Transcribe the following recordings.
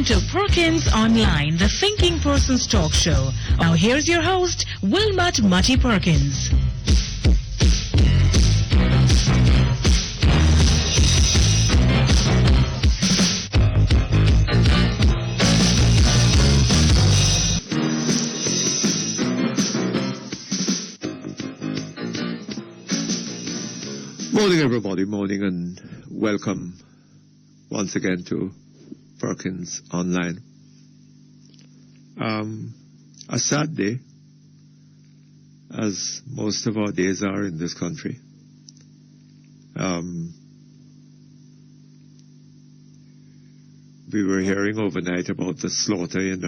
Welcome to Perkins Online, the Thinking Person's talk show. Now here's your host, Mutty Perkins. Morning everybody, morning and welcome once again to Perkins Online. A sad day, as most of our days are in this country. We were hearing overnight about the slaughter in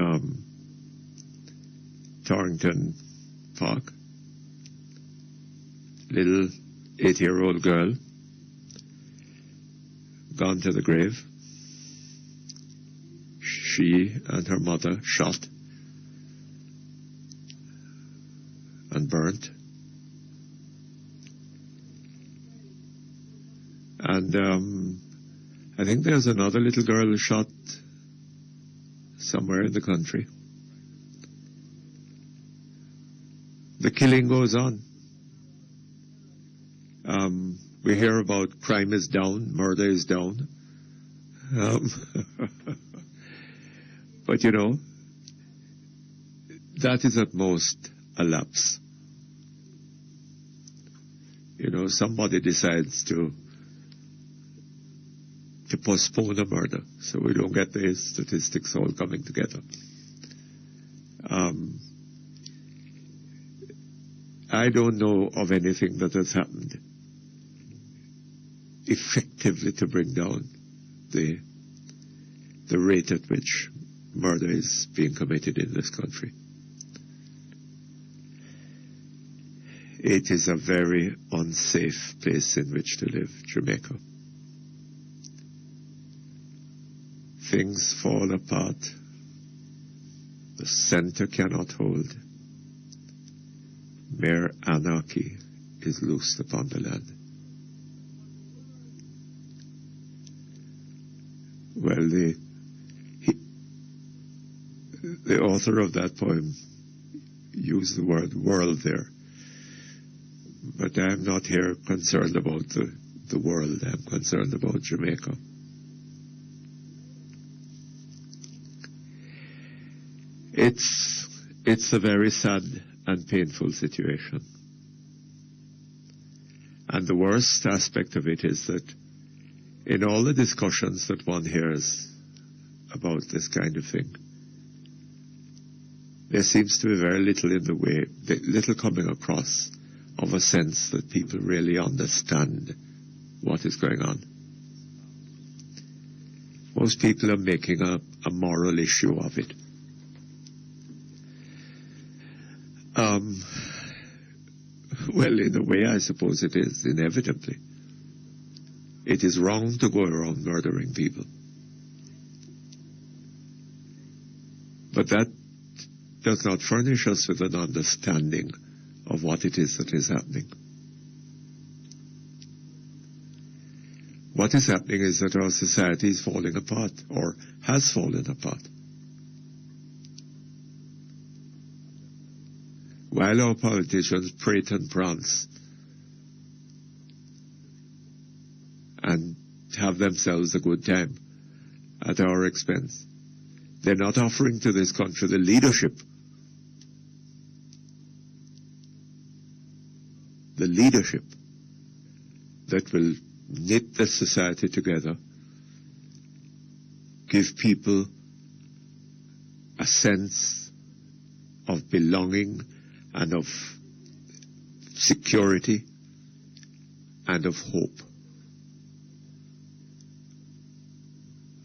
Torrington Park. Little 8-year-old girl gone to the grave. She and her mother shot and burnt. And I think there's another little girl shot somewhere in the country. The killing goes on. We hear about crime is down, murder is down. But you know, that is at most a lapse. You know, somebody decides to postpone a murder, so we don't get the statistics all coming together. I don't know of anything that has happened effectively to bring down the rate at which murder is being committed in this country. It is a very unsafe place in which to live, Jamaica. Things fall apart. The center cannot hold. Mere anarchy is loosed upon the land. Well, the author of that poem used the word world there. But I'm not here concerned about the world. I'm concerned about Jamaica. It's a very sad and painful situation. And the worst aspect of it is that in all the discussions that one hears about this kind of thing, there seems to be very little in the way, little coming across of a sense that people really understand what is going on. Most people are making a moral issue of it. Well, in a way, I suppose it is, inevitably. It is wrong to go around murdering people. But that does not furnish us with an understanding of what it is that is happening. What is happening is that our society is falling apart, or has fallen apart. While our politicians prate and prance and have themselves a good time at our expense, they're not offering to this country the leadership that will knit the society together, give people a sense of belonging and of security and of hope.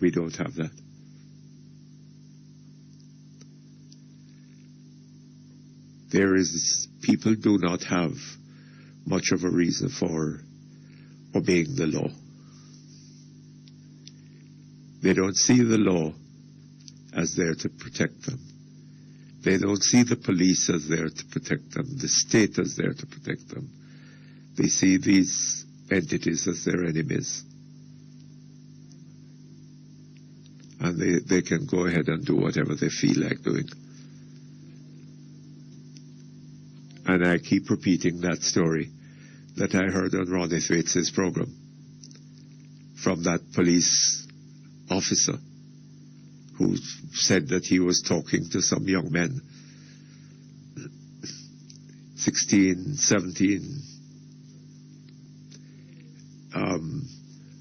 We don't have that. People do not have much of a reason for obeying the law. They don't see the law as there to protect them. They don't see the police as there to protect them, the state as there to protect them. They see these entities as their enemies. and they can go ahead and do whatever they feel like doing. And I keep repeating that story that I heard on Ronnie Thwaites' program from that police officer who said that he was talking to some young men, 16, 17,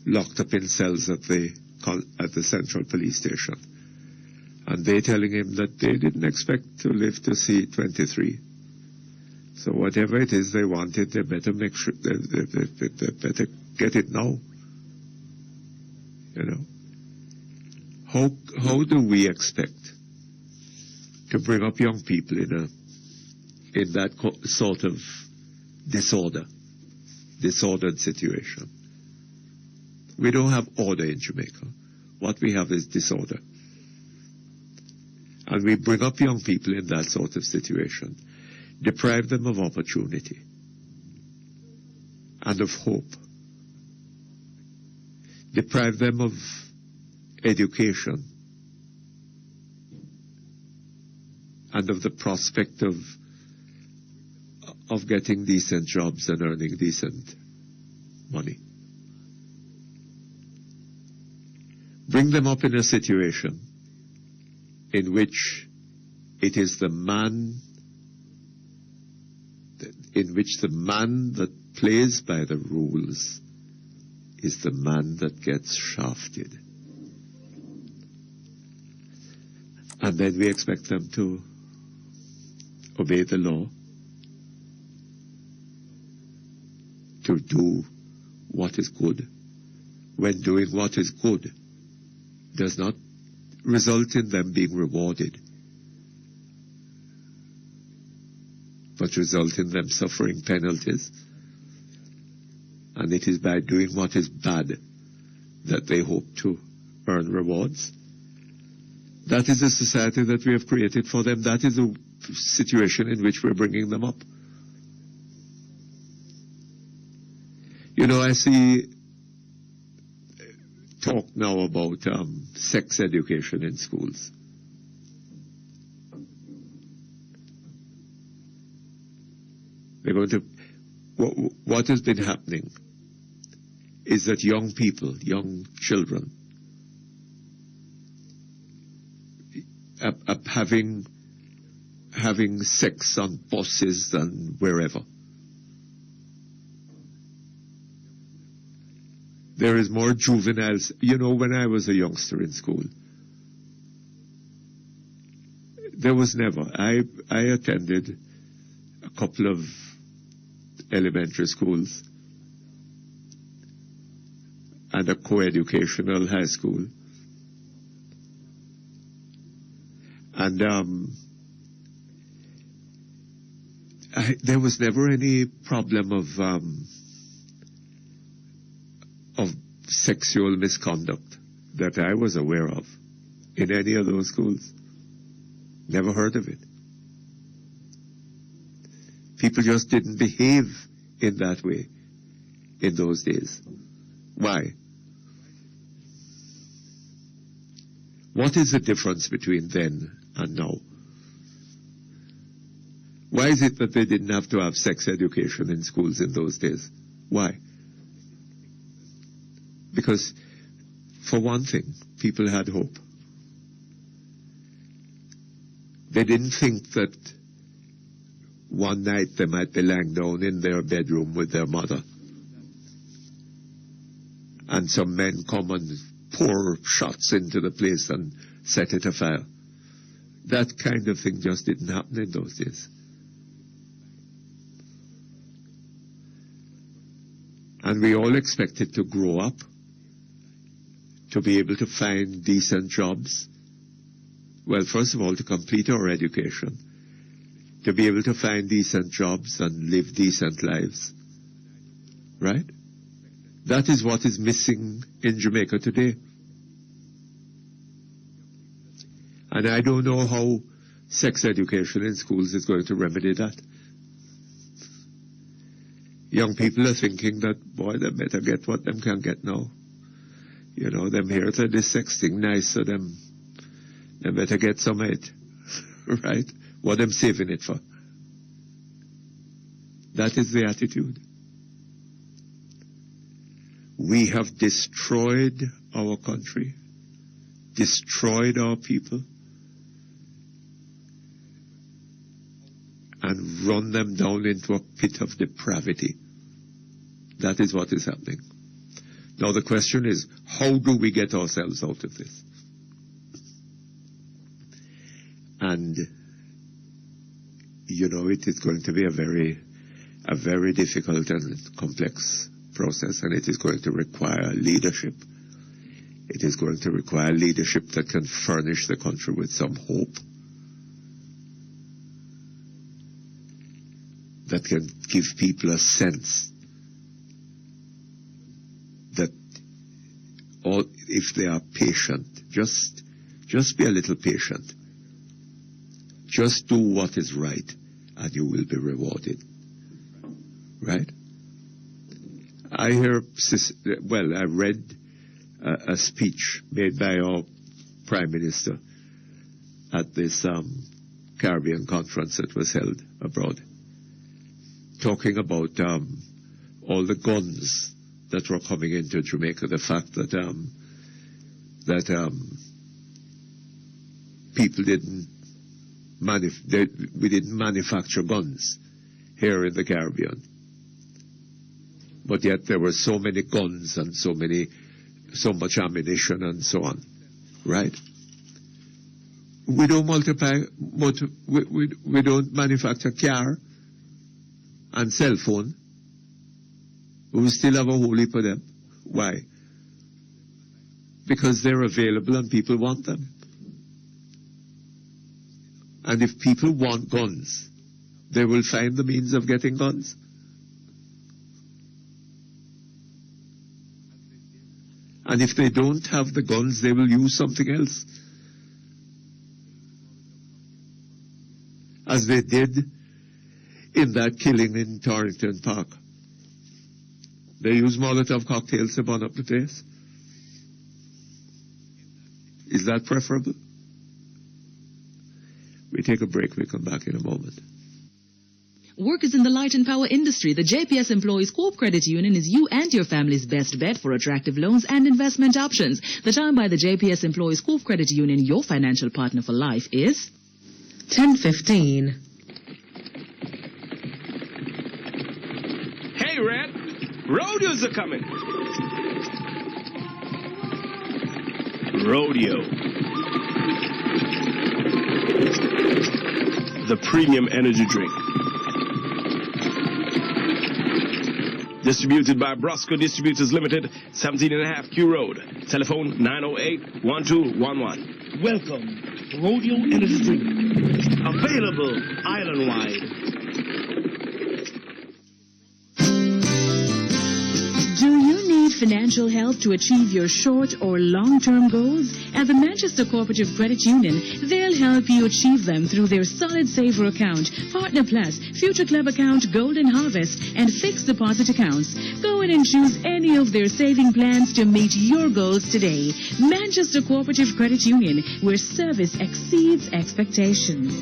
locked up in cells at the Central Police Station. And they telling him that they didn't expect to live to see 23. So whatever it is they wanted, they better make sure, they better get it now. You know. How do we expect to bring up young people in that sort of disordered situation? We don't have order in Jamaica. What we have is disorder. And we bring up young people in that sort of situation, deprive them of opportunity and of hope, deprive them of education and of the prospect of getting decent jobs and earning decent money. Bring them up in a situation in which it is the man that plays by the rules is the man that gets shafted. And then we expect them to obey the law, to do what is good, when doing what is good does not result in them being rewarded, but result in them suffering penalties. And it is by doing what is bad that they hope to earn rewards. That is the society that we have created for them. That is the situation in which we're bringing them up. You know, I see talk now about sex education in schools. They're going to. What has been happening is that young people, young children, having sex on buses and wherever. There is more juveniles. You know, when I was a youngster in school, there was never. I attended a couple of elementary schools and a co-educational high school. And there was never any problem of sexual misconduct that I was aware of in any of those schools. Never heard of it. People just didn't behave in that way in those days. Why? What is the difference between then and now? Why is it that they didn't have to have sex education in schools in those days? Why? Because, for one thing, people had hope. They didn't think that one night they might be lying down in their bedroom with their mother, and some men come and pour shots into the place and set it afire. That kind of thing just didn't happen in those days. And we all expected to grow up, to be able to find decent jobs. Well, first of all, to complete our education, to be able to find decent jobs and live decent lives. Right? That is what is missing in Jamaica today. And I don't know how sex education in schools is going to remedy that. Young people are thinking that, boy, they better get what them can get now. You know, them here to this sex thing nice, so them better get some of it. Right? What them saving it for? That is the attitude. We have destroyed our country, destroyed our people, and run them down into a pit of depravity. That is what is happening. Now the question is, how do we get ourselves out of this? And, you know, it is going to be a very difficult and complex process, and it is going to require leadership. It is going to require leadership that can furnish the country with some hope, that can give people a sense that if they are patient, just be a little patient. Just do what is right, and you will be rewarded. Right? I read a speech made by our Prime Minister at this Caribbean conference that was held abroad, talking about all the guns that were coming into Jamaica, the fact that people we didn't manufacture guns here in the Caribbean. But yet there were so many guns and so much ammunition and so on. Right? We don't we don't manufacture car and cell phone. We still have a whole heap of them. Why? Because they're available and people want them. And if people want guns, they will find the means of getting guns. And if they don't have the guns, they will use something else. As they did in that killing in Torrington Park. They used Molotov cocktails to burn up the place. Is that preferable? We take a break. We come back in a moment. Workers in the light and power industry, the JPS Employees Co-op Credit Union is you and your family's best bet for attractive loans and investment options. The time by the JPS Employees Co-op Credit Union, your financial partner for life, is 10:15. Hey, Red, rodeos are coming. Rodeo. The premium energy drink. Distributed by Brosco Distributors Limited, 17.5 Q Road. Telephone 908-1211. Welcome, Rodeo Energy Drink. Available island-wide. Do you need financial help to achieve your short or long-term goals? At the Manchester Cooperative Credit Union, they'll help you achieve them through their Solid Saver account, Partner Plus, Future Club account, Golden Harvest, and fixed deposit accounts. Go in and choose any of their saving plans to meet your goals today. Manchester Cooperative Credit Union, where service exceeds expectations.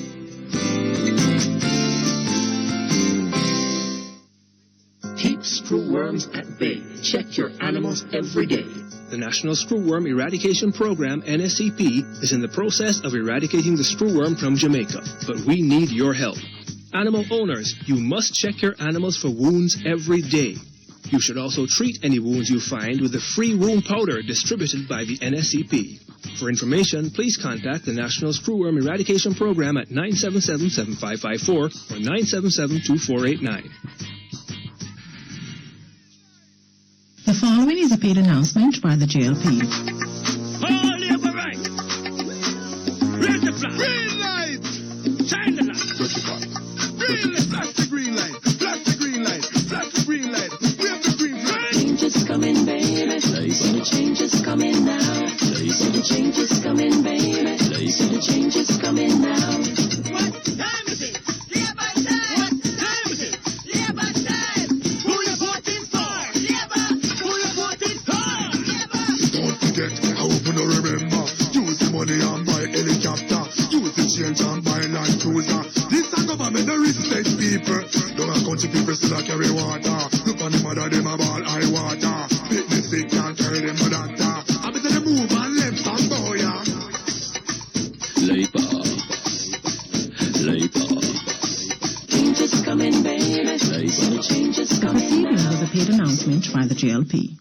Keep screwworms at bay. Check your animals every day. The National Screwworm Eradication Program, NSEP, is in the process of eradicating the screwworm from Jamaica, but we need your help. Animal owners, you must check your animals for wounds every day. You should also treat any wounds you find with the free wound powder distributed by the NSEP. For information, please contact the National Screwworm Eradication Program at 977-7554 or 977-2489. The following is a paid announcement by the JLP. All labor right. Raise the flag. Green light. Shine the light. Green light. Flash the green light. Flash the green light. Flash the green light. Wave the green light. Change is coming, baby. The change is coming now. The change is coming, baby. The change is coming now. What time is it? Labor time. What time is it? Labor time. Who you voting for? Labor. Who you voting for? Labor. we no remember. Use the money and buy helicopter. Use the change and buy land cruiser. This a government no respect people. Don't a country people still a carry water. Look on the mother, them a ball high water. Fitness sick can't carry them to doctor. I bet they move and left some boy, yeah. Labor. Change is coming, baby. See the change is coming. Proceeding was a paid announcement by the JLP.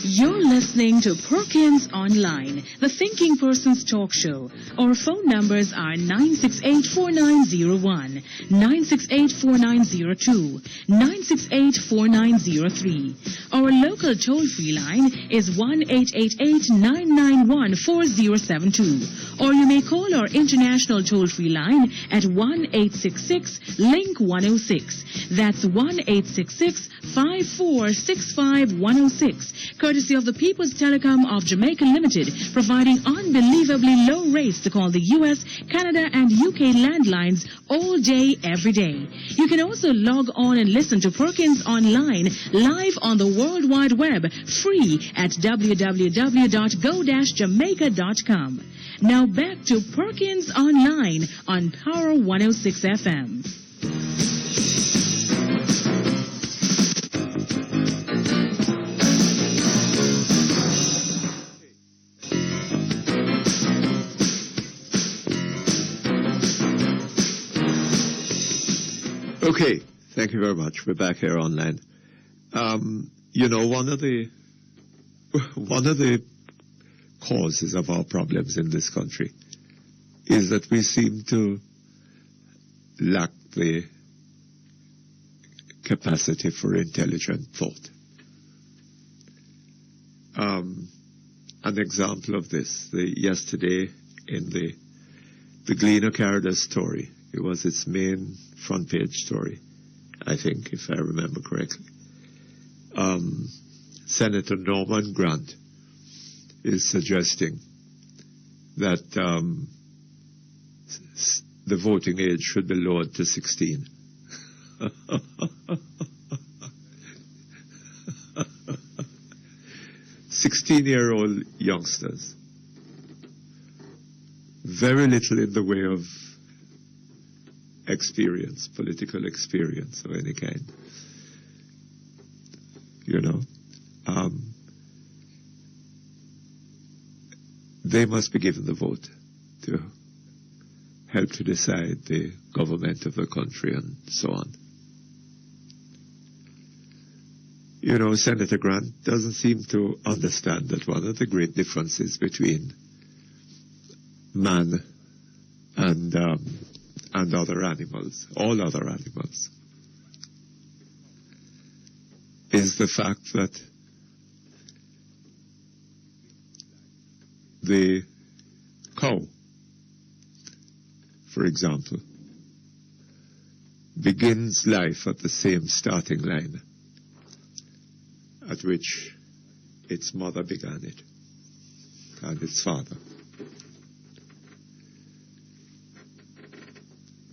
You're listening to Perkins Online, the Thinking Person's talk show. Our phone numbers are 968-4901, 968-4902, 968-4903. Our local toll-free line is 1-888-991-4072. Or you may call our international toll-free line at 1-866-LINK-106. That's 1-866-5465-106. Courtesy of the People's Telecom of Jamaica Limited, providing unbelievably low rates to call the US, Canada, and UK landlines all day, every day. You can also log on and listen to Perkins Online live on the World Wide Web, free at www.go-jamaica.com. Now back to Perkins Online on Power 106 FM. Okay, thank you very much. We're back here online. You know, one of the causes of our problems in this country is that we seem to lack the capacity for intelligent thought. An example of this, yesterday in the Gleaner carried a story. It was its main front page story, I think, if I remember correctly. Senator Norman Grant is suggesting that the voting age should be lowered to 16. 16-year-old youngsters, very little in the way of experience, political experience of any kind. You know, they must be given the vote to help to decide the government of the country and so on. You know, Senator Grant doesn't seem to understand that one of the great differences between man and other animals, all other animals, is the fact that the cow, for example, begins life at the same starting line at which its mother began it, and its father.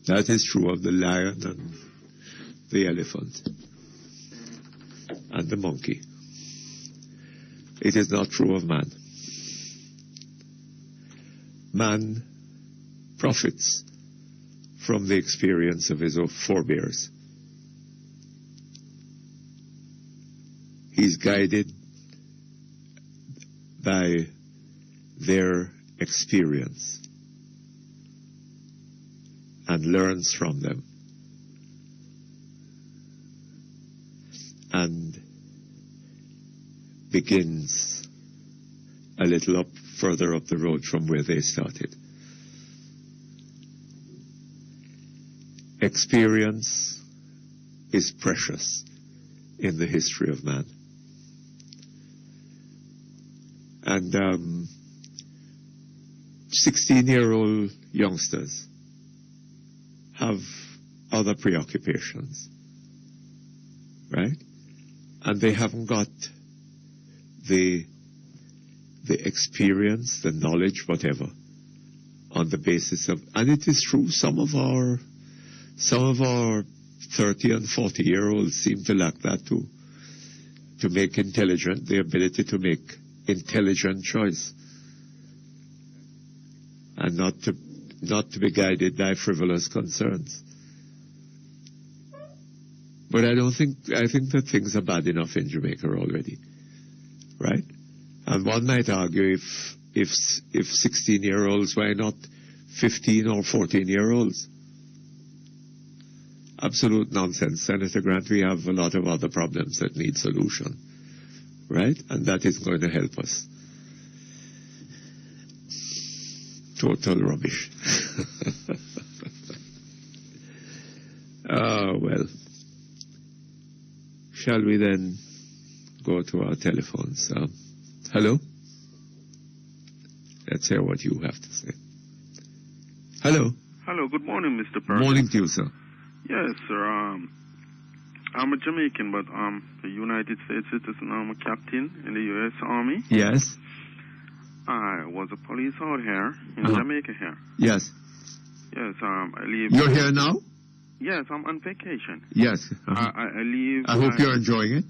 That is true of the lion and the elephant and the monkey. It is not true of man. Man profits from the experience of his forebears. He's guided by their experience and learns from them and begins a little further up the road from where they started. Experience is precious in the history of man. And 16-year-old youngsters have other preoccupations, right? And they haven't got the experience, the knowledge, whatever, on the basis of, and it is true, some of our 30 and 40-year-olds seem to lack that too. to make the ability to make intelligent choice, and not to be guided by frivolous concerns. But I think that things are bad enough in Jamaica already, right? And one might argue if 16-year-olds, why not 15 or 14-year-olds? Absolute nonsense. Senator Grant, we have a lot of other problems that need solution, right? And that is going to help us. Total rubbish. Well. Shall we then go to our telephones? Hello? Let's hear what you have to say. Hello? Hello, good morning, Mr. Perkins. Morning to you, sir. Yes, sir. I'm a Jamaican, but a United States citizen. I'm a captain in the U.S. Army. Yes? I was a police out here in Jamaica here. Yes. Yes, I live... You're here now? Yes, I'm on vacation. Yes. I live... I hope you're enjoying it.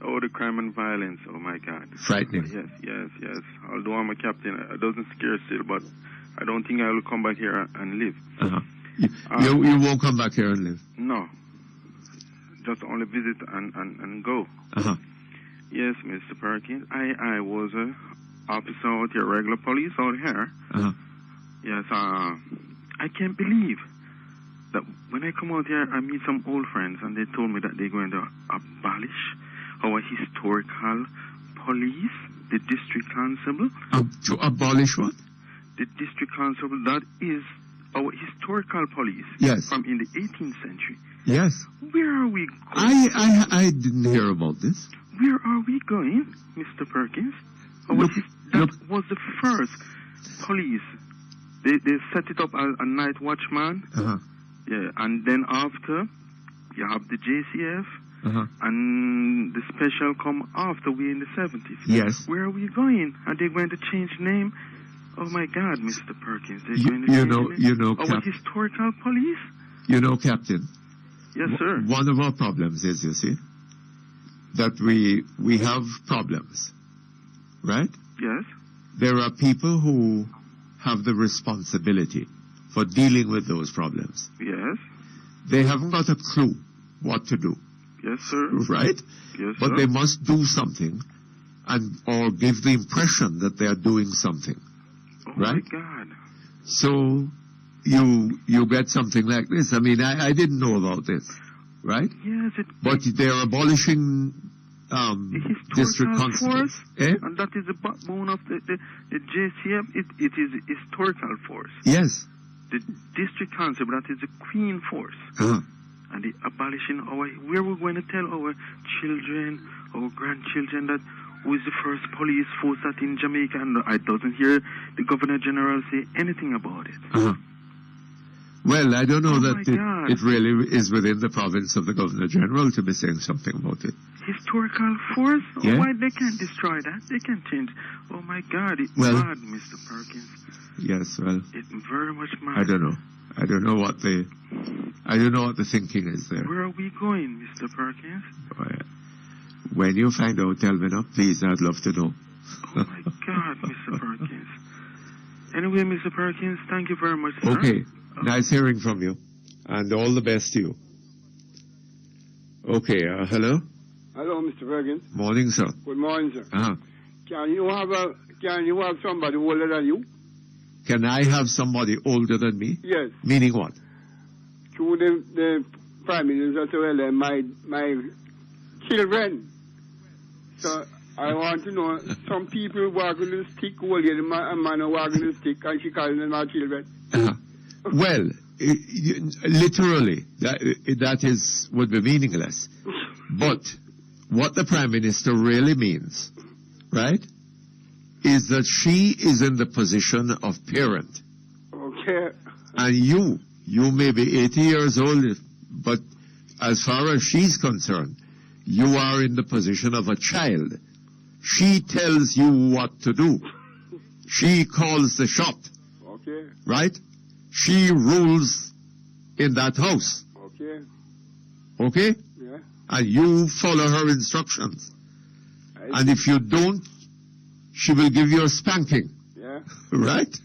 Oh, the crime and violence. Oh, my God. Frightening. Yes. Although I'm a captain, it doesn't scare still, but I don't think I will come back here and live. You won't come back here and live? No. Just only visit and go. Yes, Mr. Perkins. I was a officer out here, regular police out here. Yes, I can't believe that when I come out here, I meet some old friends, and they told me that they're going to abolish our historical police, the district constable. To abolish what? The district constable, that is our historical police. Yes. From in the 18th century. Yes. Where are we going? I didn't hear about this. Where are we going, Mr. Perkins? That was the first police. They set it up as a night watchman. Yeah, and then after, you have the JCF, and the special come after, we in the 70s. Yes. Where are we going? Are they going to change name? Oh my God, Mr. Perkins, they're going to change name? Our historical police? You know, Captain. Yes, sir. One of our problems is, you see, that we have problems, right? Yes. There are people who have the responsibility for dealing with those problems. Yes. They haven't got a clue what to do. Yes, sir. Right? Yes, but sir. They must do something, or give the impression that they are doing something. Oh, right? My God. So you get something like this. I mean, I didn't know about this, right? Yes. But they're abolishing district constables. And that is the backbone of the JCF. It is a historical force. Yes. The district constable, that is the queen force. And the abolishing where we're going to tell our children, our grandchildren, that who is the first police force that in Jamaica, and I doesn't hear the Governor General say anything about it. Well, I don't know that it really is within the province of the Governor General to be saying something about it. Historical force? Yeah. Why they can't destroy that? They can change. Oh my God, it's mad, Mr. Perkins. Yes, well, it's very much mad. I don't know what the thinking is there. Where are we going, Mr. Perkins? When you find out, tell me now, please. I'd love to know. Oh my God, Mr. Perkins. Anyway, Mr. Perkins, thank you very much, sir. Okay, nice hearing from you, and all the best to you. Okay, hello. Hello, Mr. Perkins. Morning, sir. Good morning, sir. Can you have somebody older than you? Can I have somebody older than me? Yes. Meaning what? To the Prime Minister, as well as my children. So I want to know, some people walk with a stick, older than a man walking with a stick, and she calls them my children. Well, literally, that would be meaningless. But what the Prime Minister really means, right, is that she is in the position of parent. Okay. And you may be 80 years old, but as far as she's concerned, you are in the position of a child. She tells you what to do. She calls the shot. Okay. Right? She rules in that house. Okay. Okay? Yeah. and you follow her instructions. And if you don't, she will give you a spanking. Yeah. Right?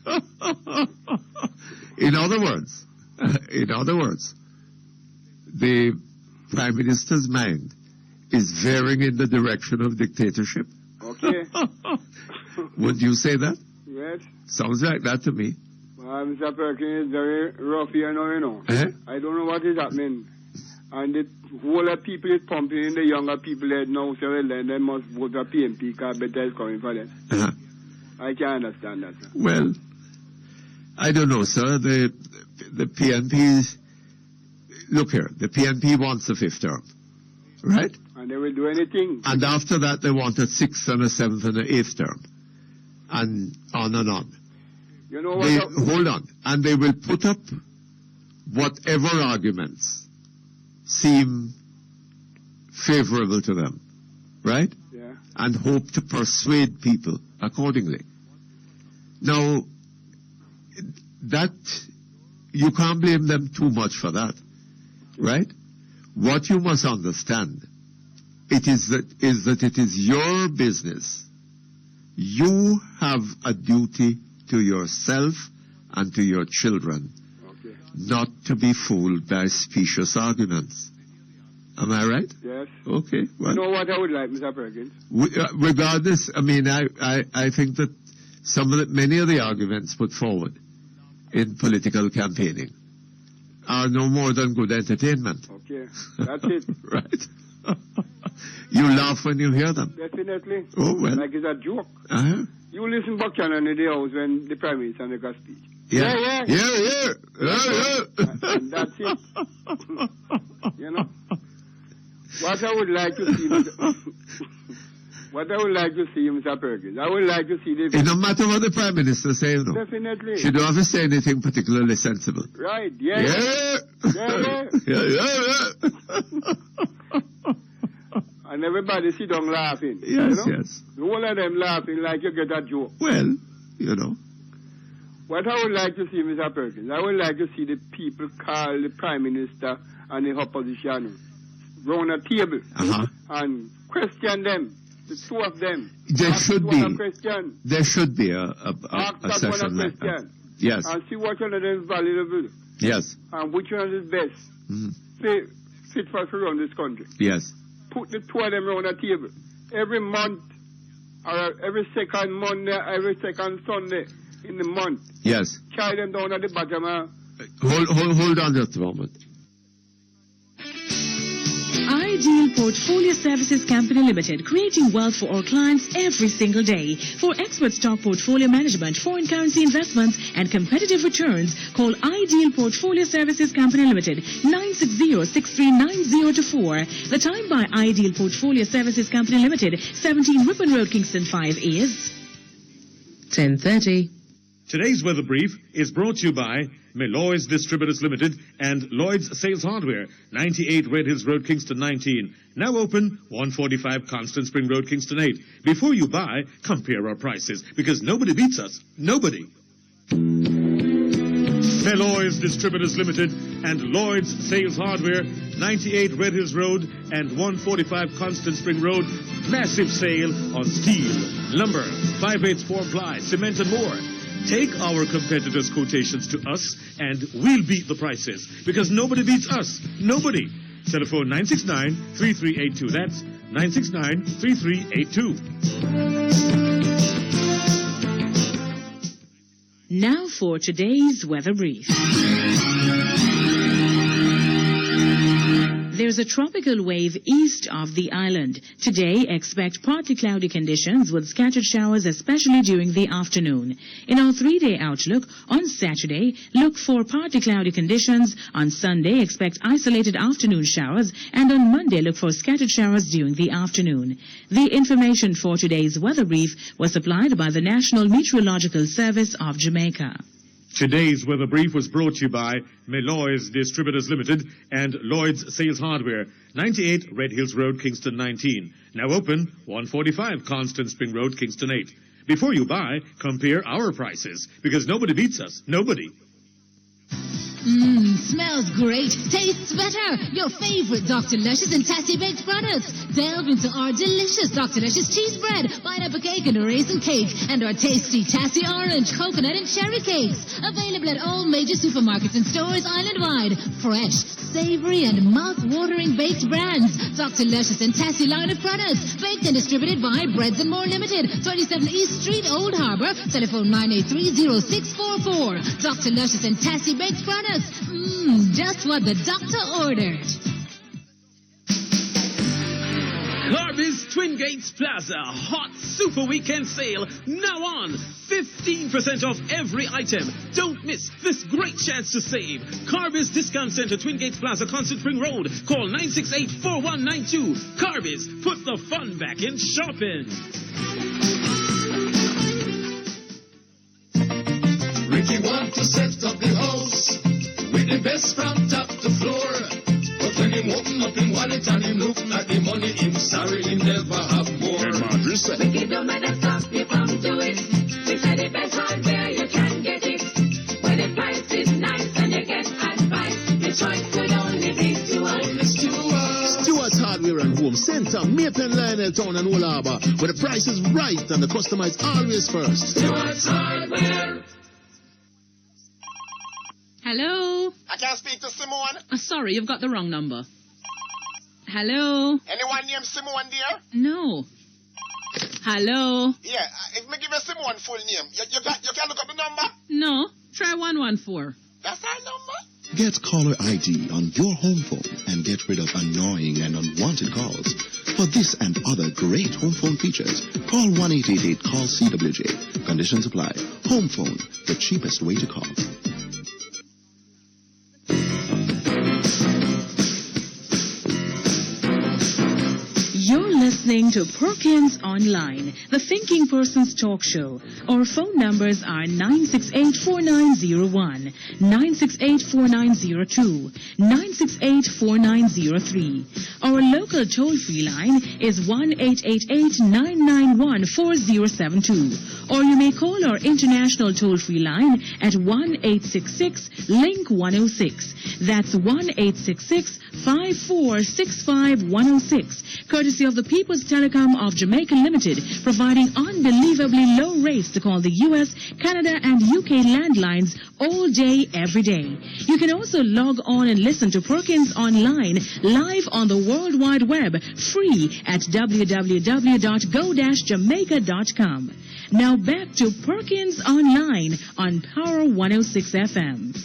In other words, the Prime Minister's mind is veering in the direction of dictatorship. Okay. Would you say that? Yes. Sounds like that to me. Well, Mr. Perkins is very rough here now, you know. Eh? I don't know what is happening. And the whole of people is pumping in the younger people head now, so well, then they must vote for PNP because better is coming for them. Uh-huh. I can't understand that, sir. Well, I don't know, sir. The PNP, look here, the PNP wants a 5th term, right? And they will do anything. And after that, they want a 6th and a 7th and an 8th term. And on and on. You know what? Hold on. And they will put up whatever arguments seem favorable to them, right? Yeah. And hope to persuade people accordingly. Now, that, you can't blame them too much for that, right? What you must understand, is that it is your business. You have a duty to yourself and to your children, not to be fooled by specious arguments. Am I right? Yes. Okay. Well, you know what I would like, Mr. Perkins? Regardless, I mean, I think that many of the arguments put forward in political campaigning are no more than good entertainment. Okay. That's it. Right. You laugh when you hear them. Definitely. Oh, well. Like it's a joke. Uh-huh. You listen back in the house when the Prime Minister make a speech. Yeah. Yeah. And that's it. You know? What I would like to see, Mr. Perkins, I would like to see the... It don't matter what the Prime Minister says, you know. Definitely. She don't have to say anything particularly sensible. Right, yeah. And everybody sit down laughing. Yes, you know? yes. All of them laughing like you get a joke. Well, you know. What I would like to see, Mr. Perkins, I would like to see the people call the Prime Minister and the opposition round a table and question them, the two of them. There should be a Ask session one a like that. question. Yes. And see which one of them is valuable. Yes. And which one is best. Fit for around this country. Yes. Put the two of them around a table. Every month, or every second Monday, every second Sunday in the month. Yes. Carry them down at the bottom. Hold on just a moment. Ideal Portfolio Services Company Limited, creating wealth for our clients every single day. For expert stock portfolio management, foreign currency investments, and competitive returns, call Ideal Portfolio Services Company Limited, 960-639024. The time by Ideal Portfolio Services Company Limited, 17 Ripon Road, Kingston 5 is 10:30. Today's weather brief is brought to you by Lloyd's Distributors Limited and Lloyd's Sales Hardware, 98 Red Hills Road, Kingston 19. Now open, 145 Constant Spring Road, Kingston 8. Before you buy, compare our prices, because nobody beats us. Nobody. Lloyd's Distributors Limited and Lloyd's Sales Hardware, 98 Red Hills Road and 145 Constant Spring Road. Massive sale on steel, lumber, 5/8 form ply, cement and more. Take our competitors' quotations to us, and we'll beat the prices, because nobody beats us. Nobody. Telephone 969-3382. That's 969-3382. Now for today's weather brief. There's a tropical wave east of the island. Today, expect partly cloudy conditions with scattered showers, especially during the afternoon. In our 3-day outlook, on Saturday, look for partly cloudy conditions. On Sunday, expect isolated afternoon showers. And on Monday, look for scattered showers during the afternoon. The information for today's weather brief was supplied by the National Meteorological Service of Jamaica. Today's weather brief was brought to you by Lloyd's Distributors Limited and Lloyd's Sales Hardware, 98 Red Hills Road, Kingston 19. Now open, 145 Constant Spring Road, Kingston 8. Before you buy, compare our prices, because nobody beats us. Nobody. smells great, tastes better. Your favorite Dr. Luscious and Tasty Baked products. Delve into our delicious Dr. Luscious cheese bread, pineapple cake and a raisin cake, and our tasty Tasty orange, coconut and cherry cakes. Available at all major supermarkets and stores island-wide. Fresh, savory and mouth-watering baked brands. Dr. Luscious and Tasty line of products. Baked and distributed by Breads and More Limited. 27 East Street, Old Harbor. Telephone 983-0644. Dr. Luscious and Tasty Baked products. Just what the doctor ordered. Carby's Twin Gates Plaza Hot Super Weekend Sale now on. 15% off every item. Don't miss this great chance to save. Carby's Discount Center, Twin Gates Plaza, Constant Spring Road. Call 968-4192. Carby's, put the fun back in shopping. Ricky want to set up the house with the best from top to floor. But when him open up him wallet and him look at the money, him sorry him never have more. Ricky don't let us stop you from do it. We said the best hardware you can get it. When the price is nice and you get advice, the choice could only be Stewart's Hardware and Home Center, Maypen, Lionel Town and Old Harbor, where the price is right and the customer is always first. Stewart's Hardware. Hello? I can't speak to Simone. Sorry, you've got the wrong number. Hello? Anyone named Simone there? No. Hello? Yeah, if me give you Simone full name, you can look up the number? No. Try 114. That's our number? Get caller ID on your home phone and get rid of annoying and unwanted calls. For this and other great home phone features, call 1-888-CALL-CWJ. Conditions apply. Home phone, the cheapest way to call. You're listening to Perkins Online, the Thinking Person's talk show. Our phone numbers are 968-4901, 968-4902, 968-4903. Our local toll-free line is 1-888-991-4072. Or you may call our international toll-free line at 1-866-LINK-106. That's 1-866-5465-106. Courtesy of the People's Telecom of Jamaica Limited, providing unbelievably low rates to call the U.S., Canada, and UK landlines all day, every day. You can also log on and listen to Perkins Online live on the World Wide Web, free at www.go-jamaica.com. Now back to Perkins Online on Power 106 FM.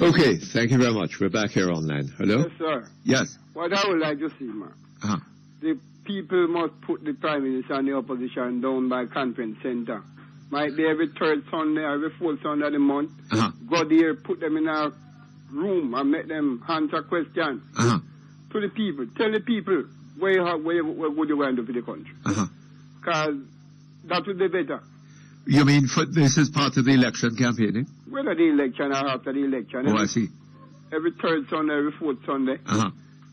Okay, thank you very much. We're back here online. Hello? Yes, sir. Yes. What I would like to see, man. The people must put the Prime Minister and the opposition down by conference center. Might be every third Sunday, every fourth Sunday of the month. Go there, put them in a room and make them answer questions to the people. Tell the people what good you want to do for the country. Because that would be better. You mean this is part of the election campaigning? Whether the election or after the election. Oh, I see. Every third Sunday, every fourth Sunday,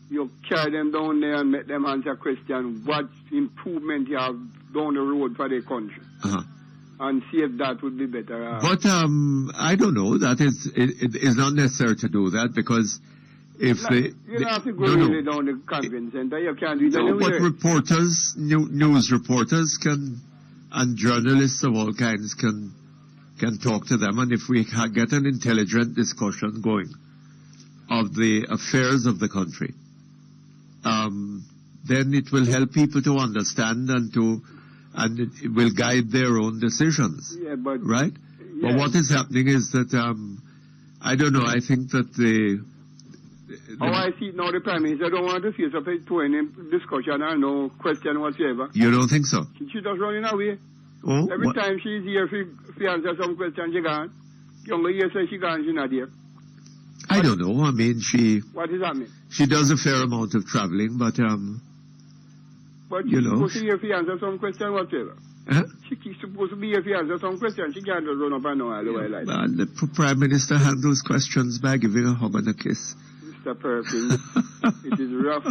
you carry them down there and make them answer questions. What improvement you have down the road for the country. And see if that would be better. But I don't know. That it is not necessary to do that because if you don't have to go really down the conference center. You can't do that anywhere. But reporters, news reporters and journalists of all kinds can talk to them, and if we get an intelligent discussion going of the affairs of the country, then it will help people to understand and it will guide their own decisions. Yeah, but right? Yeah. But what is happening is that I don't know. I think that I see it now, the Prime Minister don't want to face up to any discussion or no question whatsoever. You don't think so? She's just running away. Oh, every time she's here, if she answer some question, she gone. Younger year says she gone, she not here. I don't know. I mean, what does that mean? She does a fair amount of traveling, but she's supposed to be here if she answer some question whatsoever. She's supposed to be here if she answer some question. She can't just run up and down all the way like that. The Prime Minister handles questions by giving a hug and a kiss. Mr. Perkins, it is rough.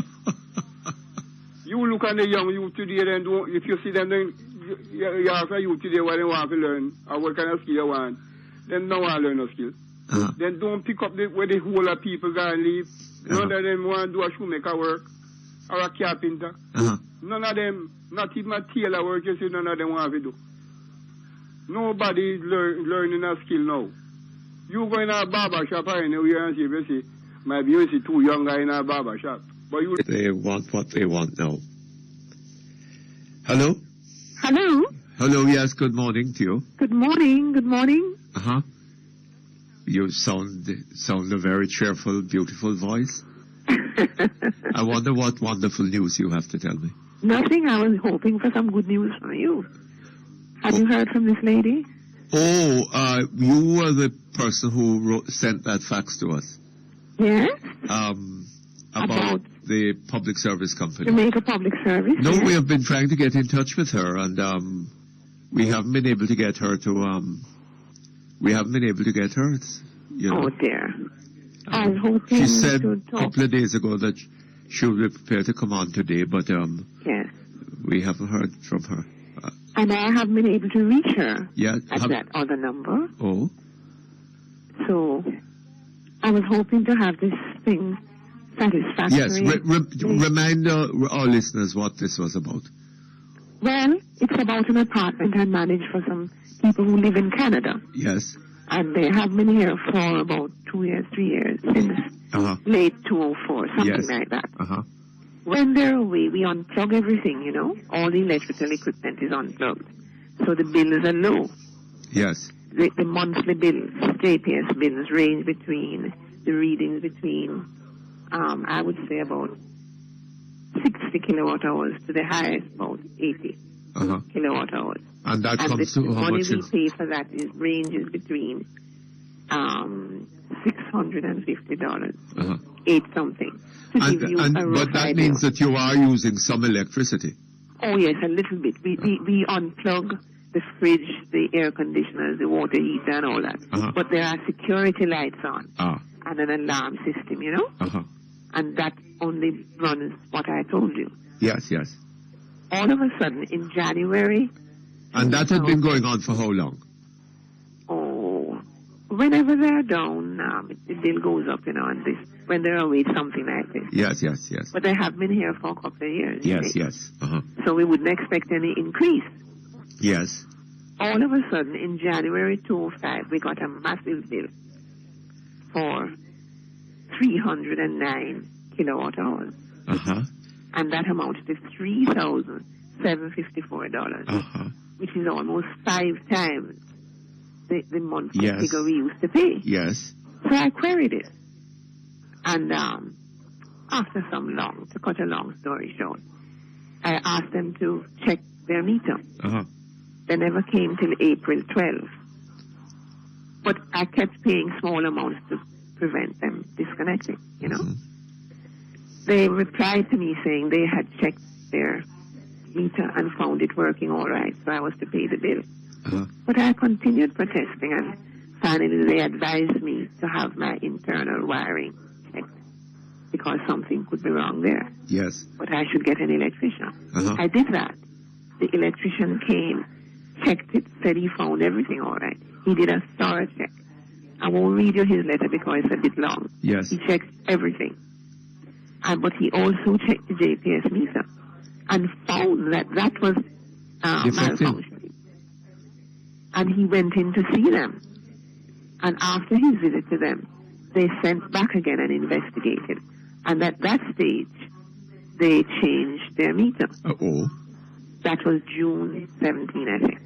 You look at the young youth today, then if you see them, then you ask a youth today what they want to learn, or what kind of skill they want, then no one learn a skill. Then don't pick up where the whole of people go and leave. None of them want to do a shoemaker work, or a carpenter. None of them, not even a tailor work, you see, none of them want to do. Nobody is learning a skill now. You go in a barber shop anywhere and see, you see, maybe you see two young guys in a barber shop. But you... They want what they want now. Hello? Hello? Hello, yes, good morning to you. Good morning, good morning. You sound a very cheerful, beautiful voice. I wonder what wonderful news you have to tell me. Nothing, I was hoping for some good news from you. Have you heard from this lady? Oh, you were the person who sent that fax to us. Yes? About the public service company. Jamaica Public Service? No, yes. we have been trying to get in touch with her, and we haven't been able to get her to, you know. Oh, dear. I was hoping she said to a couple of days ago that she would be prepared to come on today, but yes. we haven't heard from her. And I haven't been able to reach her at that other number. Oh. So I was hoping to have this thing satisfactory. Yes, remind our listeners what this was about. Well, it's about an apartment I manage for some people who live in Canada. Yes. And they have been here for about 2 years, 3 years, since late 2004, something like that. When they're away, we unplug everything, you know. All the electrical equipment is unplugged. So the bills are low. Yes. The monthly bills, JPS bills, range between, the readings between, I would say about 60 kilowatt hours to the highest about 80 kilowatt hours. And that comes to the how money much? we pay for that ranges between $650, 8 something. But that means that you are using some electricity. Oh yes, a little bit. We unplug the fridge, the air conditioners, the water heater, and all that. But there are security lights on and an alarm system, you know. And that only runs what I told you. Yes, yes. All of a sudden, in January. And that had been going on for how long? Oh, whenever they're down, the bill goes up, you know, and when they're away, something like this. Yes, yes, yes. But they have been here for a couple of years. Yes, yes. So we wouldn't expect any increase. Yes. All of a sudden, in January 2005, we got a massive bill for 309 kilowatt hours. And that amounts to $3,754, which is almost 5 times the monthly figure we used to pay. Yes. So I queried it. And after to cut a long story short, I asked them to check their meter. They never came till April 12. But I kept paying small amounts to prevent them disconnecting, you know. They replied to me saying they had checked their meter and found it working all right, so I was to pay the bill. But I continued protesting, and finally they advised me to have my internal wiring checked because something could be wrong there. Yes. But I should get an electrician. I did that. The electrician came, checked it, said he found everything all right. He did a thorough check. I won't read you his letter because it's a bit long. Yes. He checked everything. But he also checked the JPS meter and found that was malfunctioning. And he went in to see them. And after his visit to them, they sent back again and investigated. And at that stage, they changed their meter. That was June 17, I think.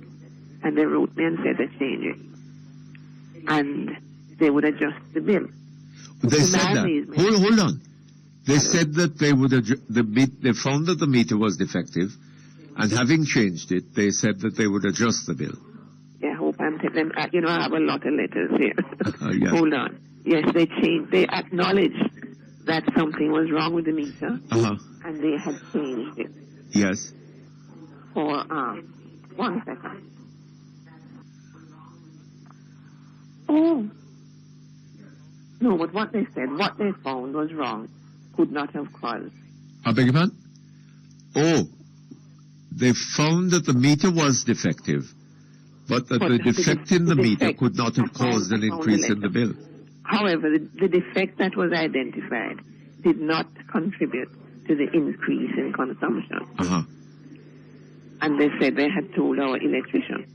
And they wrote me and said they changed it. And they would adjust the bill. They said that. Hold on. They said that they would they found that the meter was defective, and having changed it, they said that they would adjust the bill. Yeah, I hope I'm telling them. You know, I have a lot of letters here. Yes. Hold on. Yes, they changed. They acknowledged that something was wrong with the meter, and they had changed it. Yes. For 1 second. Oh. No, but what they said, what they found was wrong, could not have caused. I beg your pardon? Oh, they found that the meter was defective, but that the defect in the meter could not have caused an increase in the bill. However, the defect that was identified did not contribute to the increase in consumption. And they said they had told our electrician.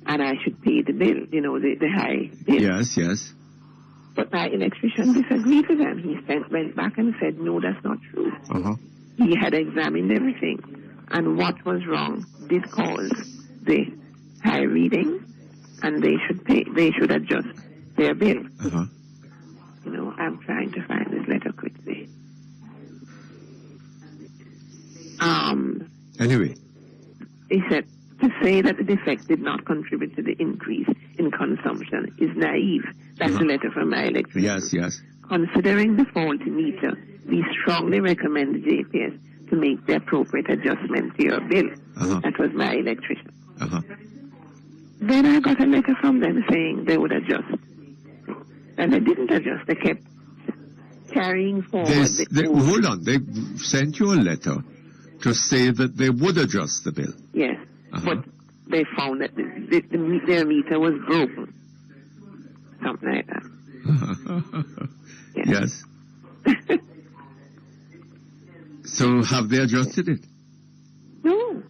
And I should pay the bill, the high bill. Yes, yes. But my electrician disagreed with them. He went back and said, no, that's not true. He had examined everything. And what was wrong did cause the high reading, and they should adjust their bill. I'm trying to find this letter quickly. Anyway. He said, to say that the defect did not contribute to the increase in consumption is naive. That's a letter from my electrician. Yes, yes. Considering the faulty meter, we strongly recommend the JPS to make the appropriate adjustment to your bill. That was my electrician. Then I got a letter from them saying they would adjust. And they didn't adjust. They kept carrying forward. Hold on. They sent you a letter to say that they would adjust the bill. Yes. But they found that their meter was broken. Something like that. Yes. So have they adjusted it? No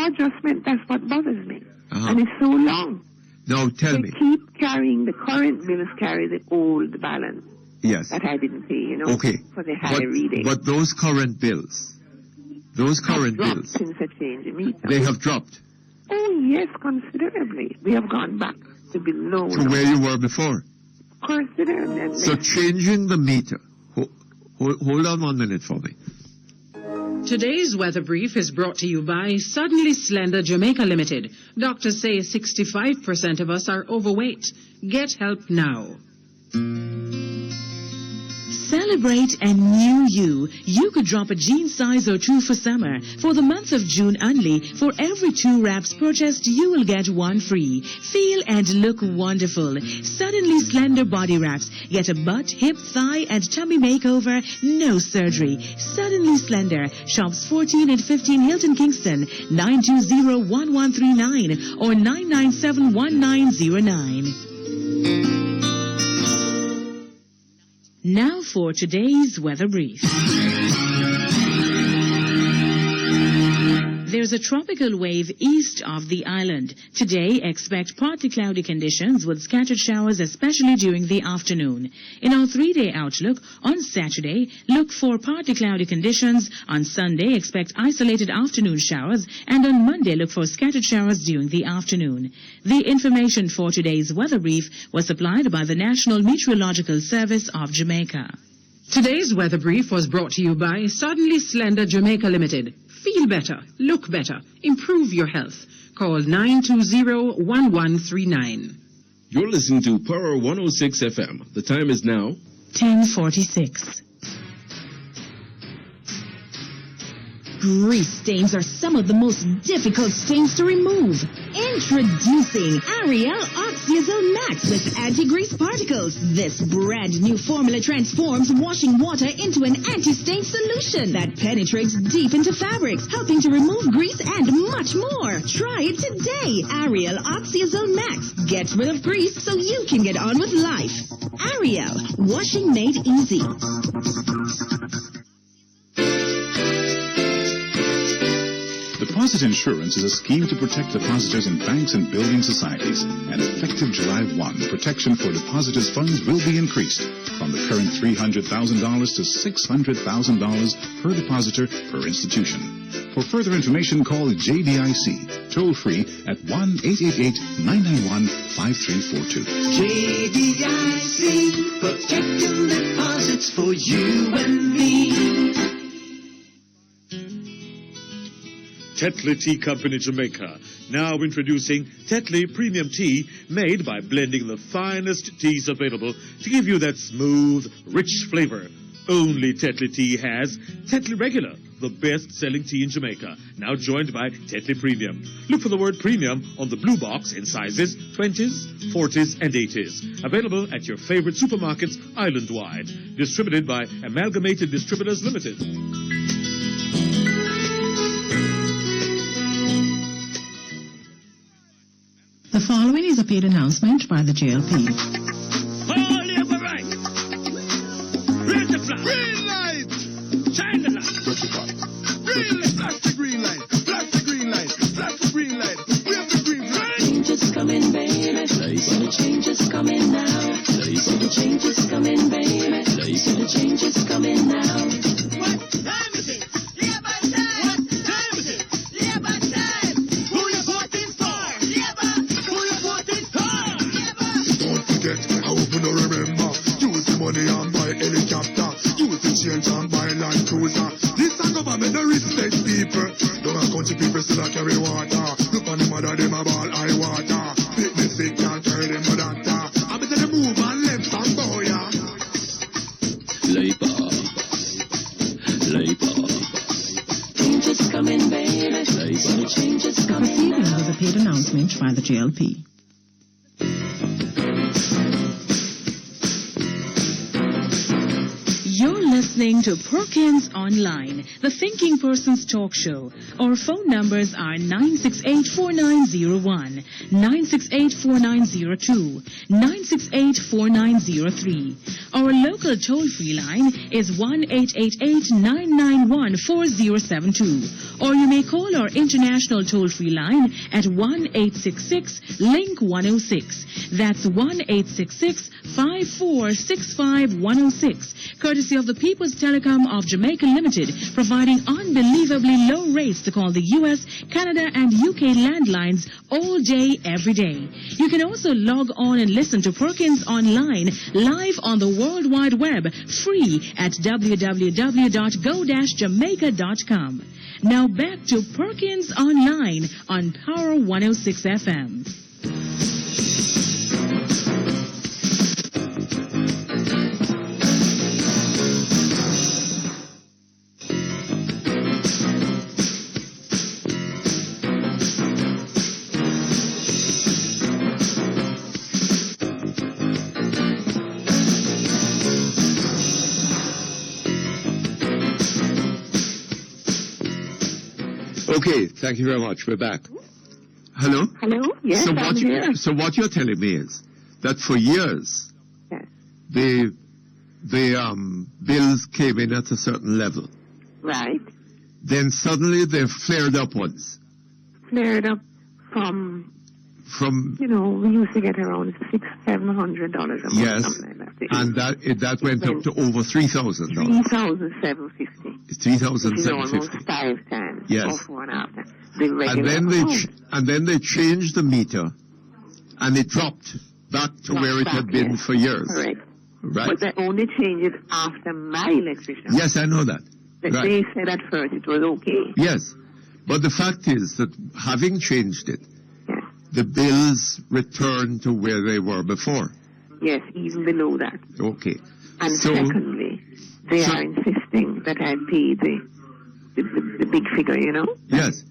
adjustment. That's what bothers me. And it's so long. Now tell me. They keep carrying, the current bills carry the old balance. Yes. That I didn't pay, Okay. for the high reading. But those current bills, since a change in meter. they have dropped Oh, yes, considerably. We have gone back to below. to where you were before. Considerably. So changing the meter. Hold on 1 minute for me. Today's weather brief is brought to you by Suddenly Slender Jamaica Limited. Doctors say 65% of us are overweight. Get help now. Celebrate a new you. You could drop a jean size or two for summer. For the month of June only, for every 2 wraps purchased, you will get 1 free. Feel and look wonderful. Suddenly Slender body wraps. Get a butt, hip, thigh, and tummy makeover. No surgery. Suddenly Slender. Shops 14 and 15 Hilton Kingston. 920-1139 or 997-1909. Now for today's weather brief. There's a tropical wave east of the island. Today, expect partly cloudy conditions with scattered showers, especially during the afternoon. In our 3-day outlook, on Saturday, look for partly cloudy conditions. On Sunday, expect isolated afternoon showers. And on Monday, look for scattered showers during the afternoon. The information for today's weather brief was supplied by the National Meteorological Service of Jamaica. Today's weather brief was brought to you by Suddenly Slender Jamaica Limited. Feel better, look better, improve your health. Call 920-1139. You're listening to Power 106 FM. The time is now 10:46. Grease stains are some of the most difficult stains to remove. Introducing Ariel Oxyazone Max with anti-grease particles. This brand new formula transforms washing water into an anti-stain solution that penetrates deep into fabrics, helping to remove grease and much more. Try it today. Ariel Oxyazone Max. Get rid of grease so you can get on with life. Ariel, washing made easy. Deposit insurance is a scheme to protect depositors in banks and building societies. And effective July 1, protection for depositors' funds will be increased from the current $300,000 to $600,000 per depositor per institution. For further information, call JDIC, toll-free at 1-888-991-5342. JDIC, protecting deposits for you and me. Tetley Tea Company Jamaica, now introducing Tetley Premium Tea, made by blending the finest teas available to give you that smooth, rich flavor. Only Tetley Tea has Tetley Regular, the best-selling tea in Jamaica, now joined by Tetley Premium. Look for the word premium on the blue box in sizes 20s, 40s, and 80s. Available at your favorite supermarkets island-wide. Distributed by Amalgamated Distributors Limited. The following is a paid announcement by the JLP. All labor rights. Raise the flag. Green light. Shine the light. Green light. Flash the green light. Flash the green light. Flash the green light. Wave the green light. Change is coming, baby. So the change is coming now. So the change is coming, baby. So the change is coming now. What time is it? Labor time. What time is it? Labor time. Who you voting for? Labor. Who you voting for? Labor. Don't forget, I hope you don't remember. Use the money and buy helicopter. Use the change and buy land cruiser. This a government the rich state people. Don't have country people still a carry water. Look on the mother, them a ball high water. Fitness sick can't carry them a doctor. I better the move and left and bow ya. Labor. Change is coming, baby. So the change is The coming proceeding now. was a paid announcement by the JLP. You're listening to Perkins Online, the thinking person's talk show. Our phone numbers are 968-4901, 968-4902, 968-4903. Our local toll-free line is 1-888-991-4072. Or you may call our international toll-free line at 1-866-LINK-106. That's 1-866-5465-106. Courtesy of the People's Telecom of Jamaica Limited, providing unbelievably low rates to call the U.S., Canada, and UK landlines all day, every day. You can also log on and listen to Perkins Online live on the World Wide Web, free at www.go-jamaica.com. Now back to Perkins Online on Power 106 FM. Okay, thank you very much. We're back. Hello? Hello? Yes, so I'm what here. So what you're telling me is that for years, the bills came in at a certain level. Right. Then suddenly they've flared upwards. Flared up from, From we used to get around $600-700 a month. yes, Something like that. and that went up to over $3,000. $3,750. Which is almost 3,750. 5 times. Yes. Or 4.5 times. The And regular then amount. they changed the meter, and it dropped back to where it had been for years. Correct. Right? But they only changed it after my electrician. Yes, I know that. They Right. said at first it was okay. Yes, but the fact is that having changed it, the bills returned to where they were before. Yes, even below that. Okay. And So- secondly, they are insisting that I pay the big figure, Yes,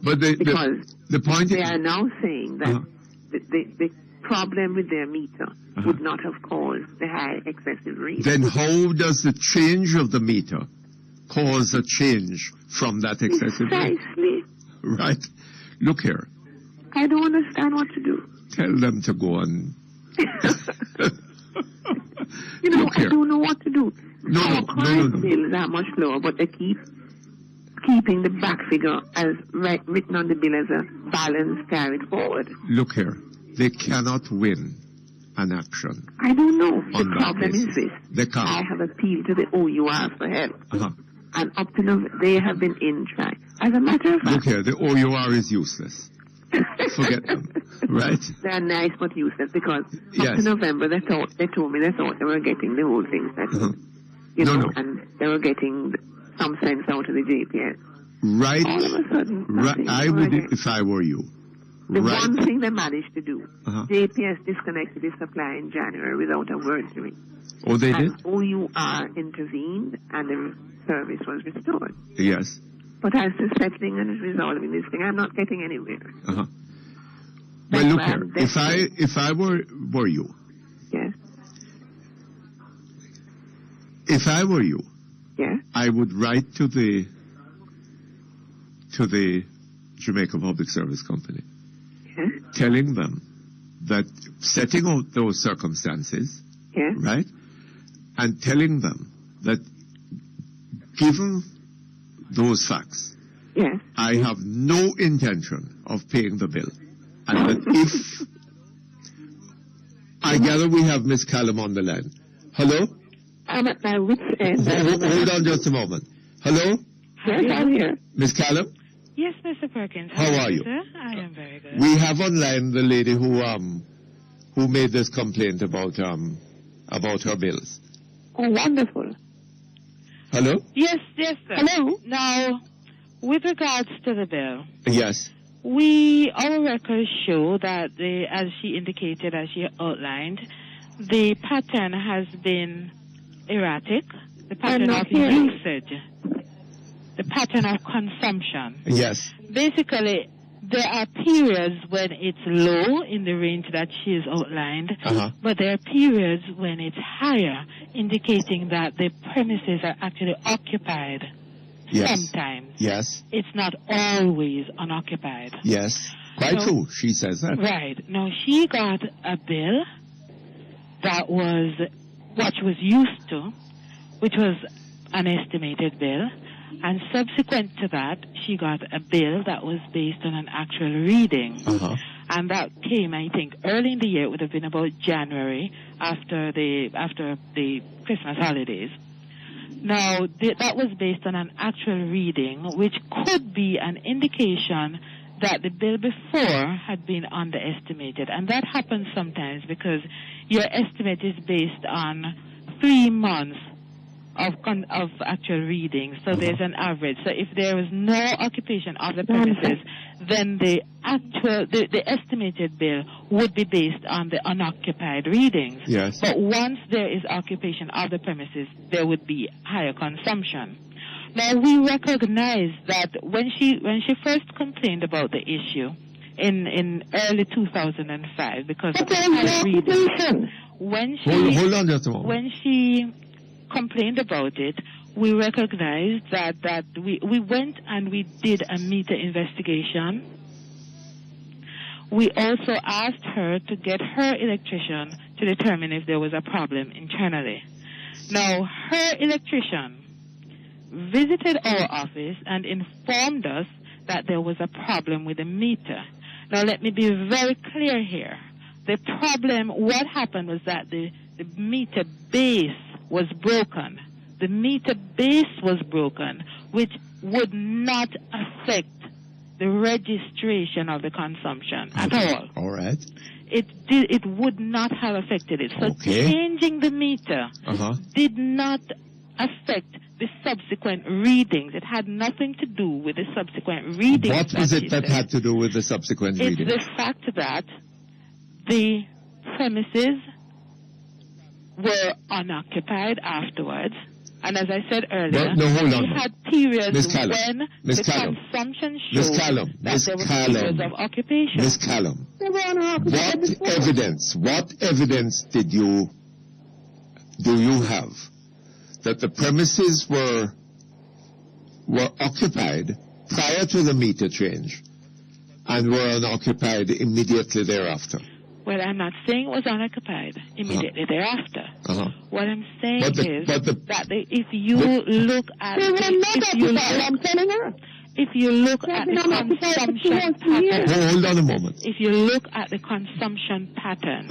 but Because the point they is, are now saying that the problem with their meter would not have caused the high excessive rate. then how does the change of the meter cause a change from that excessive rate? Precisely. Right? Look here. I don't understand what to do. Tell them to go on. I don't know what to do. No, Our no, current no. bills are much lower, but they keeping the back figure as written on the bill as a balance carried forward. Look here. They cannot win an action. I don't know. The On that problem basis. is this. They can't. I have appealed to the OUR for help. Uh-huh. And up to now, they have been in trying. As a matter of Look fact, here. The OUR is useless. Forget them. Right? they're nice but useless because up Yes. to November they told me they were getting the whole thing settled. No. And they were getting some sense out of the JPS. Right. All of a sudden, Right. nothing. I would, if I were you. The Right. one thing they managed to do, Uh-huh. JPS disconnected the supply in January without a word to me. Oh, they did? And OUR intervened and the service was restored. Yes. But as to settling and resolving this thing, I'm not getting anywhere. Uh-huh. That's Well, look why here. I'm If I were you. Yes. If I were you. Yes. I would write to the Jamaica Public Service Company telling them that, setting out those circumstances, right, and telling them that given those facts, I have no intention of paying the bill. And that if, I gather we have Miss Callum on the line. Hello? I'm at my wit's end. Hold on just a moment. Hello? Yes, I'm here. Miss Callum? Yes, Mr. Perkins. How are you? Sir? I am very good. We have online the lady who made this complaint about her bills. Oh, wonderful. Hello? Yes, sir. Hello? Now, with regards to the bill, Yes. our records show that, as she indicated, as she outlined, the pattern has been erratic, the pattern of usage, the pattern of consumption. Yes. Basically, there are periods when it's low in the range that she has outlined, but there are periods when it's higher, indicating that the premises are actually occupied. Yes. Sometimes. Yes. It's not always unoccupied. Yes. Quite true. She says that. Right. Now, she got a bill that was what she was used to, which was an estimated bill. And subsequent to that, she got a bill that was based on an actual reading. And that came, I think, early in the year. It would have been about January, after the Christmas holidays. Now, that was based on an actual reading, which could be an indication that the bill before had been underestimated. And that happens sometimes because your estimate is based on 3 months of actual readings. So there's an average. So if there was no occupation of the premises, then the estimated bill would be based on the unoccupied readings. Yes. But once there is occupation of the premises, there would be higher consumption. Now, we recognize that when she first complained about the issue in early 2005, because of the high reading, Hold on just a moment. when she complained about it, we recognized that we went and we did a meter investigation. We also asked her to get her electrician to determine if there was a problem internally. Now, her electrician visited our office and informed us that there was a problem with the meter. Now, let me be very clear here. The problem, what happened was that the meter base was broken. The meter base was broken, which would not affect the registration of the consumption at all. All right. It would not have affected it. So changing the meter did not affect the subsequent readings. It had nothing to do with the subsequent readings. What was it that had to do with the subsequent readings? It's the fact that the premises were unoccupied afterwards. And as I said earlier, hold on. we had periods when Miss the Callum. consumption showed that there were periods of occupation. Miss Callum, what evidence do you have that the premises were occupied prior to the meter change and were unoccupied immediately thereafter? Well, I'm not saying it was unoccupied immediately thereafter. What I'm saying is that if you look at the consumption pattern, hold on a moment. If you look at the consumption pattern,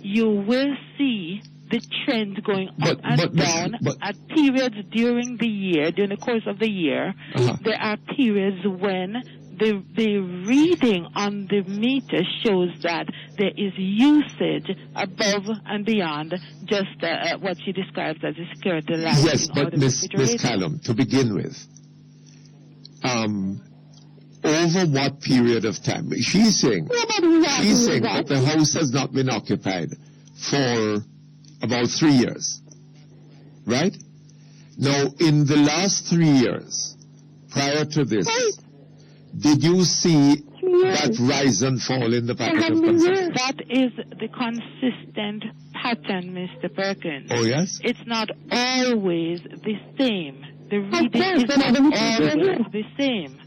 you will see the trend going up and down at periods during the year, during the course of the year. There are periods when the reading on the meter shows that there is usage above and beyond just what she describes as a security lighting. Yes, but Miss Callum, to begin with, over what period of time? She's saying that the house has not been occupied for about 3 years, right? Now, in the last 3 years, prior to this, did you see that rise and fall in the pattern of consumption? That is the consistent pattern, Mr. Perkins. Oh, yes? It's not always the same. The reading is not always the same.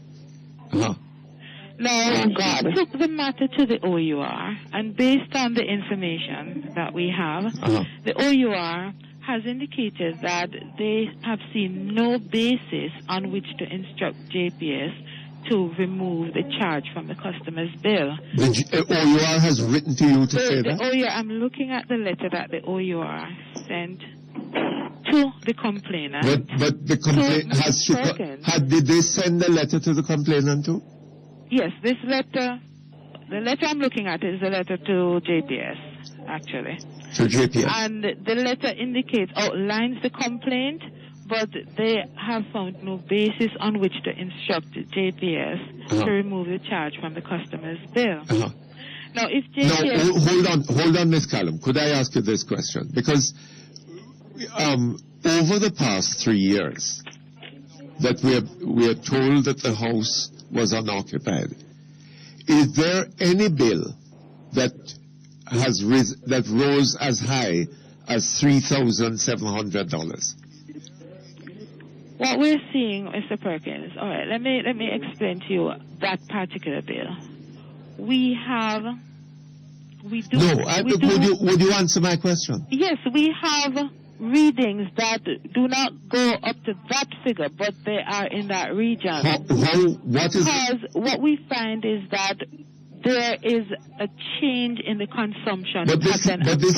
No, she took the matter to the OUR, and based on the information that we have, the OUR has indicated that they have seen no basis on which to instruct JPS to remove the charge from the customer's bill. The OUR has written to you to say The that? OUR, I'm looking at the letter that the OUR sent to the complainant. But the complaint did they send a letter to the complainant too? Yes, the letter I'm looking at is the letter to JPS, actually. To JPS. And the letter outlines the complaint, but they have found no basis on which to instruct JPS to remove the charge from the customer's bill. Now, if JPS... No, hold on, Miss Callum. Could I ask you this question? Because over the past 3 years that we are told that the house was unoccupied, is there any bill that rose as high as $3,700? What we're seeing, Mr. Perkins, all right, let me explain to you that particular bill. Would you answer my question? Yes, we have readings that do not go up to that figure, but they are in that region. What we find is that there is a change in the consumption. But this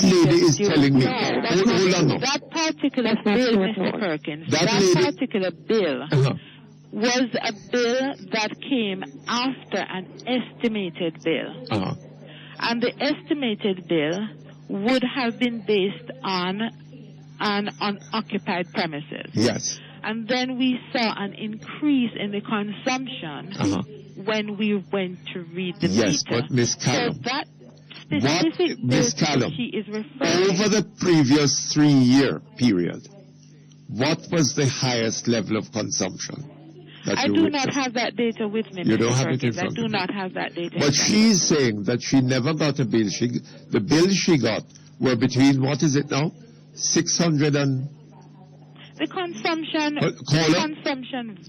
lady is telling me. Hold on. That particular bill, Mr. Perkins, that particular bill was a bill that came after an estimated bill. And the estimated bill would have been based on an unoccupied premises. Yes. And then we saw an increase in the consumption when we went to read the meter. Yes, but Miss Callum, so that specific Miss Callum, she is referring over the previous 3-year period, what was the highest level of consumption? I do not have that data with me. You Mr. don't have Perkins. it in front I do not have that data. But she's saying that she never got a bill. The bills she got were between, what is it now? 600 and... The consumption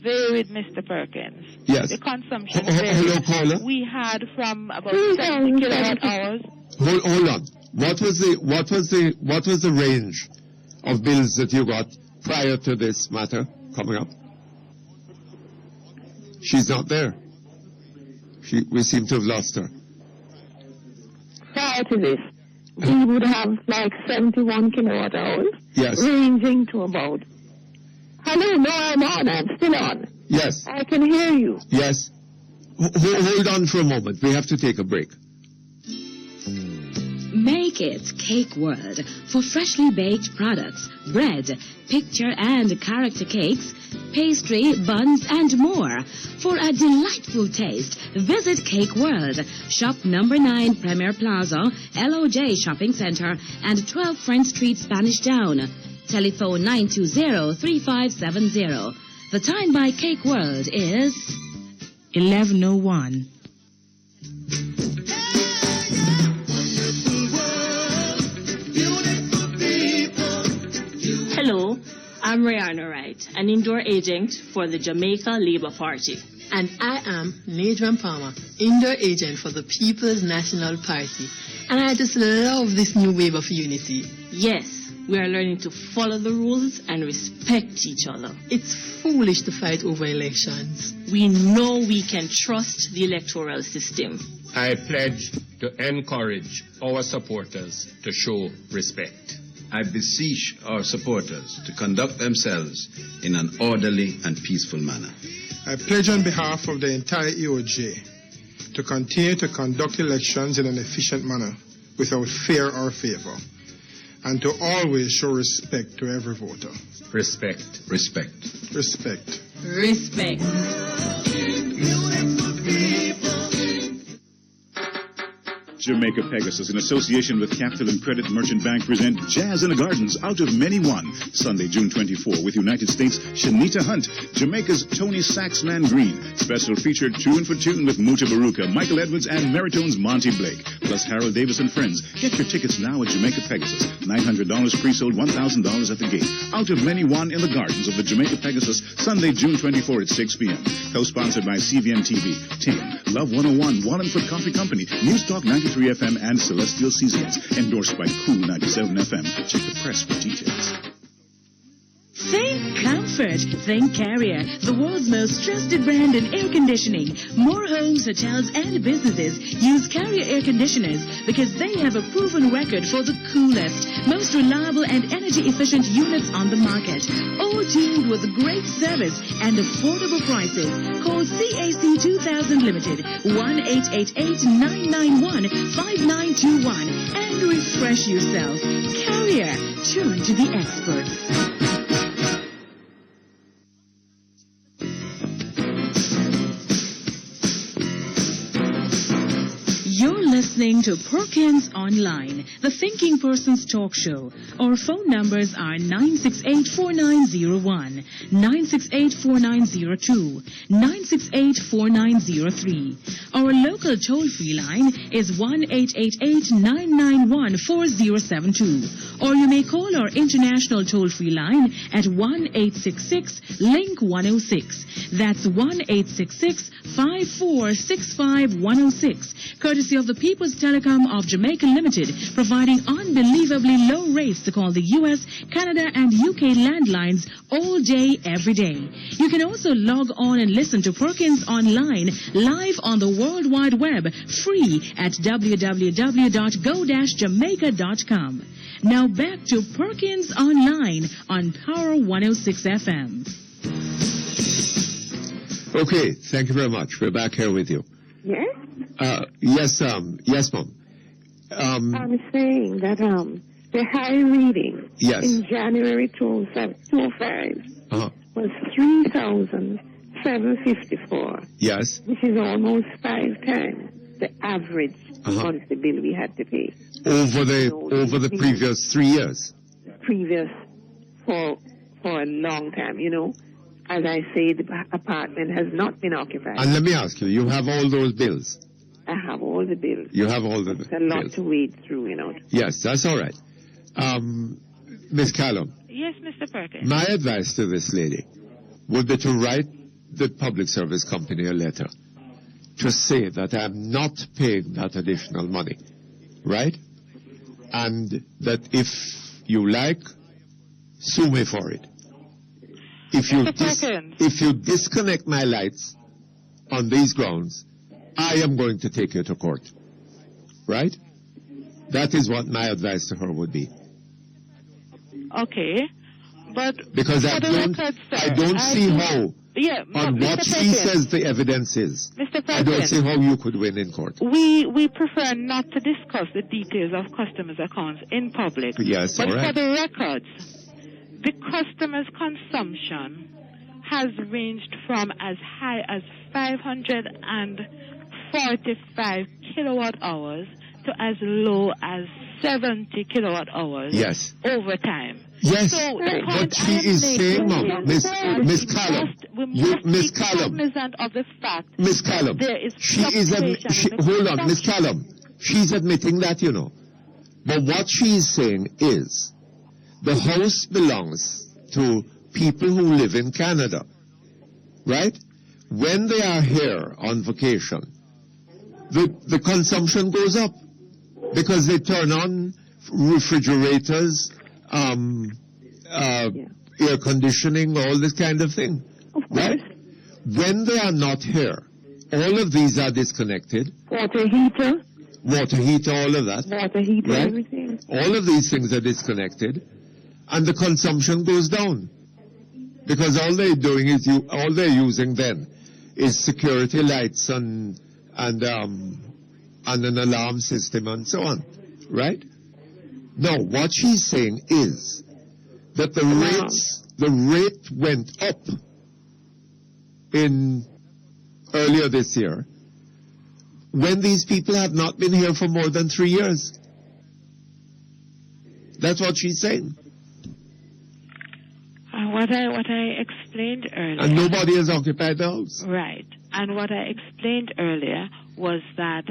varied, Mr. Perkins. Yes. The consumption varied. Hello, caller. We had from about 70 kilowatt hours. Hold on. What was the range of bills that you got prior to this matter coming up? She's not there. We seem to have lost her. Prior to this, we would have like 71 kilowatt hours. Yes. Ranging to about... Hello, no, I'm still on. Yes. I can hear you. Yes. Hold on for a moment. We have to take a break. Make it Cake World for freshly baked products, bread, picture and character cakes, pastry, buns and more. For a delightful taste, visit Cake World, shop number 9 Premier Plaza, LOJ Shopping Center and 12 French Street, Spanish Town. Telephone 920-3570. The time by Cake World is 11:01. Hello, I'm Rihanna Wright, an indoor agent for the Jamaica Labour Party. And I am Nadran Palmer, indoor agent for the People's National Party. And I just love this new wave of unity. Yes, we are learning to follow the rules and respect each other. It's foolish to fight over elections. We know we can trust the electoral system. I pledge to encourage our supporters to show respect. I beseech our supporters to conduct themselves in an orderly and peaceful manner. I pledge on behalf of the entire EOJ to continue to conduct elections in an efficient manner without fear or favor, and to always show respect to every voter. Respect. Respect. Respect. Respect. Jamaica Pegasus, in association with Capital and Credit Merchant Bank, present Jazz in the Gardens Out of Many One, Sunday, June 24, with United States Shanita Hunt, Jamaica's Tony Saxman Green, special featured Tune for Tune with Muta Baruka, Michael Edwards, and Meritone's Monty Blake, plus Harold Davis and friends. Get your tickets now at Jamaica Pegasus. $900 pre-sold, $1,000 at the gate. Out of Many One in the gardens of the Jamaica Pegasus, Sunday, June 24 at 6 p.m. Co-sponsored by CVM TV, Tim, Love 101, Wallingford Coffee Company, News Talk 93 FM, and Celestial Seasons. Endorsed by Cool 97 FM. Check the press for details. Think comfort. Think Carrier, the world's most trusted brand in air conditioning. More homes, hotels, and businesses use Carrier air conditioners because they have a proven record for the coolest, most reliable, and energy-efficient units on the market. All tuned with great service and affordable prices. Call CAC 2000 Limited, 1-888-991-5921, and refresh yourself. Carrier, tuned to the experts. You're listening to Perkins Online, the Thinking Person's talk show. Our phone numbers are 968-4901, 968-4902, 968-4903. Our local toll-free line is 1-888-991-4072. Or you may call our international toll-free line at 1-866-LINK-106. That's 1-866-5465-106. Courtesy of the People's Telecom of Jamaica Limited, providing unbelievably low rates to call the U.S., Canada, and UK landlines all day, every day. You can also log on and listen to Perkins Online live on the World Wide Web, free at www.go-jamaica.com. Now back to Perkins Online on Power 106 FM. Okay, thank you very much. We're back here with you. Yes? Yes, Mom. I'm saying that the high reading in January 2005 was 3,754. Yes. Which is almost 5 times the average monthly bill we had to pay. Over the previous 3 years. Previous for a long time, you know. As I say, the apartment has not been occupied. And let me ask you, you have all those bills? I have all the bills. You have all the bills. It's a lot to wade through, you know. Yes, that's all right. Miss Callum. Yes, Mr. Perkins. My advice to this lady would be to write the public service company a letter to say that I'm not paying that additional money, right? And that if you like, sue me for it. If you disconnect my lights on these grounds, I am going to take you to court. Right? That is what my advice to her would be. Okay. But because I don't see how on what Mr. she says the evidence is. Mr. I don't see how you could win in court. We prefer not to discuss the details of customers' accounts in public. Yes, but all right. for the records, the customer's consumption has ranged from as high as 545 kilowatt hours to as low as 70 kilowatt hours over time. Yes, so but she is saying, Mom, Miss Callum, Miss Callum, of the fact Miss Callum, there is hold on, Miss Callum, she's admitting that, you know. But what she is saying is, the house belongs to people who live in Canada, right? When they are here on vacation, the consumption goes up because they turn on refrigerators, air conditioning, all this kind of thing, right? When they are not here, all of these are disconnected. Water heater, all of that. Water heater, right? everything. All of these things are disconnected. And the consumption goes down because all they're doing is all they're using then is security lights and an alarm system and so on, right? Now, what she's saying is that the rate went up earlier this year when these people have not been here for more than 3 years. That's what she's saying. What I explained earlier. And nobody has occupied the house. Right. And what I explained earlier was that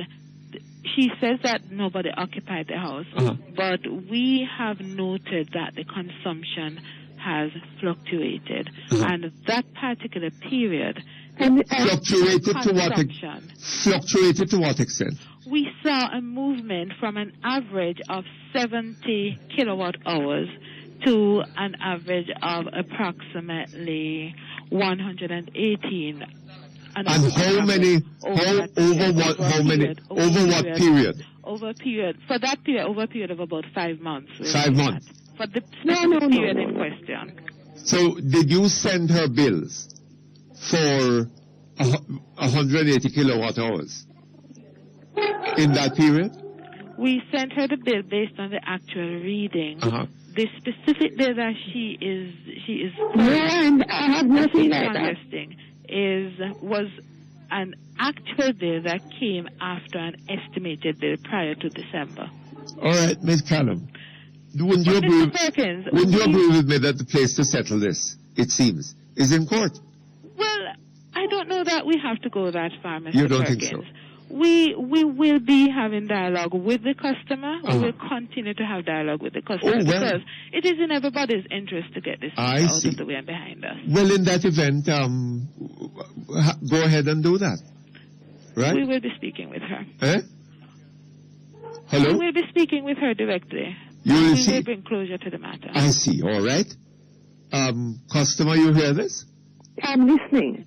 she says that nobody occupied the house, but we have noted that the consumption has fluctuated. And that particular period... Fluctuated to what extent? We saw a movement from an average of 70 kilowatt hours to an average of approximately 118. And how many? Over what period? Over a period. For that period, over a period of about 5 months. 5 months. For the period in question. So, did you send her bills for 180 kilowatt hours in that period? We sent her the bill based on the actual reading. The specific day that she is I have nothing like that. contesting was an actual bill that came after an estimated bill prior to December. All right, Ms. Callum. Wouldn't you agree with me that the place to settle this, it seems, is in court? Well, I don't know that we have to go that far, Mr. You don't Perkins. think so? We will be having dialogue with the customer. We will continue to have dialogue with the customer because it is in everybody's interest to get this out of the way and behind us. Well, in that event, go ahead and do that. Right? We will be speaking with her. Hello? We will be speaking with her directly. You will we will bring closure to the matter. I see. All right. Customer, you hear this? I'm listening.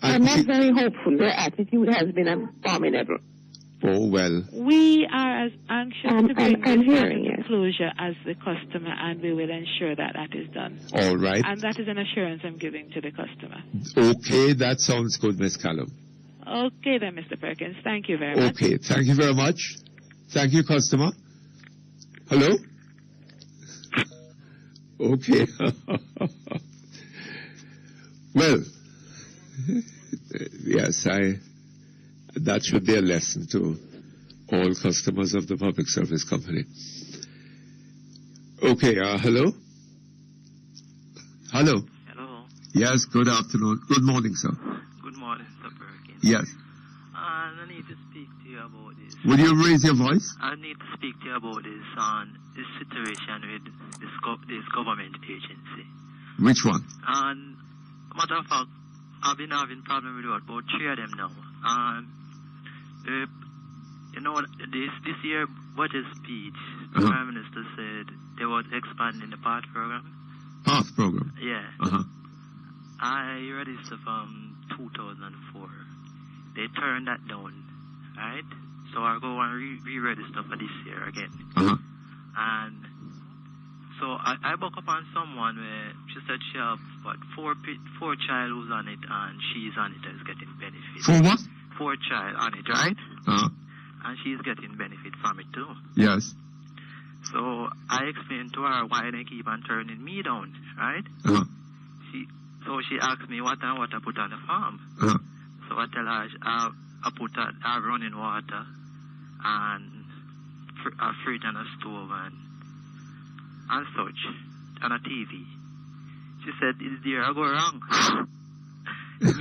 I'm not see. very hopeful. Their attitude has been abominable. Oh, well. We are as anxious to bring I'm this hearing matter to closure as the customer, and we will ensure that that is done. All right. And that is an assurance I'm giving to the customer. Okay, that sounds good, Miss Callum. Okay then, Mr. Perkins. Thank you very much. Okay, thank you very much. Thank you, customer. Hello? Okay. Well, yes, that should be a lesson to all customers of the Public Service Company. Okay, hello? Hello? Hello. Yes, good afternoon. Good morning, sir. Good morning, Mr. Perkins. Yes. I need to speak to you about this. Will you raise your voice? I need to speak to you about this situation with this government agency. Which one? And matter of fact, I've been having problems with about 3 of them now. This year budget speech, the Prime Minister said they were expanding the PATH program. PATH program? Yeah. I registered from 2004. They turned that down, right? So I go and re-register for this year again. And so I buck up on someone where she said she have four child who's on it and she's on it is getting benefit. 4 what? 4 child on it, right? And she's getting benefit from it too. Yes. So I explained to her why they keep on turning me down, right? So she asked me what I put on the farm. So I tell her I put running water and a fridge and a stove and such, and a TV. She said, is there I go wrong? the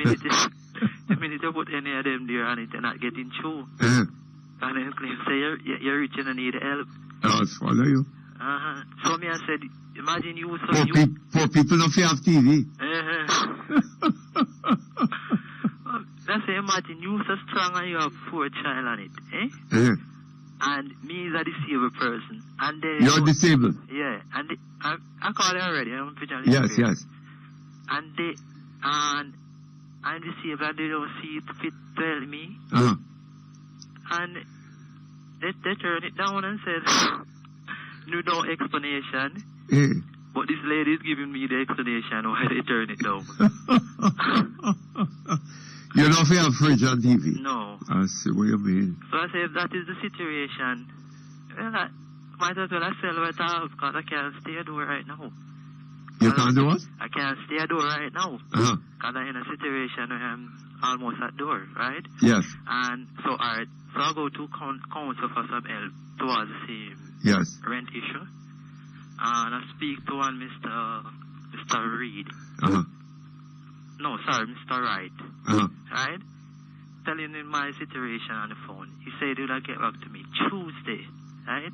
minute you put any of them there and it's not getting through. And then claim say you're rich and need help. I'll follow you. So me I said, imagine you poor people don't have TV. That's imagine you so strong and you have 4 child on it, And me is a disabled person. And you're disabled? Yeah. And I call it already. I'm yes. And I'm disabled and they don't see it fit to help me. And they turn it down and said, no explanation. But this lady is giving me the explanation why they turn it down. You don't have fridge on TV? No. I see what you mean. So I say, if that is the situation, well, I might as well I sell what I have because I can't stay at door right now. You can't do what? I can't stay at door right now. Because I'm in a situation where I'm almost at door, right? Yes. And so, alright, so I go to council for some help towards the same rent issue. And I speak to one Mr. Reed. No, sorry, Mr. Wright. Right? Telling him my situation on the phone. He said he would get back to me Tuesday. Right?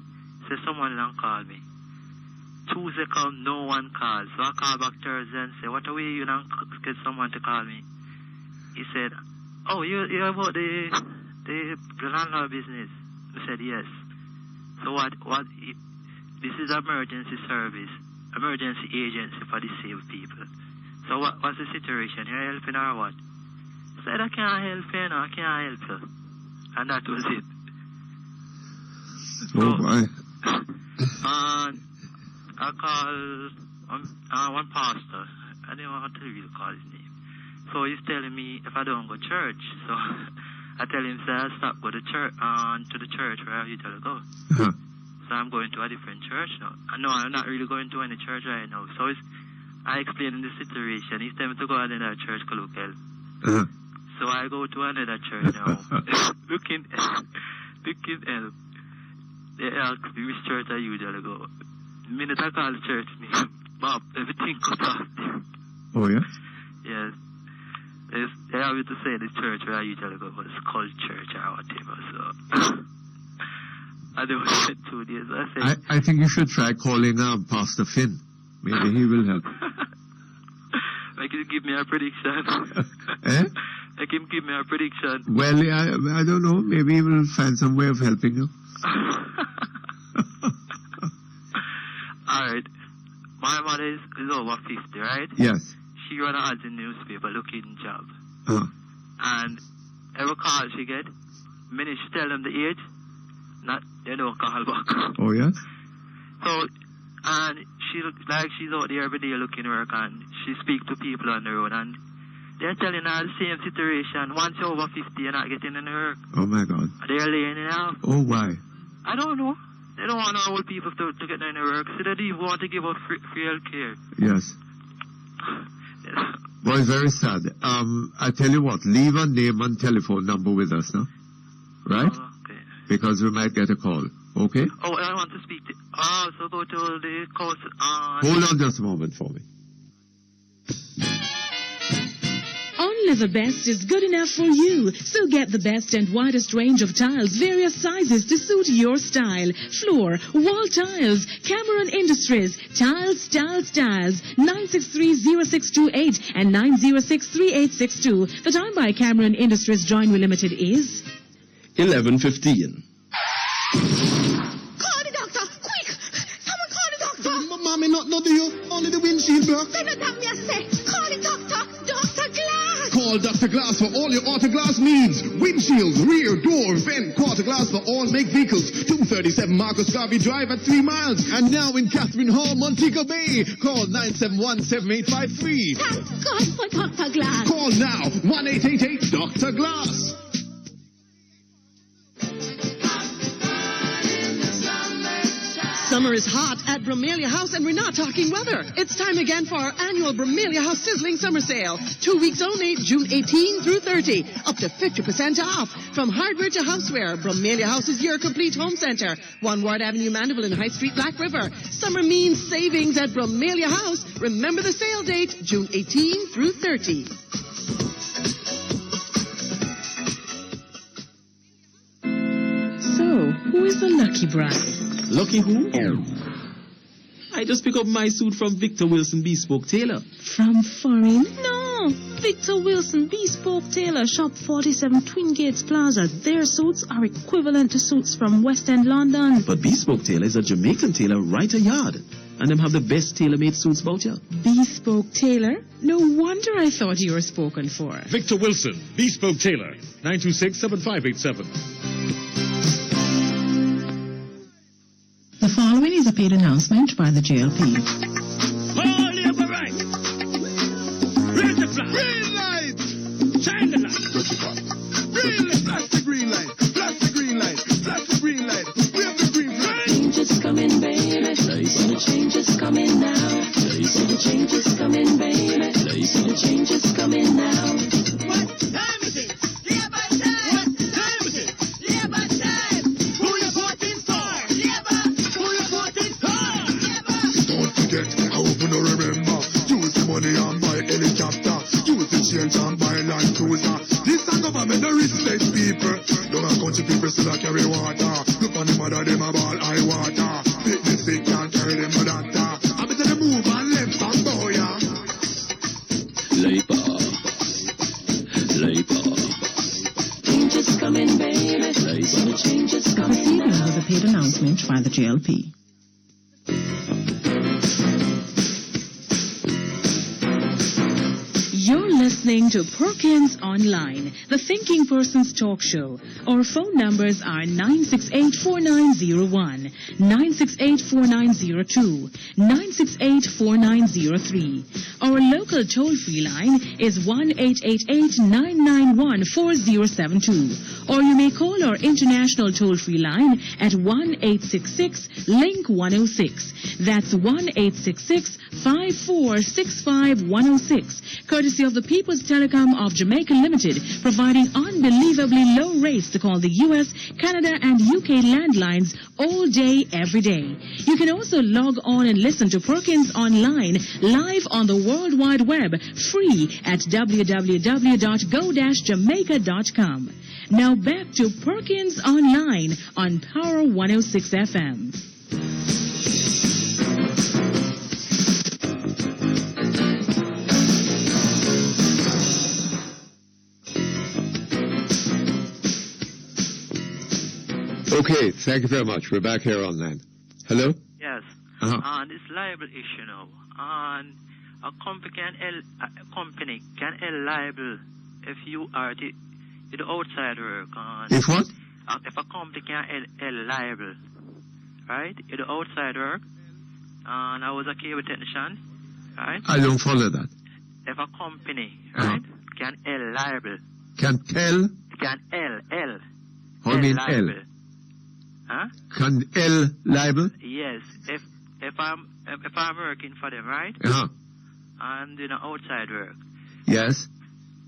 So someone will call me. Tuesday come, no one calls. So I call back Thursday and say, what are we, you know, get someone to call me. He said, oh, you're about the landlord business. I said, yes. So what, this is emergency service, emergency agency for disabled people. So what's the situation? You're helping or what? I said, I can't help you, no, I can't help you. And that was it. Oh, my. I called one pastor. I didn't want to really call his name. So he's telling me if I don't go to church. So I tell him, say, I'll stop go to church, to the church where I usually go. So I'm going to a different church now. No, I'm not really going to any church right now. So I explained the situation. He's telling me to go to another church called Lukel. So I go to another church now. looking help. They ask me which church I usually go. The minute I call the church name, Bob, everything cut off. Oh, yeah? Yes. They have me to say the church where I usually go, but it's called church or whatever, so... I don't went 2 days. I think you should try calling Pastor Finn. Maybe he will help. Like him give me a prediction. Like him give me a prediction. Well, I don't know. Maybe he will find some way of helping you. Alright. My mother is over 50, right? Yes. She run ads in newspaper looking job. And every call she get, minute she tell them the age, they don't call back. Oh, yeah? So, and she's out there every day looking work, and she speak to people on the road, and they're telling her the same situation. Once you're over 50, you're not getting any work. Oh, my God. They're laying it off. Oh, why? I don't know. They don't want old people to get any work, so they don't even want to give out free health care. Yes. Well, it's very sad. I tell you what, leave a name and telephone number with us, no? Right? Okay. Because we might get a call. Okay? Oh, I want to speak to... Oh, so go to the course on... Hold on just a moment for me. Only the best is good enough for you. So get the best and widest range of tiles, various sizes to suit your style. Floor, wall tiles, Cameron Industries, Tiles, 963-0628 and 906-3862. The time by Cameron Industries Joinery Limited is... 11:15. Call the doctor, quick! Someone call the doctor! Mommy, not do you. Only the windshield broke. Then not that me I say. Call the doctor, Dr. Glass! Call Dr. Glass for all your auto glass needs. Windshields, rear, door, vent, quarter glass for all make vehicles. 237 Marcus Garvey Drive at 3 miles. And now in Catherine Hall, Montego Bay. Call 971-7853. Thank God for Dr. Glass. Call now, 1-888 Dr. Glass. Summer is hot at Bromelia House, and we're not talking weather. It's time again for our annual Bromelia House Sizzling Summer Sale. 2 weeks only, June 18 through 30. Up to 50% off. From hardware to houseware, Bromelia House is your complete home center. 1 Ward Avenue, Mandeville, and High Street, Black River. Summer means savings at Bromelia House. Remember the sale date, June 18 through 30. So, who is the lucky bride? Lucky who? I just pick up my suit from Victor Wilson Bespoke Tailor. From foreign? No! Victor Wilson Bespoke Tailor, Shop 47 Twin Gates Plaza. Their suits are equivalent to suits from West End London. But Bespoke Tailor is a Jamaican tailor right a yard. And them have the best tailor-made suits about you. Bespoke Tailor? No wonder I thought you were spoken for. Victor Wilson, Bespoke Tailor, 926-7587. The following is a paid announcement by the JLP. All labor right. Red the flag. Green light. Shine the light. Green light. Flash the green light. Flash the green light. Flash the green light. Wave the green light. Change is coming, baby. See the change is coming now. See the change is coming, baby. See the change is coming now. What time is it? Year by time. What time is it? Year by time. Who you voting for? Don't forget, I hope you don't remember. Use the money and buy helicopter. Use the change and buy land cruiser. This a government don't respect people. Don't have country people still a carry water. Look on the mother, them a ball high water. Sick the sick can't carry them no doctor. by the JLP. You're listening to Perkins Online, the Thinking Person's talk show. Our phone numbers are 968-4901, 968-4902, 968-4903. Our local toll-free line is 1-888-991-4072. Or you may call our international toll-free line at 1-866-LINK-106. That's 1-866-5465-106. Courtesy of the People's Telecom of Jamaica Limited, providing unbelievably low rates to call the U.S., Canada, and UK landlines all day, every day. You can also log on and listen to Perkins Online live on the World Wide Web, free at www.go-jamaica.com. Now back to Perkins Online on Power 106 FM. Okay, thank you very much. We're back here online. Hello? Yes. Uh-huh. This liable issue now. A company can liable if you are the outside work. If what? If a company can liable, right? In the outside work, and I was a cable technician, right? I don't follow that. If a company, right, can liable. Can tell? Can L. How do you mean L? Huh? Can L liable? Yes. If I'm working for them, right? Uh-huh. And you know outside work. Yes.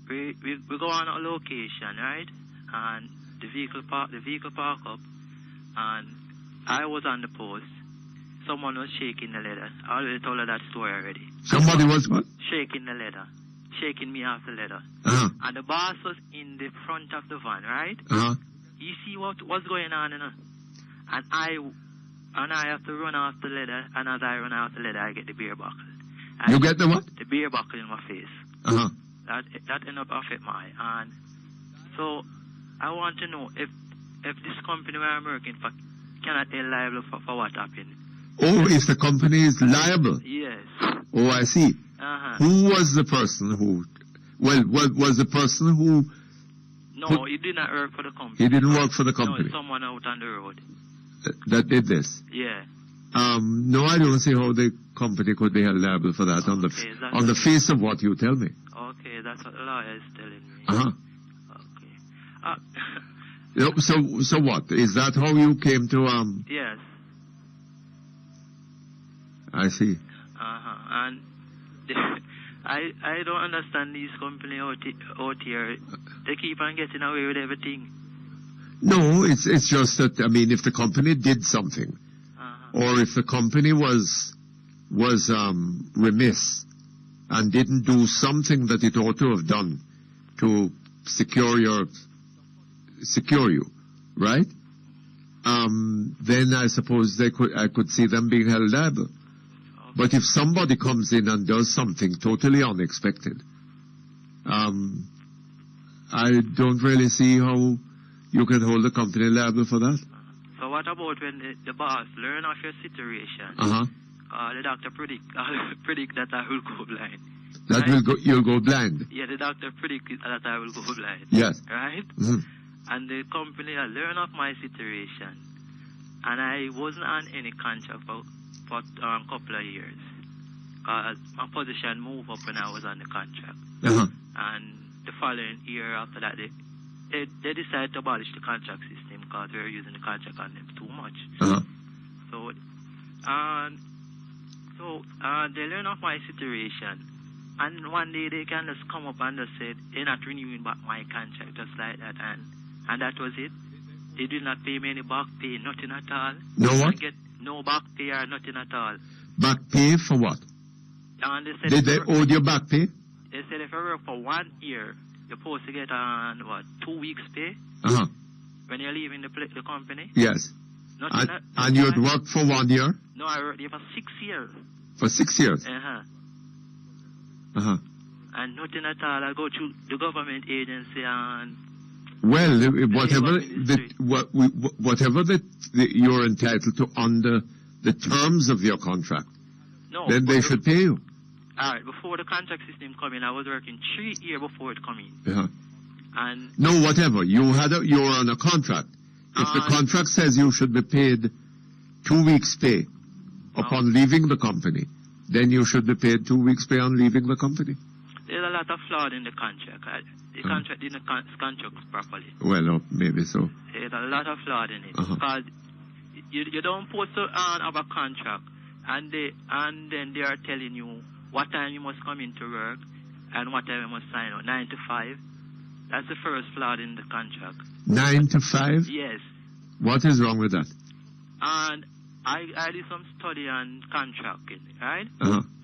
We go on a location, right? And the vehicle park up, and I was on the post. Someone was shaking the ladder. I already told her that story already. Somebody was what? Shaking the ladder. Shaking me off the ladder. Uh-huh. And the boss was in the front of the van, right? Uh-huh. You see what's going on, you know? And I have to run off the ladder, and as I run off the ladder, I get the beer buckle. And you get the what? The beer buckle in my face. Uh-huh. That ended up affect my, and so I want to know if this company where I'm working for cannot be liable for what happened. Oh, if the company is liable? Yes. Oh, I see. Uh-huh. Who was the person who... Well, was the person who... No, he did not work for the company. He didn't work for the company? No, someone out on the road. That did this? Yeah. No, I don't see how the company could be held liable for that on the face of what you tell me. Okay, that's what the lawyer is telling me. Uh-huh. Okay. So what? Is that how you came to... Yes. I see. Uh-huh. And I don't understand these companies out here. They keep on getting away with everything. No, it's just that, I mean, if the company did something, or if the company was remiss and didn't do something that it ought to have done to secure you, right? Then I suppose I could see them being held liable. But if somebody comes in and does something totally unexpected, I don't really see how you can hold the company liable for that. So what about when the boss learn of your situation? The doctor predict that I will go blind. You'll go blind? Yeah, the doctor predict that I will go blind. Yes. Right? Mm-hmm. And the company learn of my situation. And I wasn't on any contract for a couple of years. Because my position moved up when I was on the contract. Uh-huh. And the following year after that, they decided to abolish the contract system because we were using the contract on them too much. Uh-huh. So they learn of my situation. And one day they can just come up and just say, they're not renewing back my contract, just like that. And that was it. They did not pay me any back pay, nothing at all. No what? I get no back pay or nothing at all. Back pay for what? And they said Did they owe you back pay? They said if I work for 1 year, you're supposed to get 2 weeks pay. Uh-huh. When you're leaving the company. Yes. And you'd work for 1 year? No, I worked there for 6 years. For 6 years? Uh-huh. Uh-huh. And nothing at all. I go to the government agency and Well, whatever you're entitled to under the terms of your contract, then they should pay you. All right, before the contract system come in, I was working 3 years before it come in. Yeah. And No, whatever. You were on a contract. If the contract says you should be paid 2 weeks' pay upon leaving the company, then you should be paid 2 weeks' pay on leaving the company. there's a lot of fraud in the contract. The contract didn't contract properly. Well, maybe so. There's a lot of fraud in it. Because you don't post to have a contract, and then they are telling you what time you must come into work and what time you must sign out. 9 to 5. That's the first fraud in the contract. 9 to 5? Yes. What is wrong with that? And I did some study on contracting, right?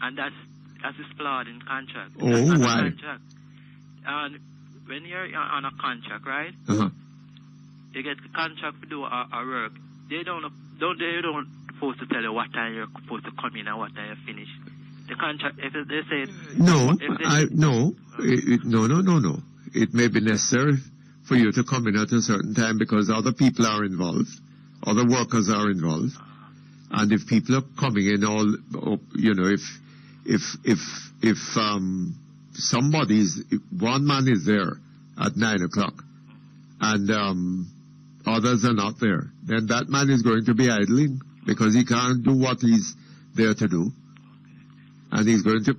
And that's a fraud in contract. Oh, that's not why? A contract. And when you're on a contract, right? You get the contract to do a work. They don't supposed to tell you what time you're supposed to come in and what time you finish. The contract, if they say No. It may be necessary for you to come in at a certain time because other people are involved, other workers are involved, and if people are coming in if one man is there at 9 o'clock and others are not there, then that man is going to be idling because he can't do what he's there to do, and he's going to,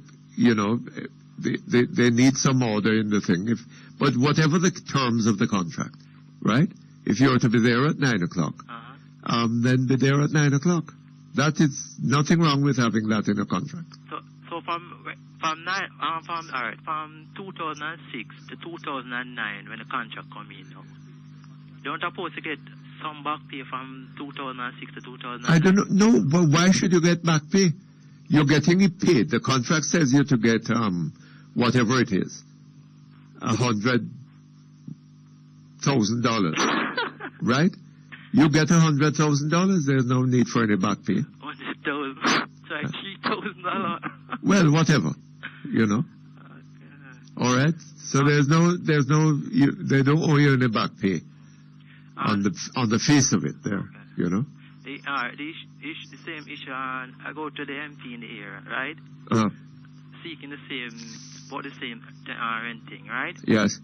they need some order in the thing. But whatever the terms of the contract, right? If you're to be there at 9 o'clock, then be there at 9 o'clock. That is nothing wrong with having that in a contract. So from 2006 to 2009, when the contract come in, don't supposed to get some back pay from 2006 to 2009? I don't know. No, but why should you get back pay? You're getting it paid. The contract says you to get whatever it is, $100,000, right? You get $100,000. There's no need for any back pay. $100,000, like $3,000. Well, whatever, All right. So they don't owe you any back pay on the face of it there, The same issue, and I go to the MP in the area, right? Seeking the same renting, right? Yes.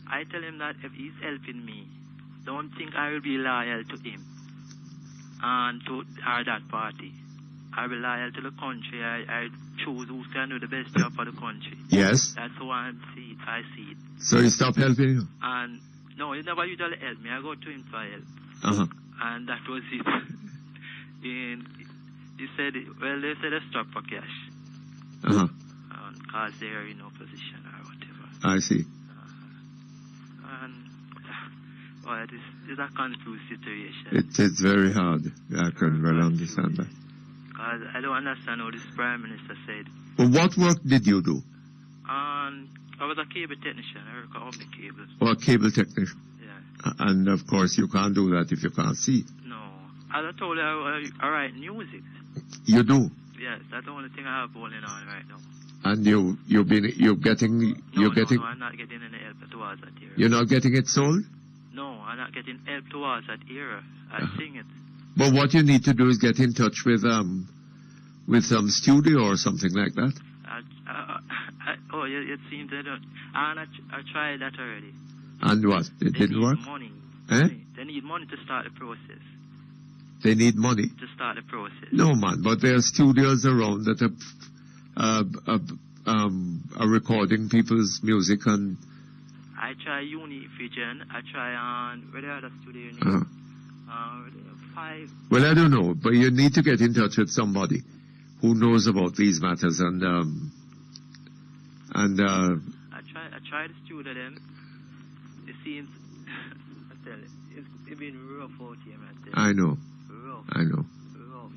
I tell him that if he's helping me, don't think I will be loyal to him and to that party. I will be loyal to the country. I choose who's going to do the best job for the country. Yes. That's how I see it. So he stopped helping you? And no, he never usually help me. I go to him for help. And that was it. And he said, they said a stop for cash. Because they are in opposition or whatever. I see. This is a confused situation. It is very hard. I can well understand that. Because I don't understand what this Prime Minister said. Well, what work did you do? I was a cable technician. I work on the cables. Or a cable technician? Yeah. And of course you can't do that if you can't see. No. As I told you, I write music. You do? Yes, that's the only thing I have going on right now. And you're getting No, I'm not getting any help towards that era. You're not getting it sold? No, I'm not getting help towards that era. I sing it. But what you need to do is get in touch with some studio or something like that. It seems they don't. And I tried that already. And what? It didn't work? Money. Eh? They need money to start the process. They need money? To start the process. No, man, but there are studios around that are recording people's music and... I try Univision. I try on... Where the other studio? Well, I don't know, but you need to get in touch with somebody who knows about these matters and I try the studio then. It seems... I tell you, it's been rough out here, man. I know. Rough. I know. Rough.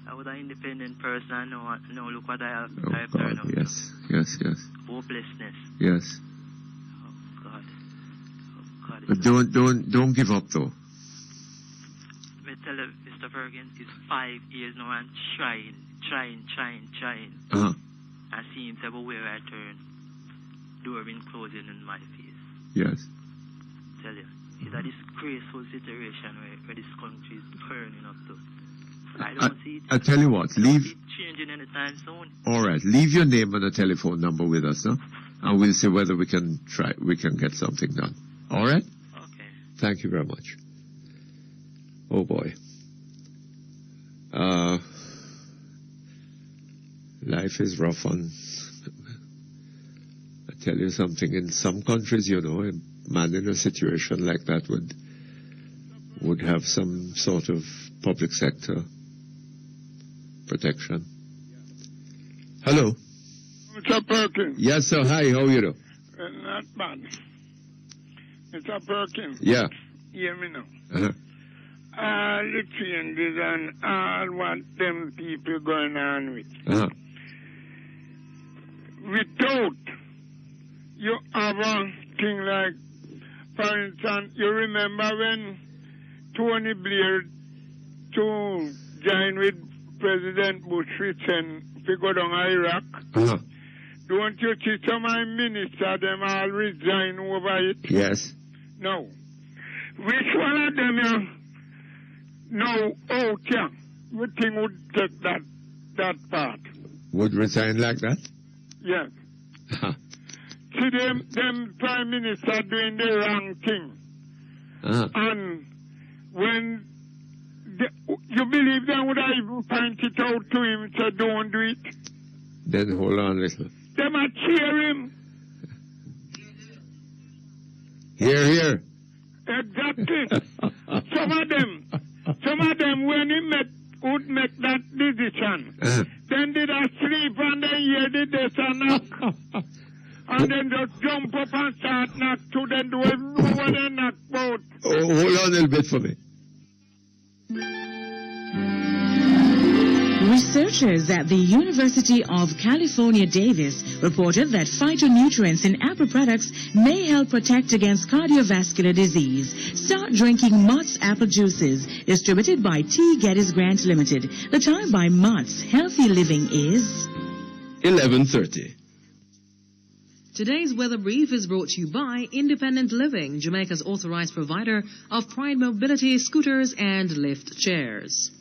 I was an independent person. I know, look what I have turned out. Yes. Hopelessness. Yes. Oh, God. But don't give up, though. I tell you, Mr. Perkins, it's 5 years now and trying. I see him everywhere I turn. Door been closing in my face. Yes. tell you. It's a disgraceful situation where this country is turning up to. I don't see it. I tell you what, leave. Changing anytime soon. All right, leave your name and a telephone number with us, no? And we'll see whether we can get something done. All right? Okay. Thank you very much. Oh boy. Life is rough on. I tell you something. In some countries, you know, a man in a situation like that would have some sort of public sector protection. Hello. Mr. Perkins. Yes, sir. Hi. How are you doing? Not bad. Mr. Perkins. Yeah. Hear me now. Uh-huh. All the changes and all what them people going on with. Uh-huh. Without you have a thing like, for instance, you remember when Tony Blair to join with President Bush and to go down Iraq? Uh-huh. Don't you see some of my ministers, them all resign over it? Yes. No. Which one of them you know out here you think would take that part? Would resign like that? Yes. See them prime minister doing the wrong thing. Uh-huh. And when you believe they would have even point it out to him, so don't do it. Then hold on a little. Them a cheer him. Here. Exactly. Some of them when he would make that decision, then did a sleep and then hear the this and knock. And then just jump up and start knock to then do everyone they knock out. Oh, hold on a little bit for me. Researchers at the University of California, Davis reported that phytonutrients in apple products may help protect against cardiovascular disease. Start drinking Mott's apple juices, distributed by T. Geddes Grant Limited. The time by Mott's Healthy Living is 11:30. Today's weather brief is brought to you by Independent Living, Jamaica's authorized provider of Pride Mobility scooters and lift chairs.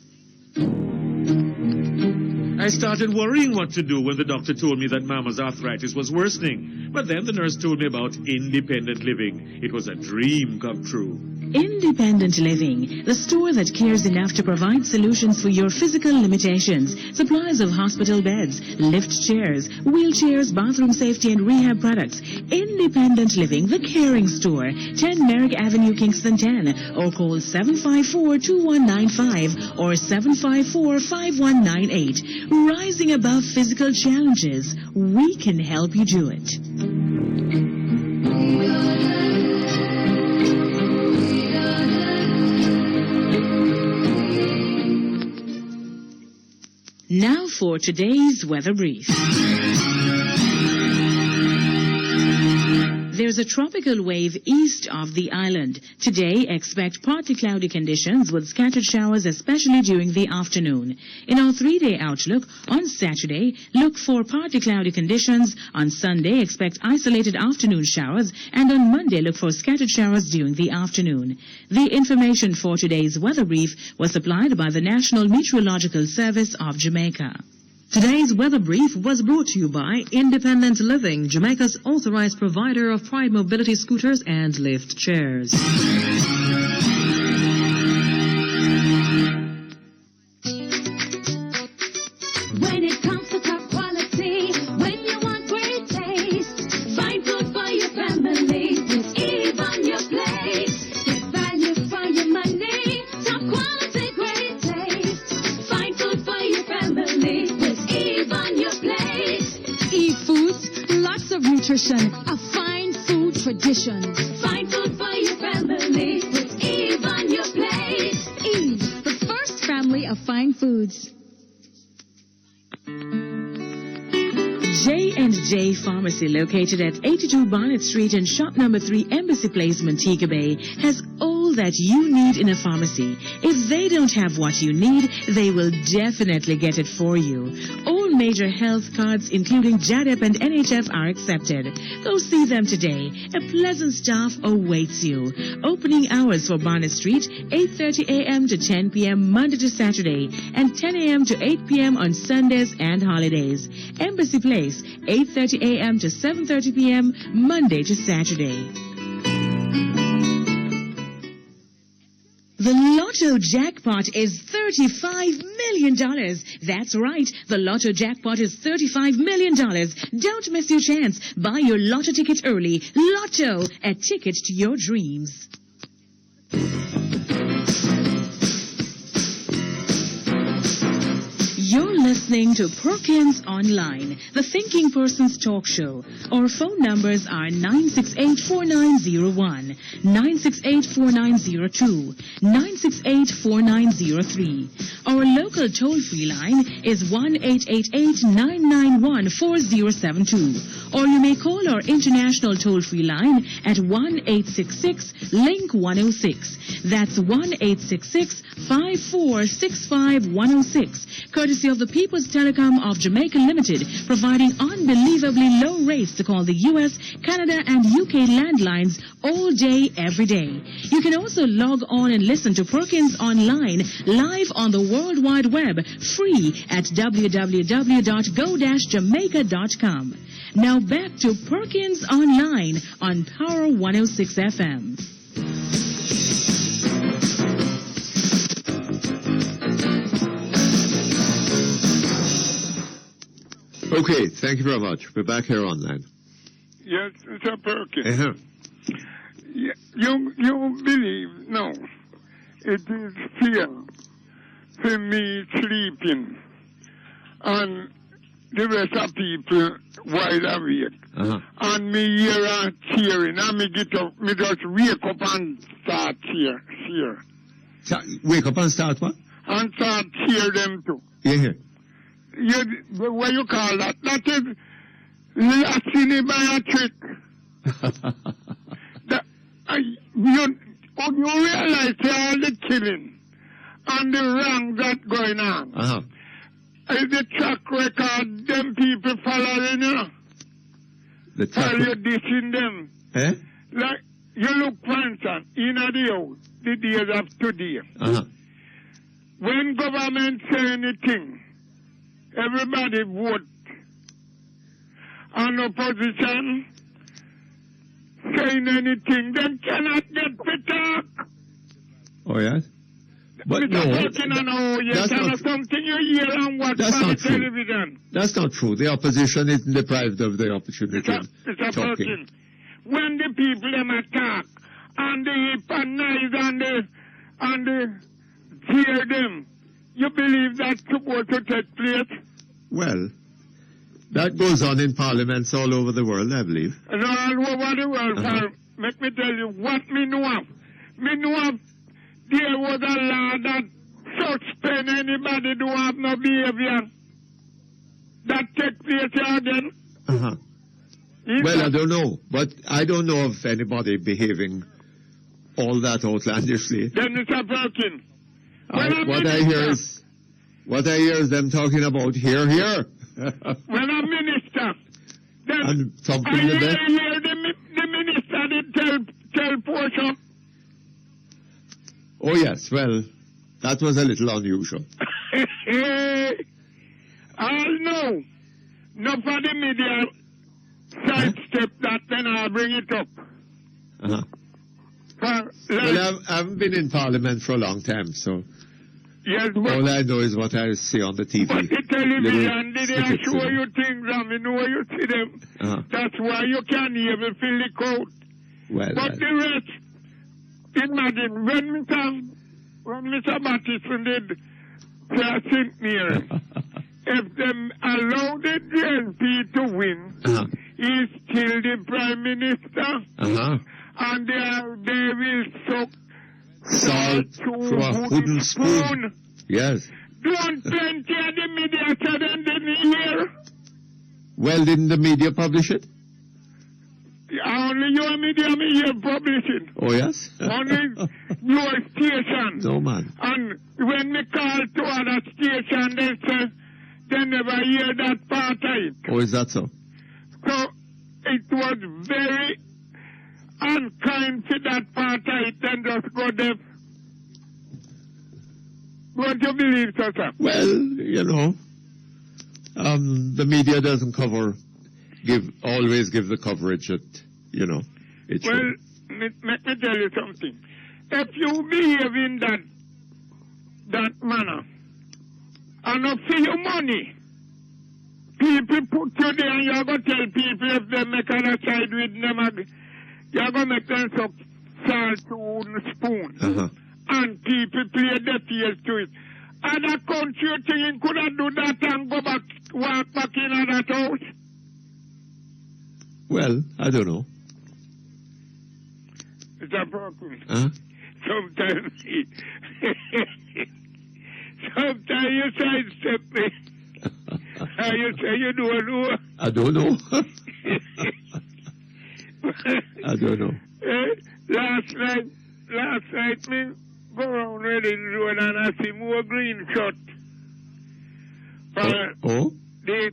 I started worrying what to do when the doctor told me that Mama's arthritis was worsening. But then the nurse told me about Independent Living. It was a dream come true. Independent Living, the store that cares enough to provide solutions for your physical limitations. Supplies of hospital beds, lift chairs, wheelchairs, bathroom safety and rehab products. Independent Living, the caring store. 10 Merrick Avenue, Kingston 10. Or call 754-2195 or 754-5198. Rising above physical challenges, we can help you do it. Now for today's weather brief. There's a tropical wave east of the island. Today, expect partly cloudy conditions with scattered showers, especially during the afternoon. In our 3-day outlook, on Saturday, look for partly cloudy conditions. On Sunday, expect isolated afternoon showers. And on Monday, look for scattered showers during the afternoon. The information for today's weather brief was supplied by the National Meteorological Service of Jamaica. Today's weather brief was brought to you by Independent Living, Jamaica's authorized provider of Pride Mobility scooters and lift chairs. When it comes to top quality, when you want great taste, find food for your family with Eve on your plate. Get value for your money, top quality, great taste. Find food for your family with Eve on your plate. Eve Foods, lots of nutrition, a fine food tradition. Find food for your family with Eve on your plate. Eve, the first family of fine foods. J&J Pharmacy, located at 82 Barnett Street and shop number 3, Embassy Place, Montego Bay, has all that you need in a pharmacy. If they don't have what you need, they will definitely get it for you. All major health cards, including JADEP and NHF, are accepted. Go see them today. A pleasant staff awaits you. Opening hours for Barnett Street, 8:30 a.m. to 10 p.m. Monday to Saturday, and 10 a.m. to 8 p.m. on Sundays and holidays. Embassy Place, 8:30 a.m. to 7:30 p.m. Monday to Saturday. The Lotto jackpot is $35 million. That's right. The Lotto jackpot is $35 million. Don't miss your chance. Buy your Lotto ticket early. Lotto, a ticket to your dreams. You're listening to Perkins Online, the Thinking Person's talk show. Our phone numbers are 968-4901, 968-4902, 968-4903. Our local toll-free line is 1-888-991-4072. Or you may call our international toll-free line at 1-866-LINK-106. That's 1-866-5465-106. Courtesy of the People's Telecom of Jamaica Limited, providing unbelievably low rates to call the U.S., Canada, and UK landlines all day, every day. You can also log on and listen to Perkins Online live on the World Wide Web, free at www.go-jamaica.com. Now back to Perkins Online on Power 106 FM. Okay, thank you very much. We're back here online. Yes, Mr. Perkins. Uh-huh. You believe, no, it is fear for me sleeping and the rest of people wide awake. Uh-huh. And me hear a cheering and me get up, me just wake up and start cheer. Wake up and start what? And start cheer them too. Yeah. What you call that? That is larceny by a trick. You realize all the killing and the wrong that going on. Uh-huh. The track record them people following you. The track While you're dissing them. Eh? Like, you look, for instance, in the house, the days of today. Uh-huh. When government say anything, everybody vote. And opposition saying anything, they cannot get to talk. Oh, yes? But no, that's not something you hear and watch that's on not the true. television. That's not true. The opposition isn't deprived of the opportunity of It's a talking. person. When the people them attack and they hypnotize and they fear them, you believe that's supposed to take place? Well, that goes on in parliaments all over the world, I believe. And all over the world, make me tell you what me know of. Me know of there was a law that suspend anybody who have no behavior. That take place again. Uh-huh. Well, I don't know. But I don't know of anybody behaving all that outlandishly. Then Mr. Perkins. What I hear is them talking about here. When a minister, then and something I like that. hear the minister did tell Portia. Oh, yes. Well, that was a little unusual. I know. No for the media sidestep that, then I'll bring it up. Uh-huh. Well, I haven't been in Parliament for a long time, so yes, but all I know is what I see on the TV. But the television, did they show you things and we know you see them. Uh-huh. That's why you can't even fill the coat. Well, But the rest, imagine when Mr. Mattison did St. Mary, if them allow the JLP to win, he's still the Prime Minister, and they will suck salt through a wooden spoon. Yes. Don't plenty of the media said and didn't hear. Well, didn't the media publish it? Only your media me here publishing. Oh, yes? Only your station. No, man. And when me call to other station, they say, they never hear that part of it. Oh, is that so? So it was very unkind for that part of it and just go deaf. What do you believe, sir? Well, the media doesn't always give the coverage that, it should. Well, let me tell you something. If you behave in that manner, and not for your money, people put you there and you're going to tell people if they make a child with them, you're going to make them suck salt to wooden spoon. Uh-huh. And people play their ears to it. Other country thing could have do that and go back, walk back in that house. Well, I don't know. Mr. Perkins, Huh? sometimes you sidestep me. And you say you don't know. I don't know. I don't know. Last night, me go around Reading Road and I see more green shot. Oh? They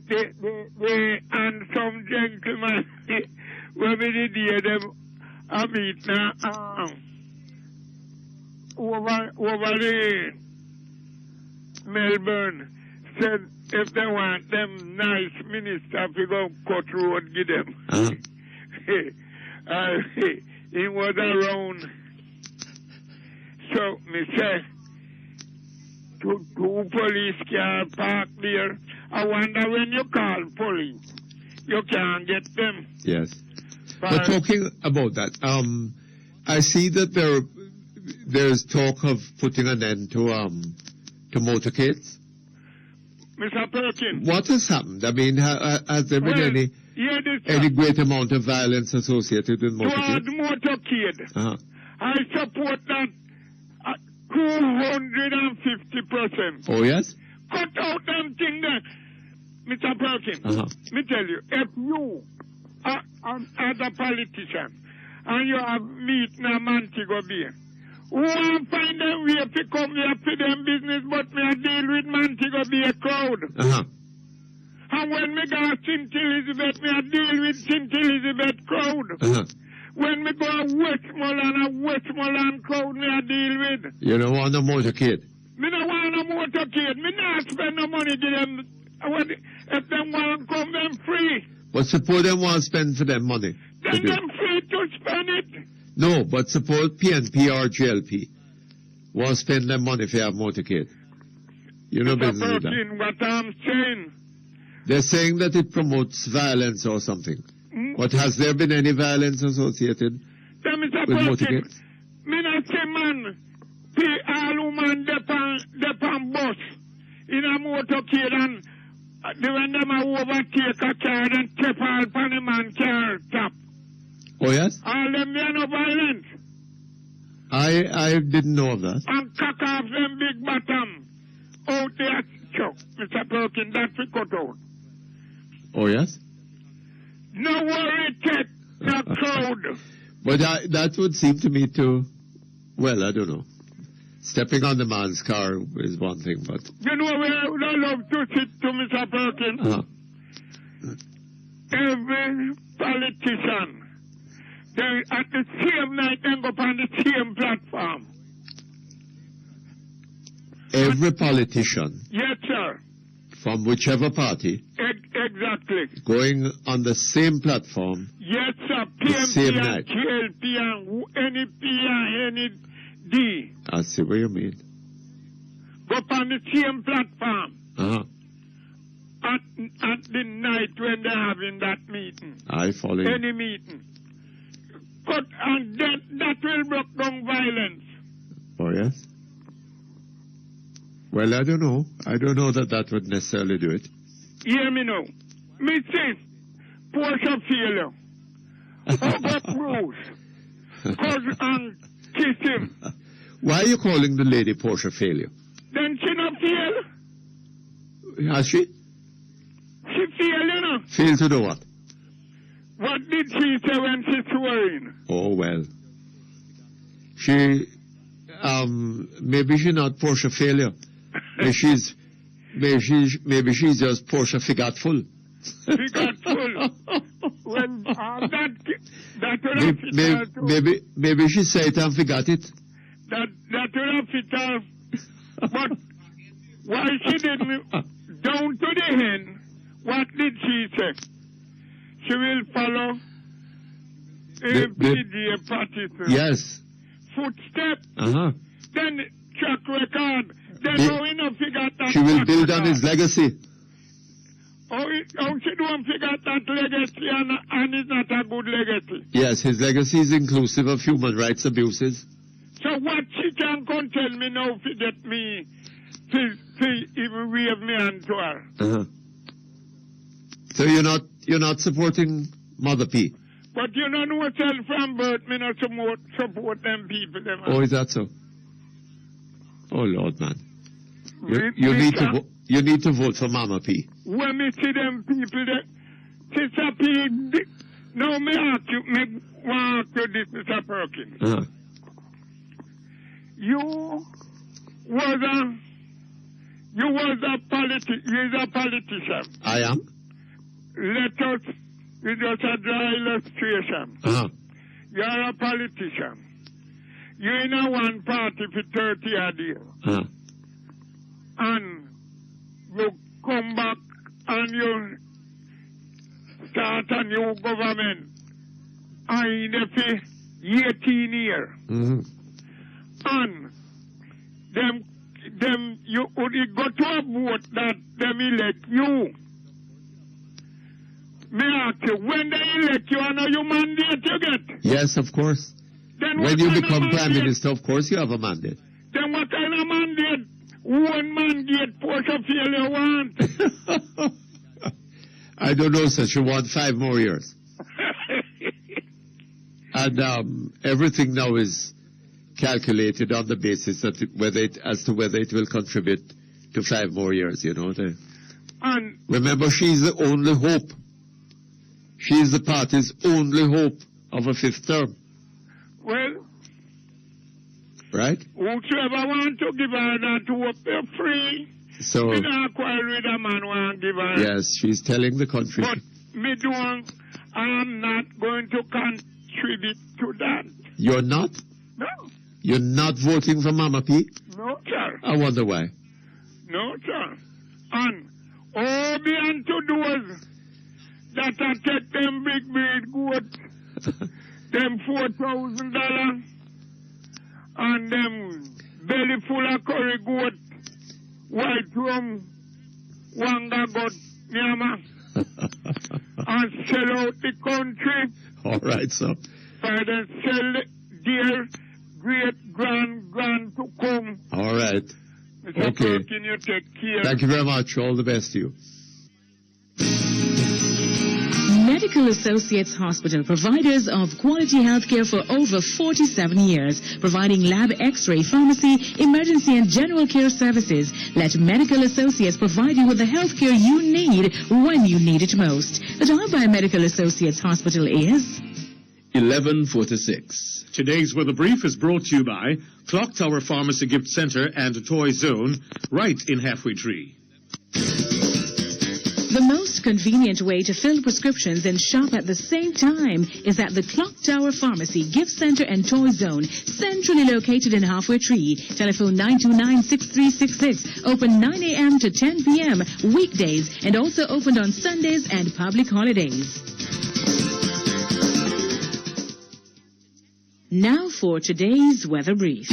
and some gentlemen, when we did hear them, I meet now, over the Melbourne, said if they want them nice minister, we go cut road, give them. He was around. So, me say, two police car parked there. I wonder when you call police, you can't get them. Yes. But talking about that, I see that there's talk of putting an end to motorcades. Mr. Perkins. What has happened? I mean, has there been any great amount of violence associated with motorcades? Motorcade. I support that 250%. Oh, yes? Cut out them thing there. Mr. Perkins, me tell you, if you as a politician and you have meeting a Montego Bay, who want find them way to come here for them business, but me a deal with Montego Bay crowd. And when me go St. Elizabeth, me a deal with St. Elizabeth crowd. When me go Westmoreland, a Westmoreland crowd me a deal with. You don't want a motorcade? Me don't want a motorcade. Me not spend no money to them. If them want to come, them free. But suppose them want to spend for them money. Then them free to spend it. No, but suppose PNP or GLP want to spend their money for a motorcade. You know business with that. What I'm saying. They're saying that it promotes violence or something. But has there been any violence associated with motorcades? Me not say man, pay all woman depan bus in a motorcade and when them a overtake a car and tip all pan a man car top. Oh, yes? All them they are no violence. I didn't know of that. And cut off them big bottom out there, choke. Mr. Perkins, that's we cut out. Oh, yes? No worry, Ted, the crowd. But that would seem to me to, well, I don't know. Stepping on the man's car is one thing, but... You know where I would love to sit to, Mr. Perkins? Every politician, they at the same night, they go on the same platform. Every politician? Yes, sir. From whichever party? Exactly. Going on the same platform? Yes, sir. The same night? GLP and NEP and NED. I see what you mean. Go on the same platform. At the night when they're having that meeting. I follow you. Any meeting. And that will break down violence. Oh, yes? Well, I don't know. I don't know that would necessarily do it. Hear me now. Me say, Portia failure. Hug up Rose. Hug and kiss him. Why are you calling the lady Portia failure? Then she not fail. Has she? She fail, you know. Fail to do what? What did she say when she swore in? Oh, well. She, maybe she's not Portia failure. She's Maybe she's just Portia forgetful. Forgetful. Well, that will have fit her. Maybe she said it and forgot it. That will have fit her. But why she didn't, down to the end, what did she say? She will follow PJ Patterson. Yes. Footstep. Then track record. Then how we not figure that. She will build on his legacy. How she don't figure that legacy and it's not a good legacy. Yes, his legacy is inclusive of human rights abuses. So what she can come tell me now to get me to even wave me hand to her. So you're not supporting Mother P? But you don't know self from birth, me not support them people. Them. Oh, is that so? Oh, Lord, man. You need to vote for Mama P. When me see them people, Sister P, now me ask you, this, Mr. Perkins. You was a politician. I am. Let us, it's just a dry illustration. You're a politician. You're in a one party for 30 odd years. And you come back and you start a new government. And for 18 years. And them you go to a vote that them elect you. Me ask you, when they elect you, I know you mandate you get. Yes, of course. Then when you become Prime Minister, of course you have a mandate. Then what kind of mandate? One mandate Portia feel you want? I don't know, sir. She want 5 more years. And everything now is calculated on the basis that as to whether it will contribute to 5 more years, you know. And remember, she's the only hope. She is the party's only hope of a 5th term. Well, right? Whosoever want to give her that hope, they're free. So, me not quarrel with a man want to give her. Yes, she's telling the country. But I'm not going to contribute to that. You're not? No. You're not voting for Mama P? No, sir. I wonder why. No, sir. And all be unto those that I take them big goat, them $4,000, and them belly full of curry goat, white rum, wanga goat, nyama, and sell out the country. All right, sir. And then sell their great-grand to come. All right. Mr. Okay. Perkins, you take care. Thank you very much. All the best to you. Medical Associates Hospital, providers of quality healthcare for over 47 years, providing lab, x-ray, pharmacy, emergency and general care services. Let Medical Associates provide you with the healthcare you need when you need it most. The time by Medical Associates Hospital is 11:46. Today's weather brief is brought to you by Clock Tower Pharmacy Gift Center and Toy Zone, right in Halfway Tree. The most convenient way to fill prescriptions and shop at the same time is at the Clock Tower Pharmacy Gift Center and Toy Zone, centrally located in Halfway Tree. Telephone 929-6366. Open 9 a.m. to 10 p.m. weekdays and also opened on Sundays and public holidays. Now for today's weather brief.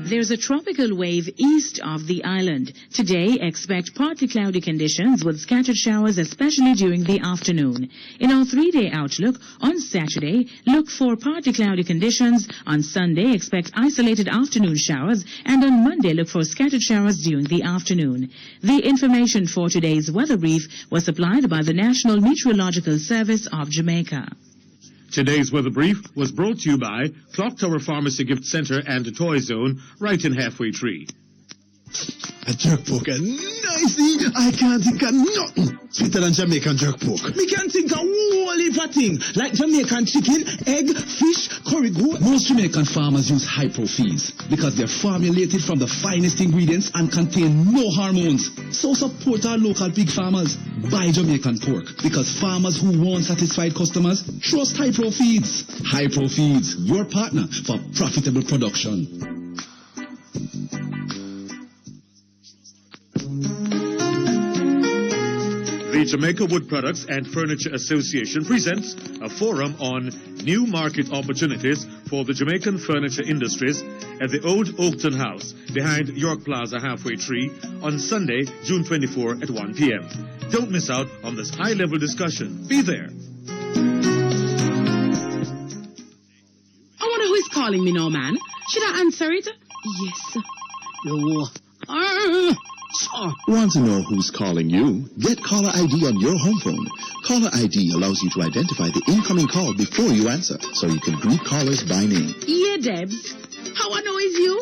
There's a tropical wave east of the island. Today, expect partly cloudy conditions with scattered showers, especially during the afternoon. In our 3-day outlook, on Saturday, look for partly cloudy conditions. On Sunday, expect isolated afternoon showers. And on Monday, look for scattered showers during the afternoon. The information for today's weather brief was supplied by the National Meteorological Service of Jamaica. Today's weather brief was brought to you by Clock Tower Pharmacy Gift Center and Toy Zone, right in Halfway Tree. A jerk pork, nicely. I can't think of nothing sweeter than Jamaican jerk pork. Me can think of whole heap of things like Jamaican chicken, egg, fish, curry goat. Most Jamaican farmers use high-pro feeds because they're formulated from the finest ingredients and contain no hormones. So support our local pig farmers. Buy Jamaican pork because farmers who want satisfied customers trust high-pro feeds. High-pro feeds, your partner for profitable production. The Jamaica Wood Products and Furniture Association presents a forum on new market opportunities for the Jamaican furniture industries at the Old Oakton House behind York Plaza Halfway Tree on Sunday, June 24 at 1 p.m. Don't miss out on this high-level discussion. Be there. I wonder who is calling me now, man. Should I answer it? Yes. Yo. Want to know who's calling you? Get caller ID on your home phone. Caller ID allows you to identify the incoming call before you answer, so you can greet callers by name. Yeah, Debs. How I know it's you?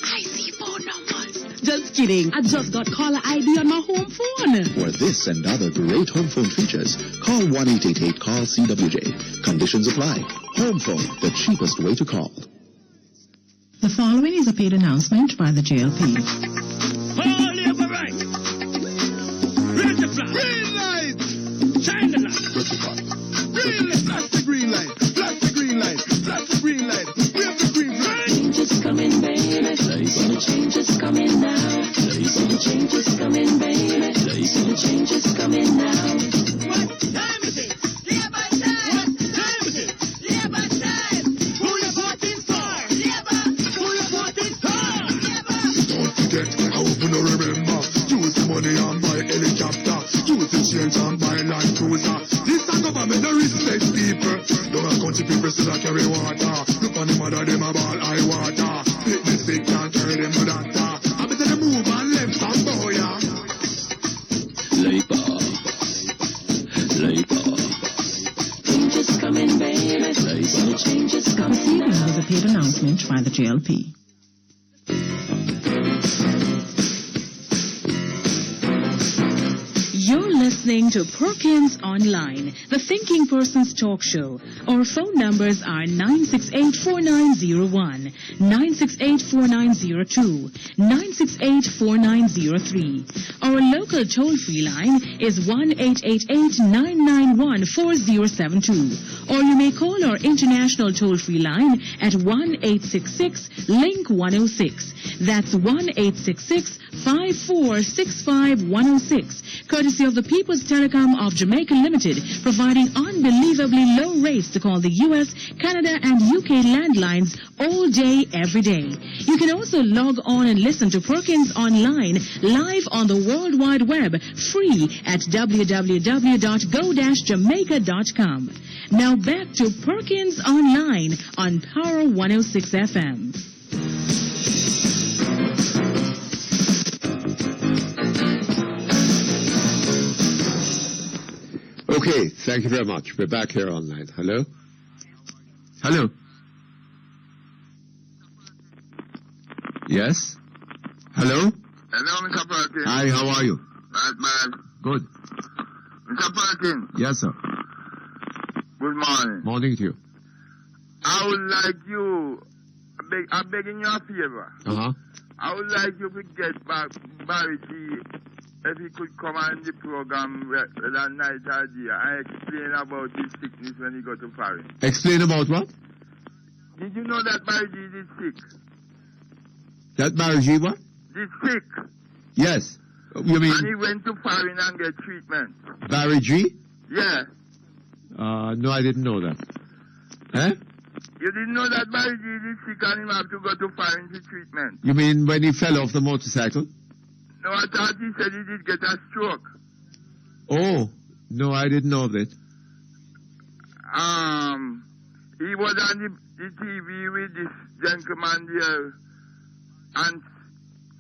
I see phone numbers. Just kidding. I just got caller ID on my home phone. For this and other great home phone features, call 1-888-CALL-CWJ. Conditions apply. Home phone, the cheapest way to call. The following is a paid announcement by the JLP. All labor right. Raise the flag. Green light. Shine the light. Green light. Flash the green light. Flash the green light. Flash the green light. Wave the green light. Change is coming, baby. The change is coming now. The change is coming, baby. The change is coming now. What time is it? Labor time. What time is it? Labor time. Who you voting for? Labor. Who you voting for? Labor. Don't forget, I hope you remember. Use the money and buy helicopter. Use the change and buy land cruiser. This a government no respect people. Don't have country people still a carry water. Look on the mother, them a ball high water. Pick the sick can't carry them to doctor. I better them move and left some boy, yeah. Labor. Change is coming, baby. The change is coming. This evening was a paid announcement by the JLP. You're listening to Perkins Online, the Thinking Person's talk show. Our phone numbers are 968-4901, 968-4902, 968-4903. Our local toll-free line is 1-888-991-4072. Or you may call our international toll-free line at 1-866-LINK-106. That's 1-866-5465-106. Courtesy of the People's Telecom of Jamaica Limited, providing unbelievably low rates to call the US, Canada, and UK landlines all day, every day. You can also log on and listen to Perkins Online live on the World Wide Web, free at www.go-jamaica.com. Now back to Perkins Online on Power 106 FM. Okay, thank you very much. We're back here online. Hello? Hello? Yes? Hello? Hello, Mr. Perkins. Hi, how are you? Right, man. Good. Mr. Perkins. Yes, sir. Good morning. Morning to you. I would like you, I'm begging you a favor. Uh-huh. I would like you to get back Barry G, if he could come on the program that night idea and explain about his sickness when he got to Paris. Explain about what? Did you know that Barry G is sick? That Barry G what? He's sick. Yes. You mean And he went to foreign and get treatment. Barry G? Yeah. No, I didn't know that. Eh? You didn't know that Barry G is sick and him have to go to foreign to treatment. You mean when he fell off the motorcycle? No, I thought he said he did get a stroke. Oh, no, I didn't know that. He was on the TV with this gentleman there and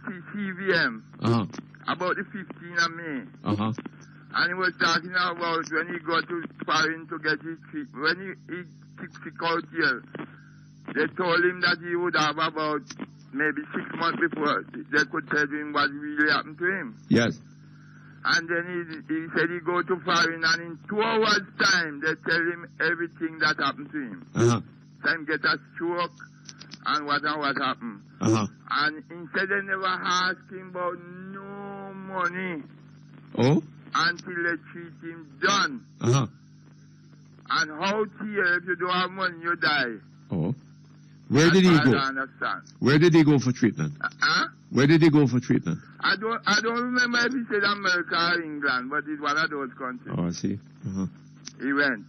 CVM about the 15th of May. Uh-huh. And he was talking about when he got to foreign to get his treatment. When he sick out here, they told him that he would have about maybe 6 months before, they could tell him what really happened to him. Yes. And then he said he go to foreign, and in 2 hours' time, they tell him everything that happened to him. Time get a stroke, and what happened. And instead they never ask him about no money. Oh? Until they treat him done. And how here, if you don't have money, you die. Oh. Where did he That's go? all I understand. Where did he go for treatment? Where did he go for treatment? I don't remember if he said America or England, but it's one of those countries. Oh, I see. He went.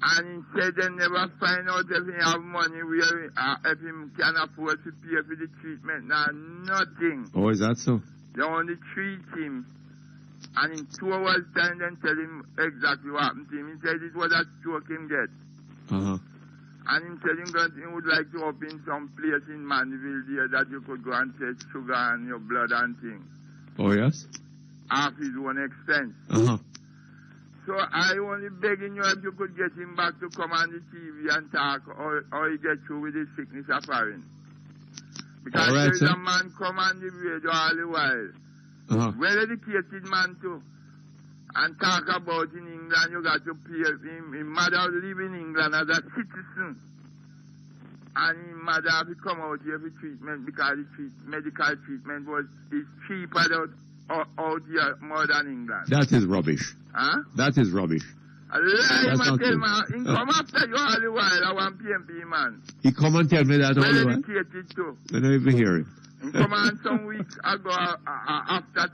And he said they never find out if he have money, where if he can afford to pay for the treatment. Now, nothing. Oh, is that so? They only treat him. And in 2 hours' time, then tell him exactly what happened to him. He said it was a stroke him get. And he said he would like to open some place in Mandeville there that you could go and test sugar and your blood and things. Oh, yes? Off his own expense. So I only begging you if you could get him back to come on the TV and talk, or he get through with his sickness of foreign. Because all right, there's sir. a man come on the radio all the while. Well-educated man too. And talk about in England, you got to pay him. His mother live in England as a citizen. And his mother have to come out here for treatment because the medical treatment is cheaper out here more than England. That is rubbish. That is rubbish. I lie, That's not tell true. man. He come after you all the while. I want PMP man. He come and tell me that all the while. Well-educated too. I don't even hear him. He come on some weeks ago after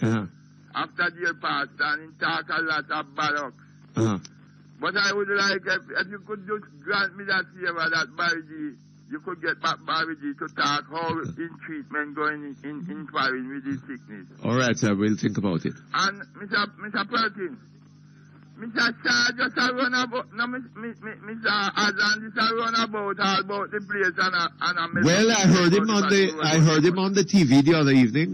12. After dear pastor, and he talk a lot of barracks. But I would like, if you could just grant me that favor, that Barry, you could get back Barry to talk how in treatment going in foreign with his sickness. All right, sir. We'll think about it. And Mr. Perkins, Mr. Shah just a run about, no, Mr. Azan just a run about all about the place and a Well, I heard him on the TV the other evening.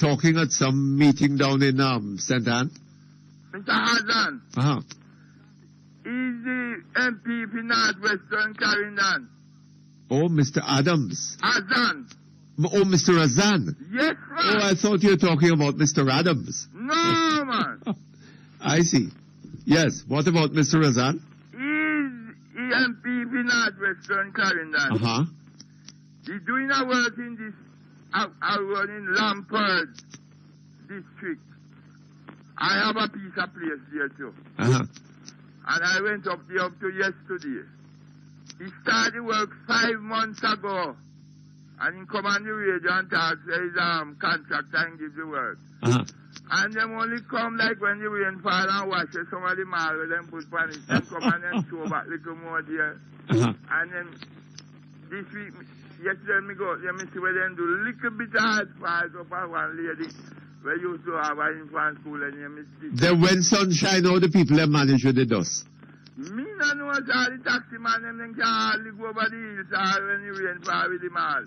Talking at some meeting down in St. Anne. Mr. Hazan. He's the MP for Northwestern Clarendon. Oh, Mr. Adams. Hazan. Oh, Mr. Azan. Yes, man. Oh, I thought you were talking about Mr. Adams. No, man. I see. Yes. What about Mr. Azan? He's MP for Northwestern Clarendon. He's doing a work in this. I run in Lampard district. I have a piece of place there too. And I went up there up to yesterday. He started work 5 months ago. And he come on the radio and talk, say his contractor and give the work. And them only come like when the rain fall and wash it, some of the marble them put on it. Them come and then show back little more there. And then this week, yesterday me go out there, me see where them do little bit of asphalt up at one lady where used to have an infant school and you miss it. Then when sunshine, all the people that manage with the dust. Me no know all the taxi man them can hardly go over the hills or when the rain fall with them all.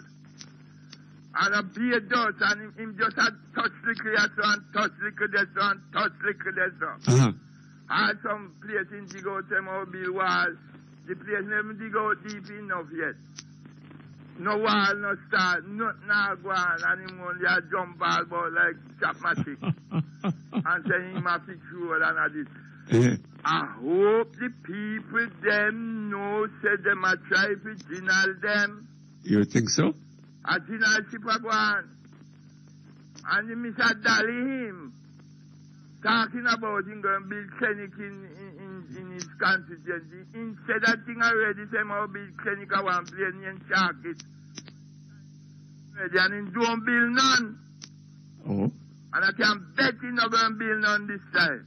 And a beer dust and him just had touch liquor there so and touch liquor there so and touch liquor there so. And some place in dig out them old bill wall. The place never dig out deep enough yet. No wall, no star, nothing now go on, and him only a jump all about like chapmatic. And say him a fix road and a this. I hope the people them know say them a try to general them. You think so? A general ship a go on. And the Mr. Dally him talking about him going to build clinic in his constituency. Instead of thing already, say how build clinic at one place in Sharkit. And he don't build none. Oh. And I can bet he not going to build none this time.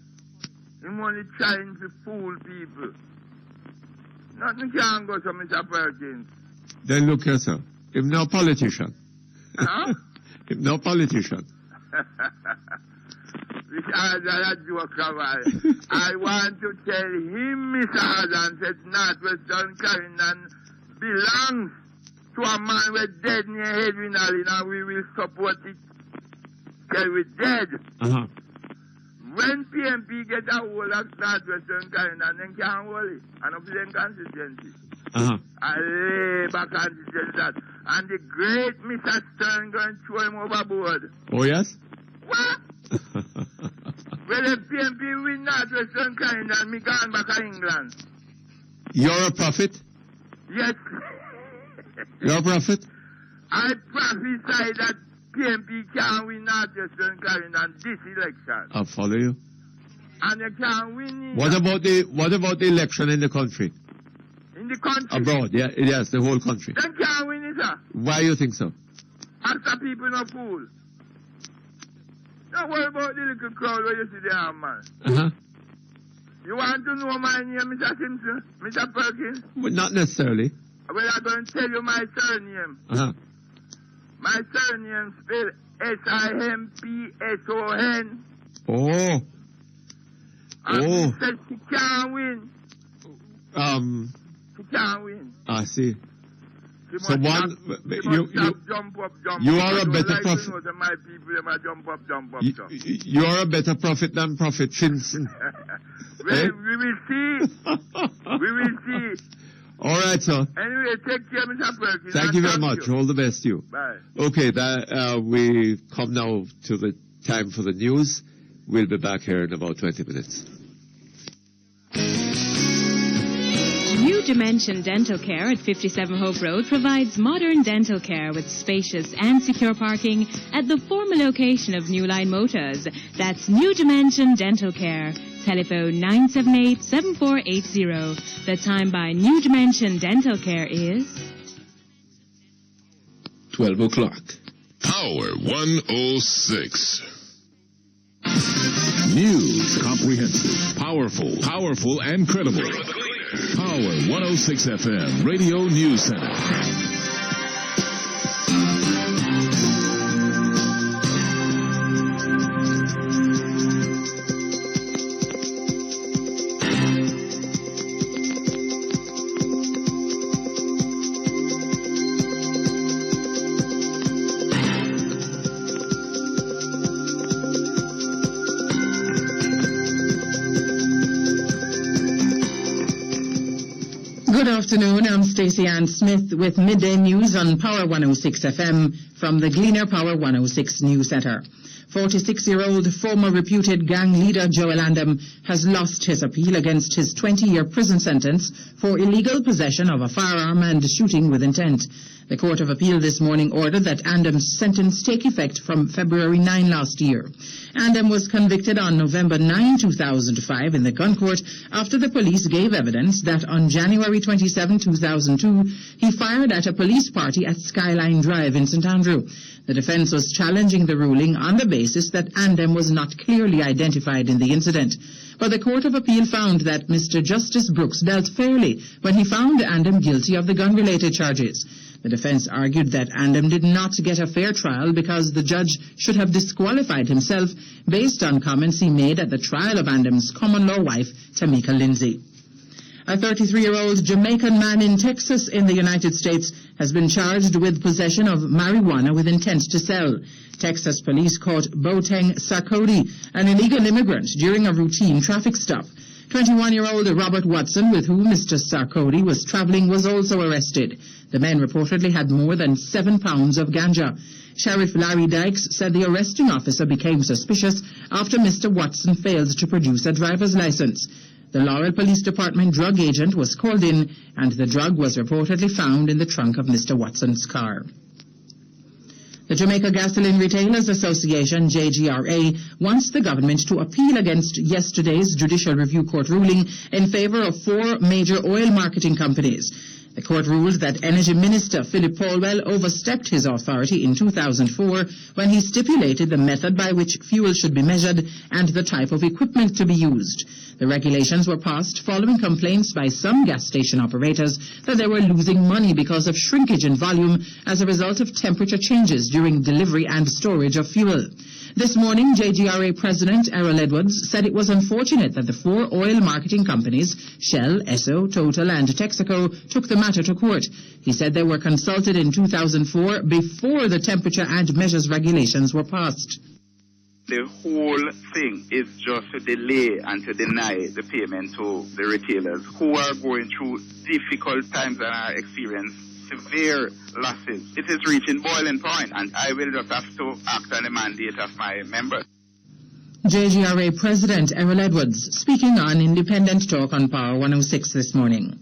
He's only trying to fool people. Nothing can go to Mr. Perkins. Then look here, sir. I'm no politician. Huh? I'm no politician. Mr. Hazard, a joke of I want to tell him, Mr. Hazard, that Northwestern Clarendon belongs to a man with dead near Edwin Allen, and we will support it till we're dead. When PMP get a hold of Northwestern Clarendon, then can't hold it, and up to them consistency. I lay back and said that. And the great Mr. Stern going to throw him overboard. Oh, yes? What? Well, the PMP win not Western Canada and me gone back to England. You're a prophet? Yes. You're a prophet? I prophesy that PMP can win Northwestern Carolina this election. I'll follow you. And they can win What about the election in the country? in the country. Abroad, yes, the whole country. They can't win it, sir. Why you think so? After people no fool. Don't worry about the little crowd where you see there, man. You want to know my name, Mr. Simpson? Mr. Perkins? Well, not necessarily. Well, I'm going to tell you my surname. My surname spelled Simpson. Oh. And she said she can't win. She can't win. I see. So you are a better prophet. My people, they might jump up. You are a better prophet than Prophet Simpson. Well, we will see. We will see. All right, sir. Anyway, take care, Mr. Perkins. Thank you very much. All the best to you. Bye. Okay, we come now to the time for the news. We'll be back here in about 20 minutes. New Dimension Dental Care at 57 Hope Road provides modern dental care with spacious and secure parking at the former location of New Line Motors. That's New Dimension Dental Care. Telephone 978-7480. The time by New Dimension Dental Care is 12 o'clock. Power 106. News comprehensive. Powerful and credible. Power 106 FM, Radio News Center. Good afternoon. I'm Stacey Ann Smith with Midday News on Power 106 FM from the Gleaner Power 106 News Center. 46-year-old former reputed gang leader Joel Andem has lost his appeal against his 20-year prison sentence for illegal possession of a firearm and shooting with intent. The Court of Appeal this morning ordered that Andem's sentence take effect from February 9 last year. Andem was convicted on November 9, 2005 in the gun court after the police gave evidence that on January 27, 2002, he fired at a police party at Skyline Drive in St. Andrew. The defense was challenging the ruling on the basis that Andem was not clearly identified in the incident. But the Court of Appeal found that Mr. Justice Brooks dealt fairly when he found Andem guilty of the gun-related charges. The defense argued that Andem did not get a fair trial because the judge should have disqualified himself based on comments he made at the trial of Andem's common-law wife, Tamika Lindsay. A 33-year-old Jamaican man in Texas in the United States has been charged with possession of marijuana with intent to sell. Texas police caught Boateng Sarkodie, an illegal immigrant, during a routine traffic stop. 21-year-old Robert Watson, with whom Mr. Sarkodie was traveling, was also arrested. The men reportedly had more than 7 pounds of ganja. Sheriff Larry Dykes said the arresting officer became suspicious after Mr. Watson failed to produce a driver's license. The Laurel Police Department drug agent was called in, and the drug was reportedly found in the trunk of Mr. Watson's car. The Jamaica Gasoline Retailers Association, JGRA, wants the government to appeal against yesterday's Judicial Review Court ruling in favor of 4 major oil marketing companies. The court ruled that Energy Minister Philip Paulwell overstepped his authority in 2004 when he stipulated the method by which fuel should be measured and the type of equipment to be used. The regulations were passed following complaints by some gas station operators that they were losing money because of shrinkage in volume as a result of temperature changes during delivery and storage of fuel. This morning, JGRA President Errol Edwards said it was unfortunate that the 4 oil marketing companies, Shell, Esso, Total and Texaco, took the matter to court. He said they were consulted in 2004 before the temperature and measures regulations were passed. The whole thing is just to delay and to deny the payment to the retailers who are going through difficult times and are experiencing severe losses. It is reaching boiling point, and I will just have to act on the mandate of my members. JGRA President Errol Edwards speaking on Independent Talk on Power 106 this morning.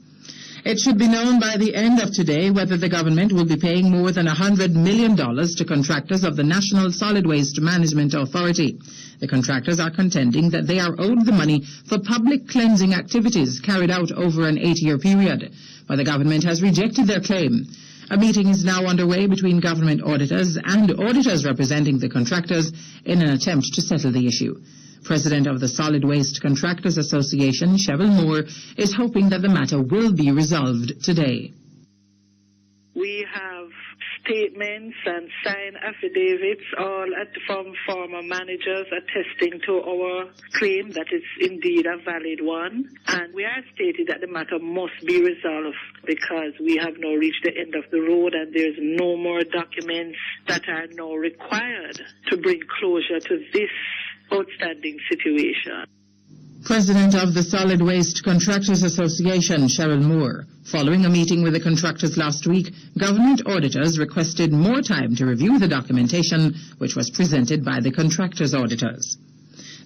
It should be known by the end of today whether the government will be paying more than $100 million to contractors of the National Solid Waste Management Authority. The contractors are contending that they are owed the money for public cleansing activities carried out over an 8-year period, but the government has rejected their claim. A meeting is now underway between government auditors and auditors representing the contractors in an attempt to settle the issue. President of the Solid Waste Contractors Association, Cheryl Moore, is hoping that the matter will be resolved today. We have statements and signed affidavits all from former managers attesting to our claim that it's indeed a valid one. And we are stating that the matter must be resolved because we have now reached the end of the road and there's no more documents that are now required to bring closure to this outstanding situation. President of the Solid Waste Contractors Association, Cheryl Moore. Following a meeting with the contractors last week, government auditors requested more time to review the documentation which was presented by the contractors' auditors.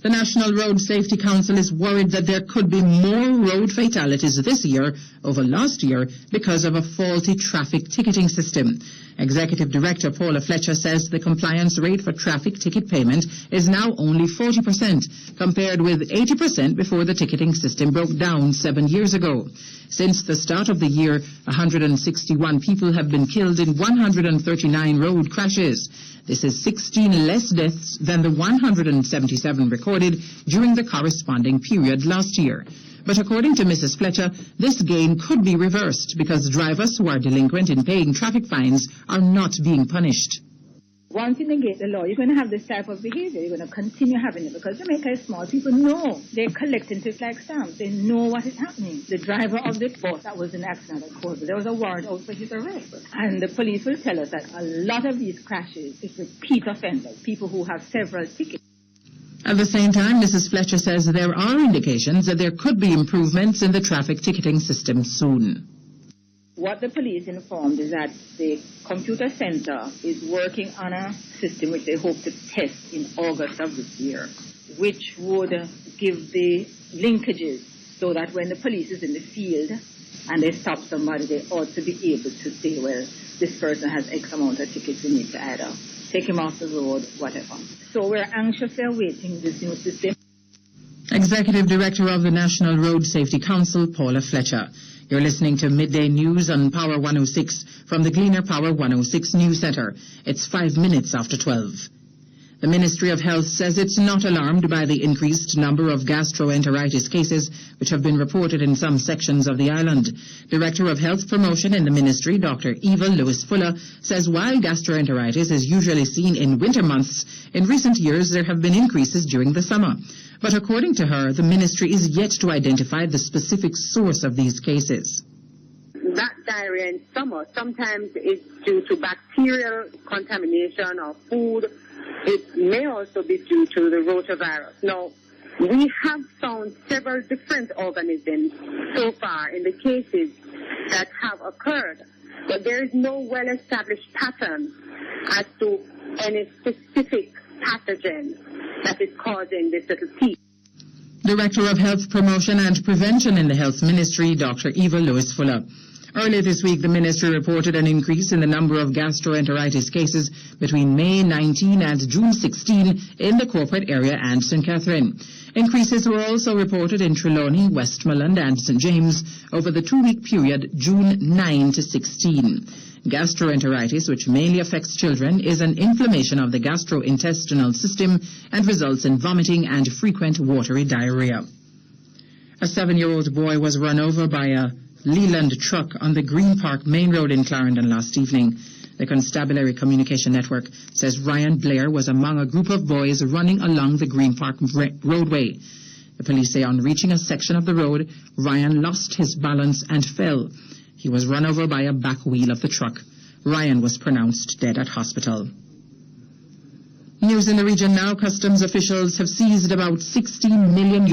The National Road Safety Council is worried that there could be more road fatalities this year over last year because of a faulty traffic ticketing system. Executive Director Paula Fletcher says the compliance rate for traffic ticket payment is now only 40%, compared with 80% before the ticketing system broke down 7 years ago. Since the start of the year, 161 people have been killed in 139 road crashes. This is 16 less deaths than the 177 recorded during the corresponding period last year. But according to Mrs. Fletcher, this gain could be reversed because drivers who are delinquent in paying traffic fines are not being punished. Once you negate the law, you're going to have this type of behavior. You're going to continue having it because Jamaica is small. People know they're collecting things like stamps. They know what is happening. The driver of the bus that was in the accident at Corby, there was a warrant out for his arrest. And the police will tell us that a lot of these crashes is repeat offenders, people who have several tickets. At the same time, Mrs. Fletcher says there are indications that there could be improvements in the traffic ticketing system soon. What the police informed is that the computer center is working on a system which they hope to test in August of this year, which would give the linkages so that when the police is in the field and they stop somebody, they ought to be able to say, well, this person has X amount of tickets, we need to either take him off the road, whatever. So we're anxiously awaiting this new system. Executive Director of the National Road Safety Council, Paula Fletcher. You're listening to Midday News on Power 106 from the Gleaner Power 106 News Center. It's 5 minutes after 12. The Ministry of Health says it's not alarmed by the increased number of gastroenteritis cases which have been reported in some sections of the island. Director of Health Promotion in the Ministry, Dr. Eva Lewis-Fuller, says while gastroenteritis is usually seen in winter months, in recent years there have been increases during the summer. But according to her, the Ministry is yet to identify the specific source of these cases. That diarrhea in summer sometimes is due to bacterial contamination of food. It may also be due to the rotavirus. Now, we have found several different organisms so far in the cases that have occurred, but there is no well-established pattern as to any specific pathogen that is causing this little peak. Director of Health Promotion and Prevention in the Health Ministry, Dr. Eva Lewis-Fuller. Earlier this week, the ministry reported an increase in the number of gastroenteritis cases between May 19 and June 16 in the corporate area and St. Catherine. Increases were also reported in Trelawney, Westmoreland and St. James over the 2-week period June 9 to 16. Gastroenteritis, which mainly affects children, is an inflammation of the gastrointestinal system and results in vomiting and frequent watery diarrhea. A 7-year-old boy was run over by a Leland truck on the Green Park Main Road in Clarendon last evening. The Constabulary Communication Network says Ryan Blair was among a group of boys running along the Green Park roadway. The police say on reaching a section of the road, Ryan lost his balance and fell. He was run over by a back wheel of the truck. Ryan was pronounced dead at hospital. News in the region now. Customs officials have seized about $16 million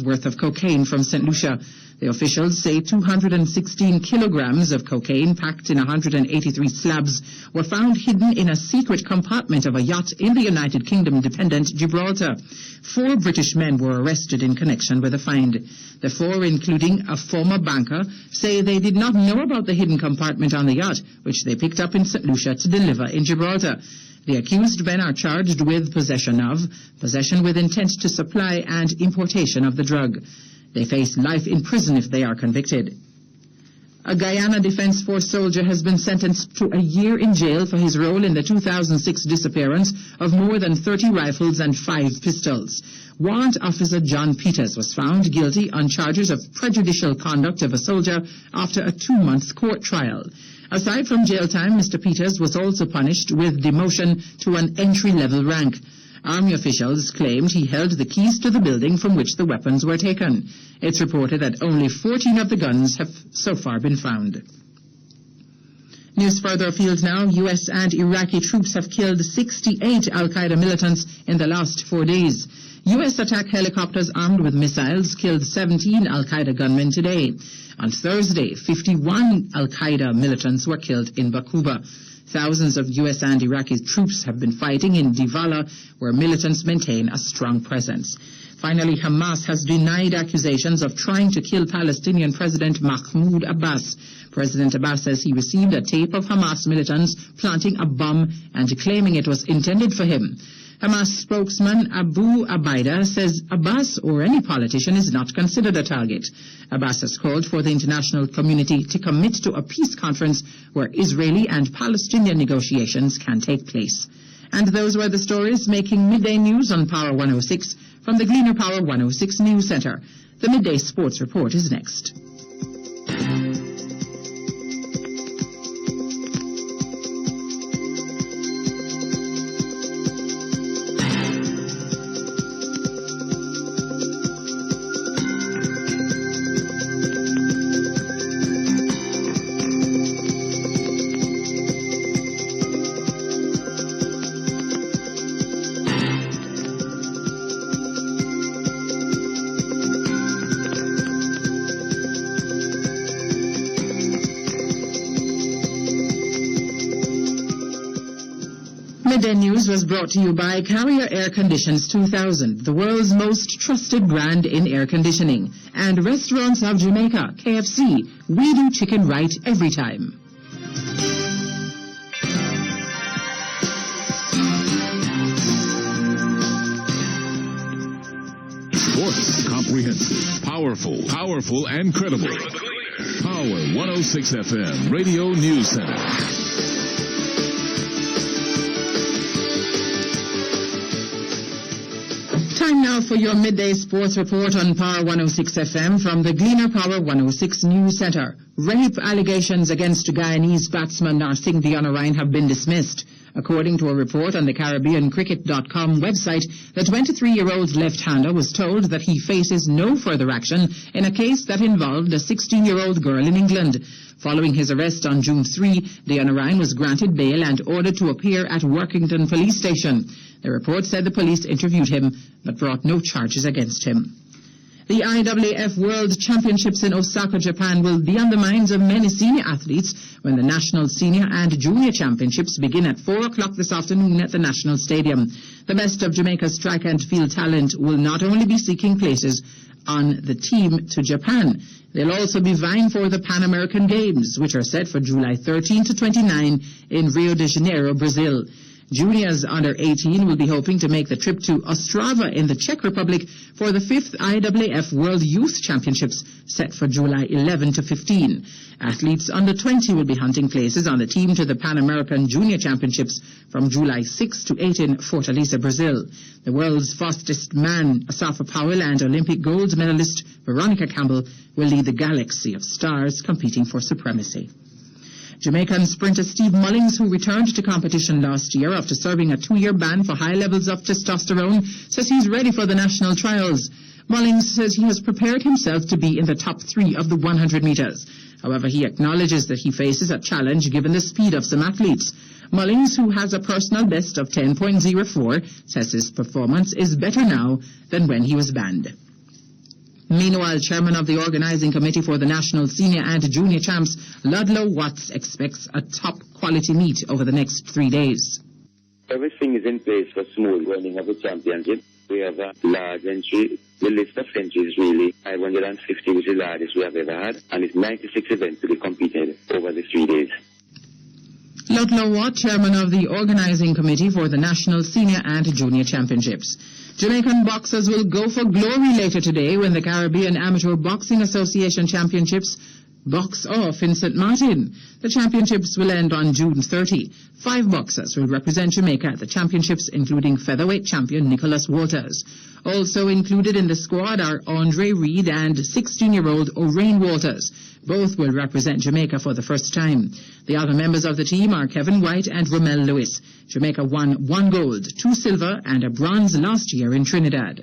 worth of cocaine from St. Lucia. The officials say 216 kilograms of cocaine packed in 183 slabs were found hidden in a secret compartment of a yacht in the United Kingdom dependent Gibraltar. 4 British men were arrested in connection with the find. The 4, including a former banker, say they did not know about the hidden compartment on the yacht, which they picked up in St. Lucia to deliver in Gibraltar. The accused men are charged with possession with intent to supply, and importation of the drug. They face life in prison if they are convicted. A Guyana Defense Force soldier has been sentenced to a year in jail for his role in the 2006 disappearance of more than 30 rifles and 5 pistols. Warrant Officer John Peters was found guilty on charges of prejudicial conduct of a soldier after a 2-month court trial. Aside from jail time, Mr. Peters was also punished with demotion to an entry-level rank. Army officials claimed he held the keys to the building from which the weapons were taken. It's reported that only 14 of the guns have so far been found. News further afield now. U.S. and Iraqi troops have killed 68 al-Qaeda militants in the last 4 days. U.S. attack helicopters armed with missiles killed 17 al-Qaeda gunmen today. On Thursday, 51 al-Qaeda militants were killed in Bakuba. Thousands of U.S. and Iraqi troops have been fighting in Divala, where militants maintain a strong presence. Finally, Hamas has denied accusations of trying to kill Palestinian President Mahmoud Abbas. President Abbas says he received a tape of Hamas militants planting a bomb and claiming it was intended for him. Hamas spokesman Abu Abaida says Abbas or any politician is not considered a target. Abbas has called for the international community to commit to a peace conference where Israeli and Palestinian negotiations can take place. And those were the stories making midday news on Power 106 from the Gleaner Power 106 News Center. The Midday Sports Report is next. Midday News was brought to you by Carrier Air Conditions 2000, the world's most trusted brand in air conditioning. And Restaurants of Jamaica, KFC, we do chicken right every time. Sports, comprehensive, powerful, and credible. Power 106 FM, Radio News Center. Time now for your midday sports report on Power 106 FM from the Gleaner Power 106 News Center. Rape allegations against Guyanese batsman Narsingh Deonarine have been dismissed. According to a report on the CaribbeanCricket.com website, the 23-year-old left-hander was told that he faces no further action in a case that involved a 16-year-old girl in England. Following his arrest on June 3, Deonarine was granted bail and ordered to appear at Workington Police Station. The report said the police interviewed him but brought no charges against him. The IAAF World Championships in Osaka, Japan will be on the minds of many senior athletes when the National Senior and Junior Championships begin at 4 o'clock this afternoon at the National Stadium. The best of Jamaica's track and field talent will not only be seeking places on the team to Japan, they'll also be vying for the Pan American Games, which are set for July 13 to 29 in Rio de Janeiro, Brazil. Juniors under 18 will be hoping to make the trip to Ostrava in the Czech Republic for the 5th IAAF World Youth Championships set for July 11 to 15. Athletes under 20 will be hunting places on the team to the Pan American Junior Championships from July 6 to 8 in Fortaleza, Brazil. The world's fastest man, Asafa Powell, and Olympic gold medalist Veronica Campbell will lead the galaxy of stars competing for supremacy. Jamaican sprinter Steve Mullings, who returned to competition last year after serving a 2-year ban for high levels of testosterone, says he's ready for the national trials. Mullings says he has prepared himself to be in the top 3 of the 100 meters. However, he acknowledges that he faces a challenge given the speed of some athletes. Mullings, who has a personal best of 10.04, says his performance is better now than when he was banned. Meanwhile, chairman of the organizing committee for the national senior and junior champs, Ludlow Watts, expects a top-quality meet over the next 3 days. Everything is in place for smooth running of the championship. We have a large entry. The list of entries really 550, which is the largest we have ever had, and it's 96 events to be competed over the 3 days. Ludlow Watt, chairman of the organizing committee for the national senior and junior championships. Jamaican boxers will go for glory later today when the Caribbean Amateur Boxing Association Championships box off in St. Martin. The championships will end on June 30. 5 boxers will represent Jamaica at the championships, including featherweight champion Nicholas Walters. Also included in the squad are Andre Reed and 16-year-old O'Rain Walters. Both will represent Jamaica for the first time. The other members of the team are Kevin White and Romel Lewis. Jamaica won 1 gold, 2 silver and a bronze last year in Trinidad.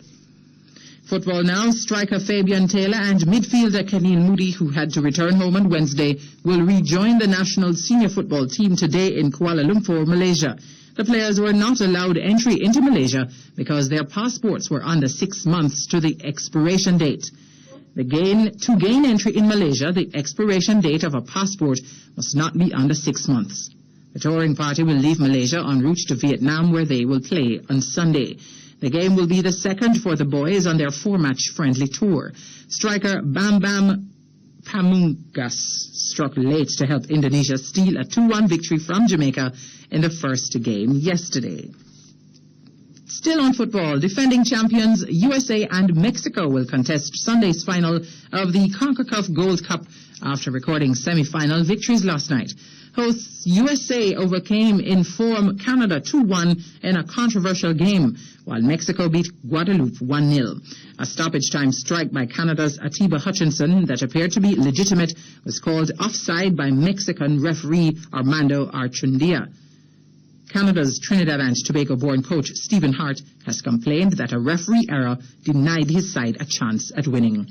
Football now, striker Fabian Taylor and midfielder Kenil Moody, who had to return home on Wednesday, will rejoin the national senior football team today in Kuala Lumpur, Malaysia. The players were not allowed entry into Malaysia because their passports were under 6 months to the expiration date. To gain entry in Malaysia, the expiration date of a passport must not be under 6 months. The touring party will leave Malaysia en route to Vietnam, where they will play on Sunday. The game will be the second for the boys on their 4-match friendly tour. Striker Bam Bam Pamungkas struck late to help Indonesia steal a 2-1 victory from Jamaica in the first game yesterday. Still on football, defending champions USA and Mexico will contest Sunday's final of the CONCACAF Gold Cup after recording semi-final victories last night. Hosts USA overcame in form Canada 2-1 in a controversial game, while Mexico beat Guadeloupe 1-0. A stoppage time strike by Canada's Atiba Hutchinson that appeared to be legitimate was called offside by Mexican referee Armando Archundia. Canada's Trinidad and Tobago-born coach Stephen Hart has complained that a referee error denied his side a chance at winning.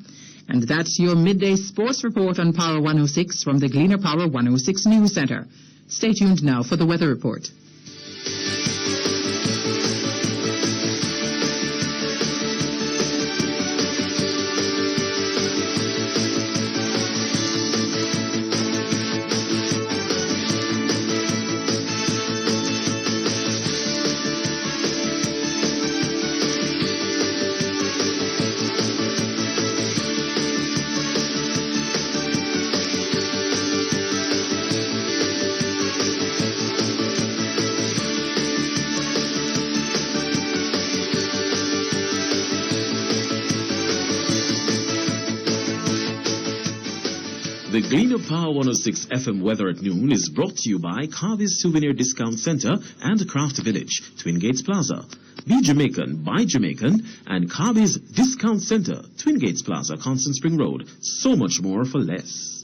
And that's your midday sports report on Power 106 from the Gleaner Power 106 News Center. Stay tuned now for the weather report. The Gleaner Power 106 FM weather at noon is brought to you by Carvy's Souvenir Discount Center and Craft Village, Twin Gates Plaza. Be Jamaican, buy Jamaican, and Carvy's Discount Center, Twin Gates Plaza, Constant Spring Road. So much more for less.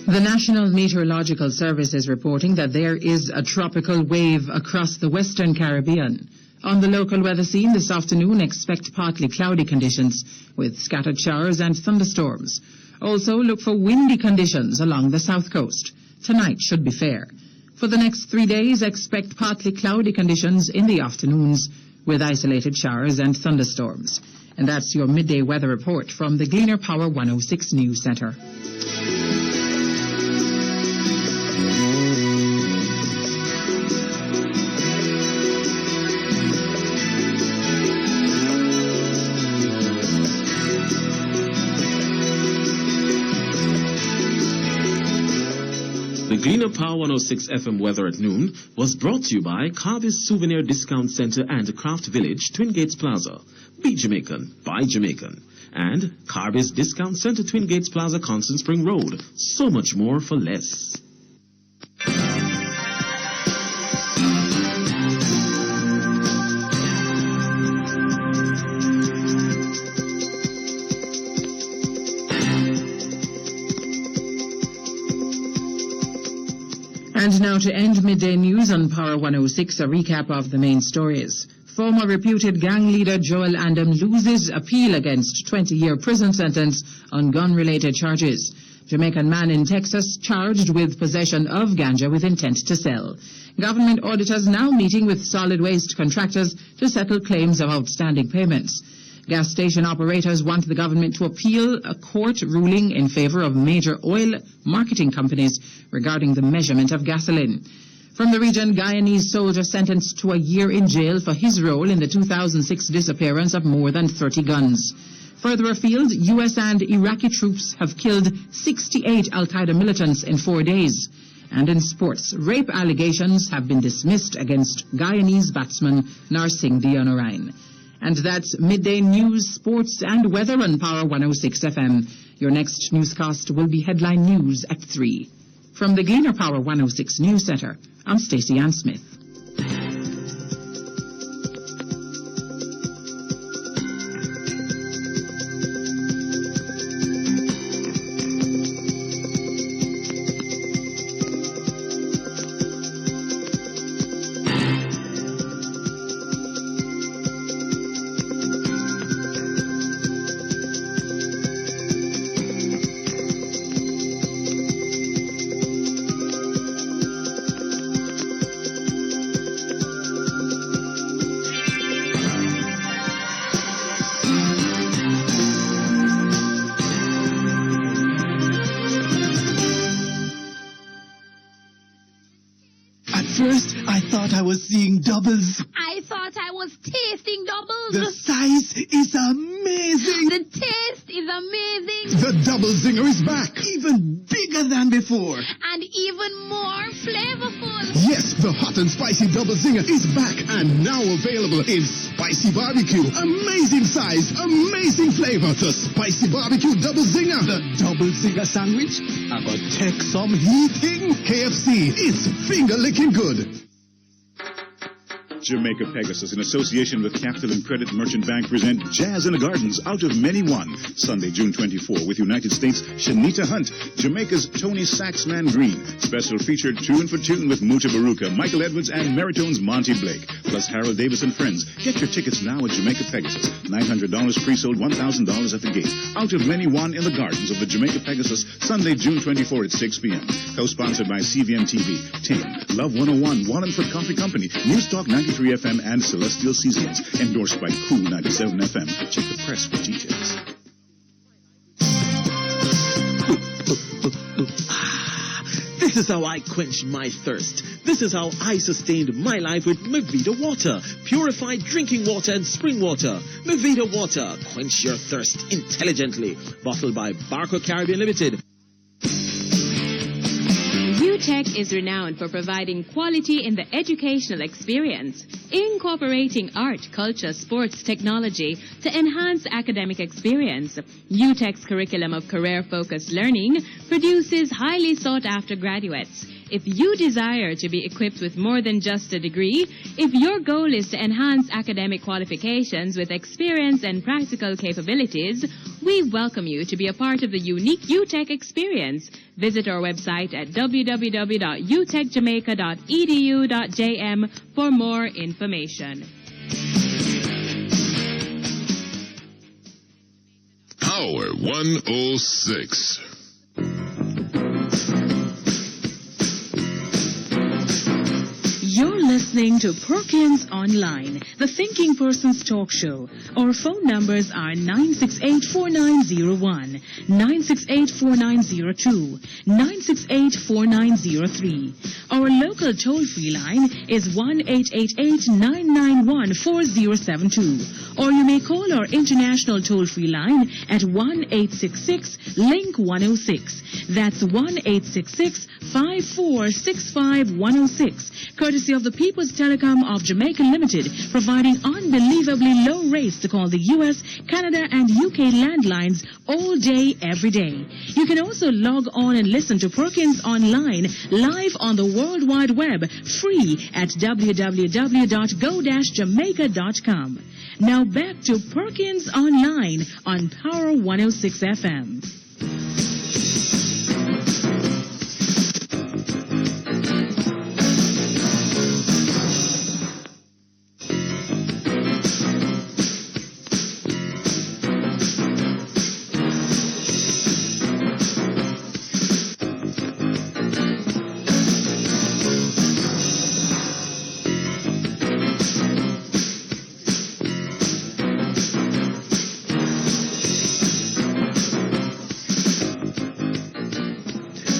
The National Meteorological Service is reporting that there is a tropical wave across the Western Caribbean. On the local weather scene this afternoon, expect partly cloudy conditions with scattered showers and thunderstorms. Also, look for windy conditions along the south coast. Tonight should be fair. For the next 3 days, expect partly cloudy conditions in the afternoons with isolated showers and thunderstorms. And that's your midday weather report from the Gleaner Power 106 News Center. The Gleaner Power 106 FM weather at noon was brought to you by Carvy's Souvenir Discount Center and Craft Village, Twin Gates Plaza. Be Jamaican, buy Jamaican. And Carvy's Discount Center, Twin Gates Plaza, Constant Spring Road. So much more for less. And now to end midday news on Power 106, a recap of the main stories. Former reputed gang leader Joel Andem loses appeal against 20-year prison sentence on gun-related charges. Jamaican man in Texas charged with possession of ganja with intent to sell. Government auditors now meeting with solid waste contractors to settle claims of outstanding payments. Gas station operators want the government to appeal a court ruling in favor of major oil marketing companies regarding the measurement of gasoline. From the region, Guyanese soldier sentenced to a year in jail for his role in the 2006 disappearance of more than 30 guns. Further afield, U.S. and Iraqi troops have killed 68 al-Qaeda militants in 4 days. And in sports, rape allegations have been dismissed against Guyanese batsman Narsingh Deonarine. And that's midday news, sports and weather on Power 106 FM. Your next newscast will be headline news at 3. From the Gleaner Power 106 News Center, I'm Stacey Ann Smith. First, I thought I was seeing doubles. I thought I was tasting doubles. The size is amazing. The taste is amazing. The double zinger is back, even bigger than before. And even more flavorful. Yes, the hot and spicy double zinger is back and now available in spicy barbecue. Amazing size, amazing flavor. The spicy barbecue double zinger. The double zinger sandwich. I got take some heating. KFC, it's finger licking good. Jamaica Pegasus, in association with Capital and Credit Merchant Bank, present Jazz in the Gardens Out of Many One, Sunday, June 24, with United States Shanita Hunt, Jamaica's Tony Saxman Green. Special feature Tune for Tune with Muta Baruka, Michael Edwards, and Meritone's Monty Blake, plus Harold Davis and friends. Get your tickets now at Jamaica Pegasus. $900 pre-sold, $1,000 at the gate. Out of Many One in the Gardens of the Jamaica Pegasus, Sunday, June 24 at 6 p.m. Co-sponsored by CVM TV, Tim, Love 101, Wallingford Coffee Company, News Talk 93 FM, and Celestial Seasonings. Endorsed by Cool 97 FM. Check the press for details. This is how I quench my thirst. This is how I sustained my life with Mavita water. Purified drinking water and spring water. Mavita water. Quench your thirst intelligently. Bottled by Barco Caribbean Limited. UTech is renowned for providing quality in the educational experience, incorporating art, culture, sports, technology to enhance academic experience. UTech's curriculum of career-focused learning produces highly sought-after graduates. If you desire to be equipped with more than just a degree, if your goal is to enhance academic qualifications with experience and practical capabilities, we welcome you to be a part of the unique UTech experience. Visit our website at www.utechjamaica.edu.jm for more information. Power 106. You're listening to Perkins Online, the Thinking Person's talk show. Our phone numbers are 968-4901, 968-4902, 968-4903. Our local toll-free line is 1-888-991-4072. Or you may call our international toll-free line at 1-866-LINK-106. That's 1-866-5465-106. Courtesy of the People's Telecom of Jamaica Limited, providing unbelievably low rates to call the U.S., Canada, and UK landlines all day, every day. You can also log on and listen to Perkins Online live on the World Wide Web, free at www.go-jamaica.com. Now back to Perkins Online on Power 106 FM.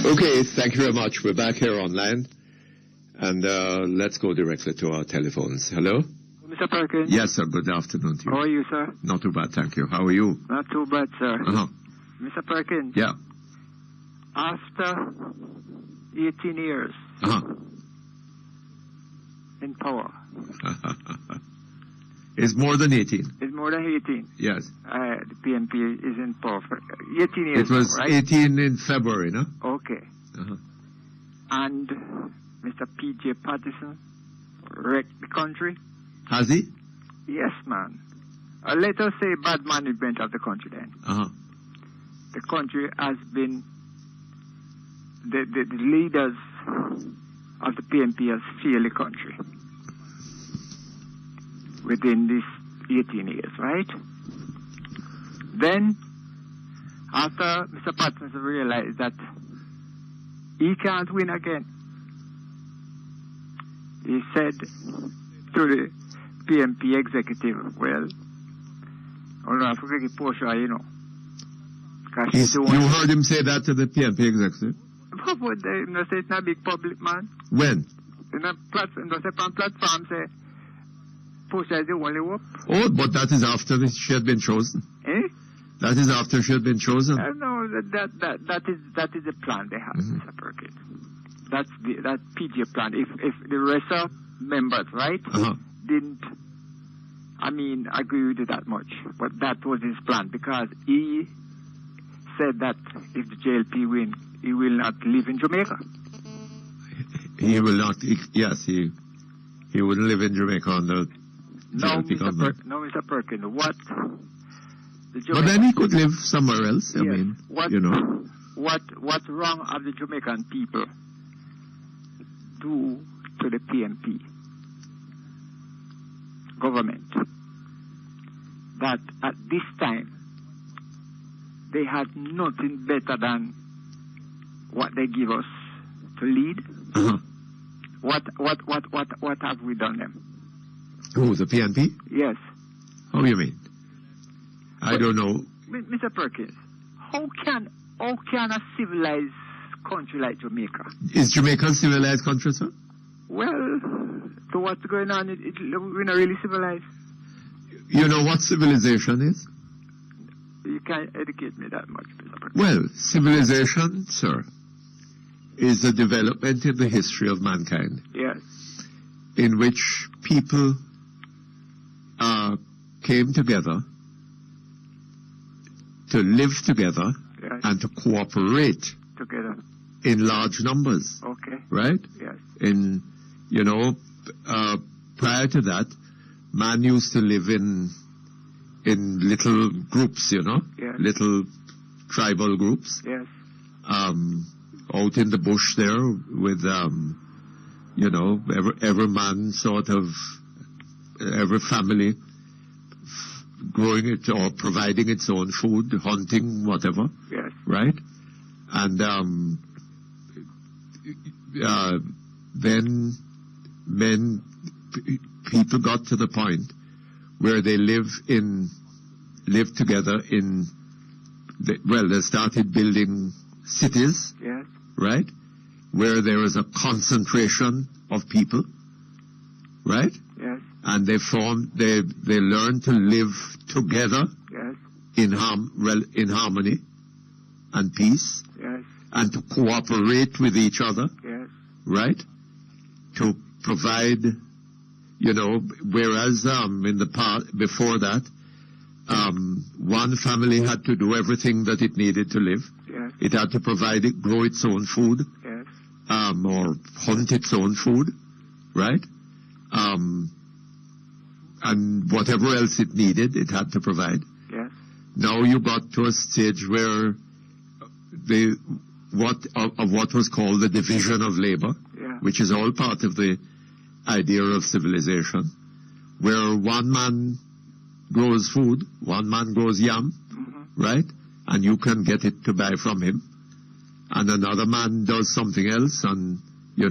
Okay, thank you very much. We're back here online. And let's go directly to our telephones. Hello? Mr. Perkins? Yes, sir. Good afternoon to you. How are you, sir? Not too bad, thank you. How are you? Not too bad, sir. Uh-huh. Mr. Perkins? Yeah. After 18 years in power. It's more than 18. It's more than 18. Yes. The PNP is in power for 18 years. It was right? 18 in February, no? Okay. Uh-huh. And Mr. P.J. Patterson wrecked the country. Has he? Yes, man. Let us say bad management of the country then. Uh-huh. The country has been, the leaders of the PNP has failed the country within these 18 years, right? Then, after Mr. Patterson realized that he can't win again, he said to the PNP executive, well, hold on, I forget the portion, you know. You heard him say that to the PNP executive? But they say it's not a big public, man. When? In a platform, say, Portia is the only hope. Oh, but that is after she had been chosen. Eh? That is after she had been chosen. No, that is the plan they have, Mr. Perkins. That's that PG plan. If the rest of members, right, didn't, agree with it that much, but that was his plan because he said that if the JLP win, he will not live in Jamaica. He will not. He wouldn't live in Jamaica under JLP government. No, Mr. Perkins. What? But then he could live somewhere else. Yes. I mean, you know. What's wrong of the Jamaican people do to the PNP government that at this time they had nothing better than what they give us to lead? What have we done them? Who, the PNP? Yes. How you mean? I don't know. Mr. Perkins, how can a civilized country like Jamaica? Is Jamaica a civilized country, sir? Well, so what's going on? We're not really civilized. You know what civilization is? You can't educate me that much, Mr. Perkins. Well, civilization, sir, is a development in the history of mankind. Yes. In which people came together to live together and to cooperate together in large numbers. Okay. Right? Yes. Prior to that, man used to live in little groups, yes. Little tribal groups. Yes. Out in the bush there with, every man sort of, every family growing it or providing its own food, hunting, whatever. Yes. Right? And then people got to the point where they lived together they started building cities. Yes. Right? Where there is a concentration of people. Right? Yes. And they learned to live together. Yes. In harmony and peace. Yes. And to cooperate with each other. Yes. Right? To provide, whereas in the past, before that, one family had to do everything that it needed to live. Yes. It had to grow its own food. Yes. Or hunt its own food. Right? And whatever else it needed, it had to provide. Yes. Now you got to a stage where what was called the division of labor, which is all part of the idea of civilization, where one man grows food, one man grows yam, right? And you can get it to buy from him. And another man does something else, and, we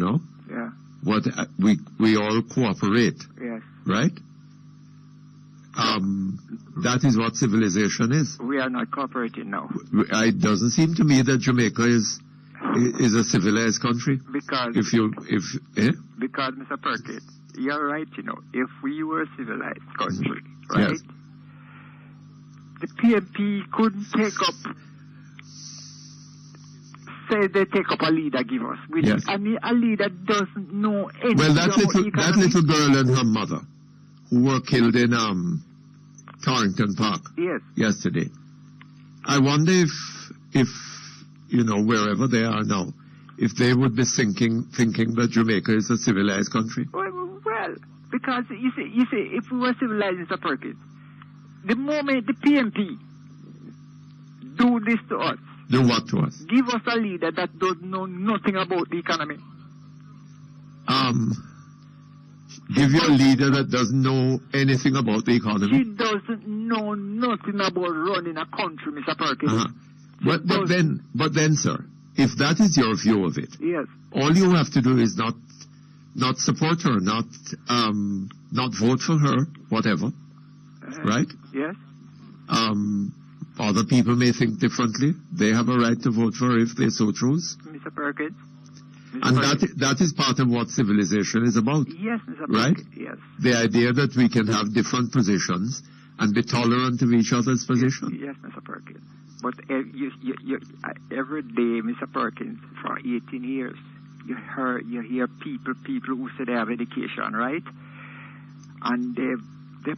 all cooperate. Yes. Right? That is what civilization is. We are not cooperating now. It doesn't seem to me that Jamaica is is a civilized country? Because because Mr. Perkins, you're right. If we were a civilized country, right? Yes. The PMP couldn't take up. Say they take up a leader, give us. Yes. I mean, a leader doesn't know anything Well, about that little girl and her mother, who were killed in Torrington Park yesterday. I wonder if wherever they are now, if they would be thinking that Jamaica is a civilized country. Well, because you see, if we were civilized, Mr. Perkins, the moment the PMP do this to us. Do what to us? Give us a leader that doesn't know nothing about the economy. Give you a leader that doesn't know anything about the economy. She doesn't know nothing about running a country, Mr. Perkins. But then, sir, if that is your view of it, yes, all you have to do is not support her, not vote for her, whatever, right? Yes. Other people may think differently. They have a right to vote for her if they so choose. Mr. Perkins. And that is part of what civilization is about. Yes, Mr. Right? Perkins. Yes. The idea that we can have different positions and be tolerant of each other's position. Yes, Mr. Perkins. But every day, Mr. Perkins, for 18 years, you hear people who say they have education, right? And they're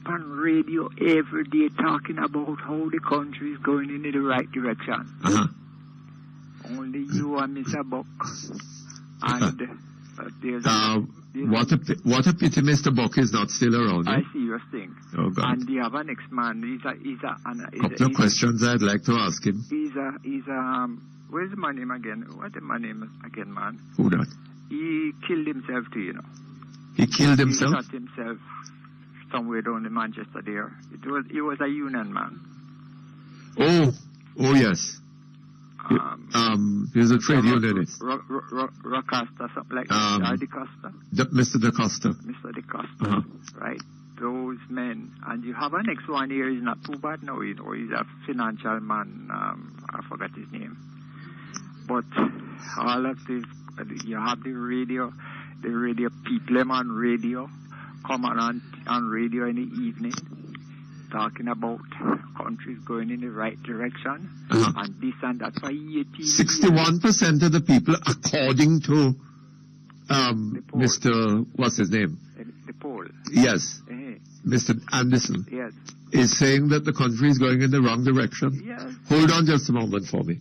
on radio every day talking about how the country is going in the right direction. Only you and Mr. Buck. And what a pity Mr. Buck is not still around. I see your thing. Oh God. And the other next man, he's a couple of questions I'd like to ask him. He's where's my name again? What's my name again, man? Who that? He killed himself too, He killed himself? He shot himself somewhere down in Manchester there. He was a union man. Oh yes. He's a trade unionist. Rocosta, something like that. DeCosta. Mr. DeCosta. Mr. DeCosta. Right. Those men. And you have a next one here. He's not too bad now. He's a financial man. I forgot his name. But all of this, you have the radio people them on radio, come on radio in the evening, talking about countries going in the right direction, and this and that for 61% of the people, according to Mr. What's his name? The poll. Yes. Mr. Anderson. Yes. Is saying that the country is going in the wrong direction. Yes. Hold on just a moment for me.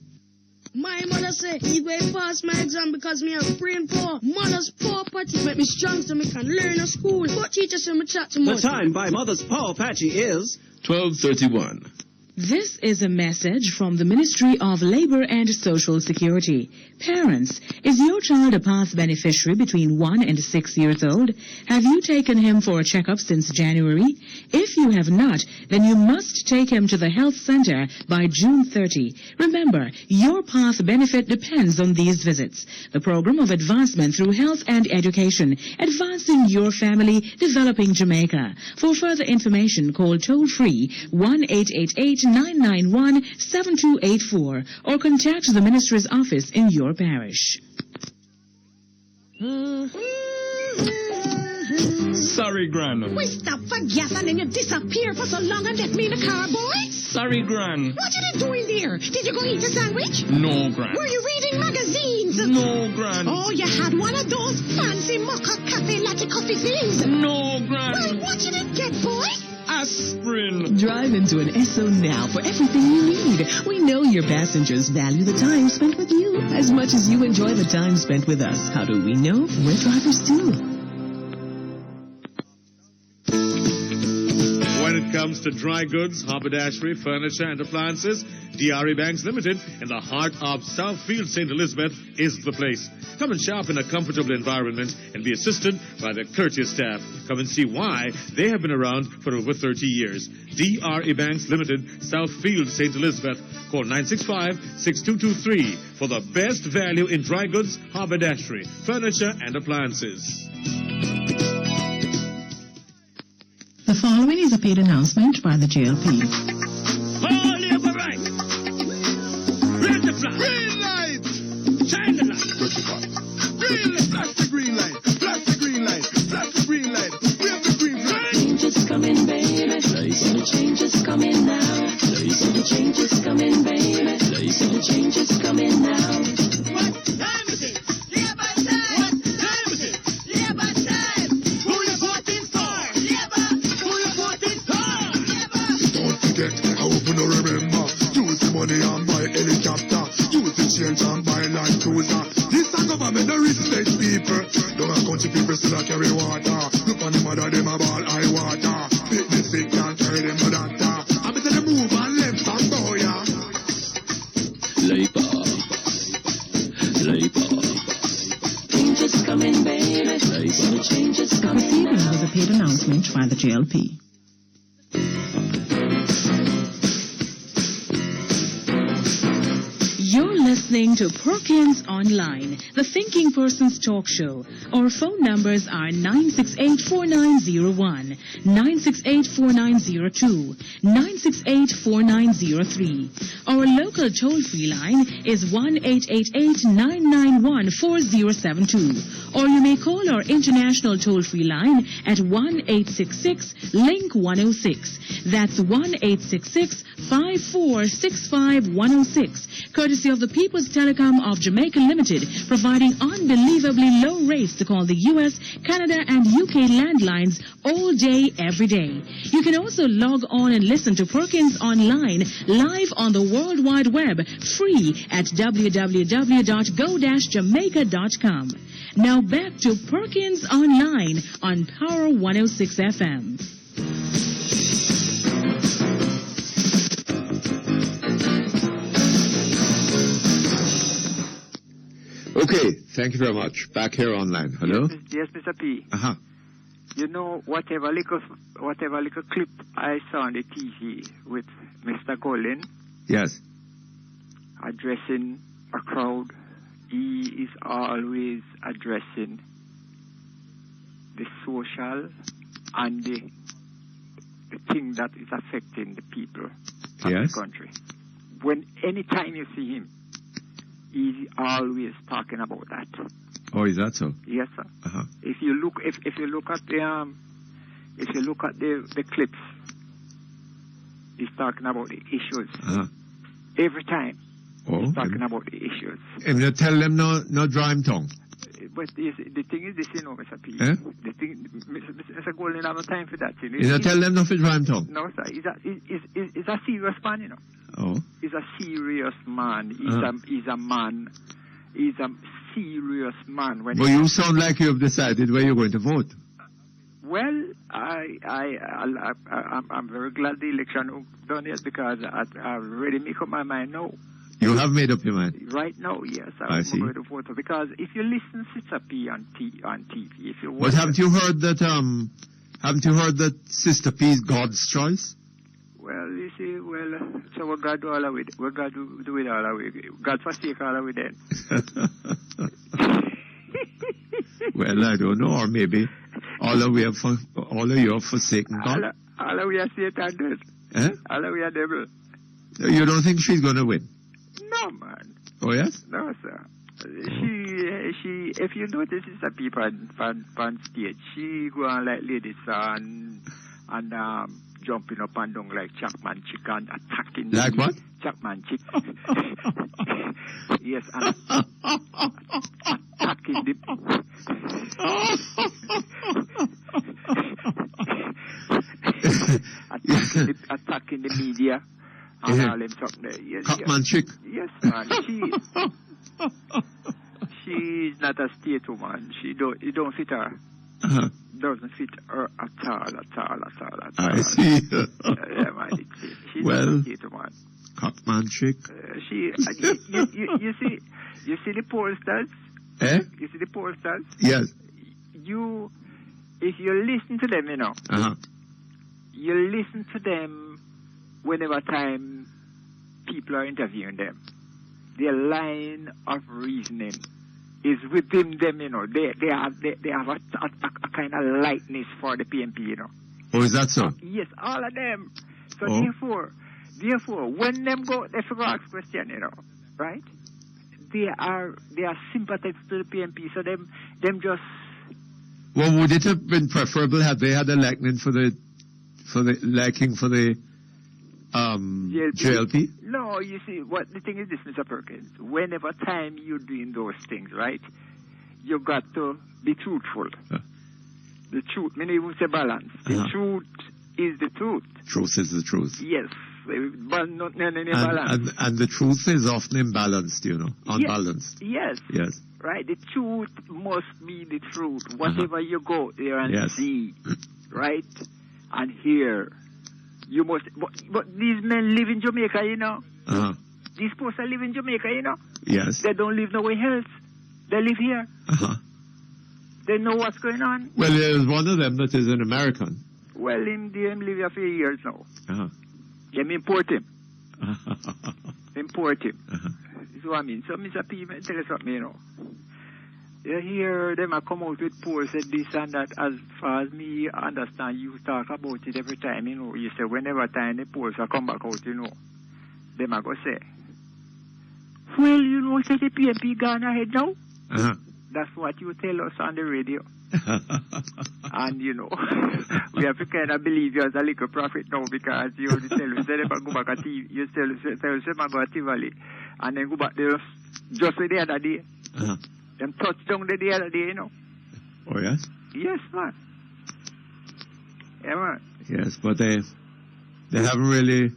My mother say, he go pass my exam because me have brain poor. Mother's poor patchy make me strong so me can learn at school. But teacher say me chat too much. The time by Mother's Poor Patchy is 12:31. This is a message from the Ministry of Labor and Social Security. Parents, is your child a PATH beneficiary between 1 and 6 years old? Have you taken him for a checkup since January? If you have not, then you must take him to the health center by June 30. Remember, your PATH benefit depends on these visits. The program of advancement through health and education, advancing your family, developing Jamaica. For further information, call toll-free 1-888-991-7284 or contact the Ministry's office in your parish. Sorry, Gran. We stop for gas and then you disappear for so long and left me in the car, boy. Sorry, Gran. What you doing there? Did you go eat a sandwich? No, Gran. Were you reading magazines? No, Gran. Oh, you had one of those fancy mocha cafe latte coffee things? No, Gran. Well, what you did get, boy? Aspirin. Drive into an Esso now for everything you need. We know your passengers value the time spent with you as much as you enjoy the time spent with us. How do we know? We're drivers too. When it comes to dry goods, haberdashery, furniture, and appliances, DRE Banks Limited in the heart of Southfield, St. Elizabeth is the place. Come and shop in a comfortable environment and be assisted by their courteous staff. Come and see why they have been around for over 30 years. DRE Banks Limited, Southfield, St. Elizabeth. Call 965-6223 for the best value in dry goods, haberdashery, furniture, and appliances. The following is a paid announcement by the JLP. All labor right. Red the flag. Green light. China The change is coming, baby. The change is coming now. What time is it? Labor time. What time is it? Labor time. Who you voting for? Labor. Who you voting for? Labor. Don't forget, I hope you don't remember. Use the money and buy helicopter. Use the change and buy land cruiser. This a government don't respect people. Don't have country people still a carry water. Look on the mother, them a ball high water. Pick the sick can't carry them to doctor. I better them move and left and go, yeah. Labor. Change is coming, baby. The change is coming. Proceeding was a paid announcement by the JLP. You're listening to Perkins Online, the Thinking Person's talk show. Our phone numbers are 968-4901, 968-4902, 968-4903. Our local toll-free line is 1-888-991-4072. Or you may call our international toll-free line at 1-866-LINK-106. That's 1-866-5465-106. Courtesy of the People's Telecom of Jamaica Limited, providing unbelievably low rates to call the U.S., Canada, and UK landlines all day, every day. You can also log on and listen to Perkins Online live on the World Wide Web, free at www.go-jamaica.com. Now back to Perkins Online on Power 106 FM. Okay, thank you very much. Back here online. Hello? Yes, Mr. P. Uh-huh. You know, whatever little clip I saw on the TV with Mr. Golden Yes. addressing a crowd, he is always addressing the social and the thing that is affecting the people of Yes. the country. When anytime you see him, he's always talking about that. Oh, is that so? Yes, sir. Uh-huh. If you look at the clips, he's talking about the issues. Uh-huh. Every time Oh, he's talking about the issues. and you tell them no dry tongue. But the thing is this, you know, Mr. P. Eh? The thing, Mr. Golden, I have no time for that. You know. You tell them nothing dry tongue. No, sir. He's a serious man, you know. Oh. He's a serious man. He's a man. He's a serious man. But you sound like you've decided where you're going to vote. Well, I'm very glad the election done it because I already make up my mind now. You have made up your mind. Right now, yes, I see. going to vote because if you listen to Sister P on TV, if you But haven't you heard that Sister P is God's choice? Well, you see, so we're going to do all of it. We're going to do it all of it. God forsake all of it then. Well, I don't know, or maybe all of you have forsaken God. All of we are Satan does. Eh? All of we are devil. You don't think she's going to win? No, man. Oh, yes? No, sir. She, if you notice, it's a people on stage. She go on like ladies and jumping up and down like Chapman chick and attacking. Like what? Chapman chick. Yes, and attacking the. attacking the media. And all them something there. Yes, Chapman chick. Yes, man. She's not a state woman. It don't fit her. Uh-huh. Doesn't fit her at all. I see. Yeah, man. She's Well, not a state woman. Chapman chick. You see the pollsters? Eh? You see the pollsters? Yes. If you listen to them, you know, Uh-huh. you listen to them whenever time people are interviewing them. Their line of reasoning is within them, you know. They have a kind of lightness for the PNP, you know. Oh, is that so? Yes, all of them. So Oh. therefore, when them go, they forgot to ask question, you know, right? They are sympathetic to the PNP, so them just. Well, would it have been preferable had they had a liking for the JLP? No, you see, what the thing is this, Mr. Perkins. Whenever time you're doing those things, right, you got to be truthful. The truth, many even say balance. The truth is the truth. Truth is the truth. Yes, but not any balance. And the truth is often imbalanced, unbalanced. Yes. Yes. Right, the truth must be the truth. Whatever you go there and see, right, and hear, you must. But these men live in Jamaica, These folks live in Jamaica, Yes. They don't live nowhere else. They live here. They know what's going on. Well, there's one of them that is an American. Well, him live here for years now. Them import him. Import him. That's what I mean. So, Mr. P, tell us something, You hear them come out with polls, said this and that. As far as me understand, you talk about it every time, You say whenever time the polls come back out, them are going to say, well, say the PNP gone ahead now. That's what you tell us on the radio. And, we have to kind of believe you as a little prophet now because you tell us that if I go back at TV, you tell us I go to Valley and then go back there just the other day. Them touched down the other day, Oh, yes? Yes, man. Yeah, man. Yes, but they haven't really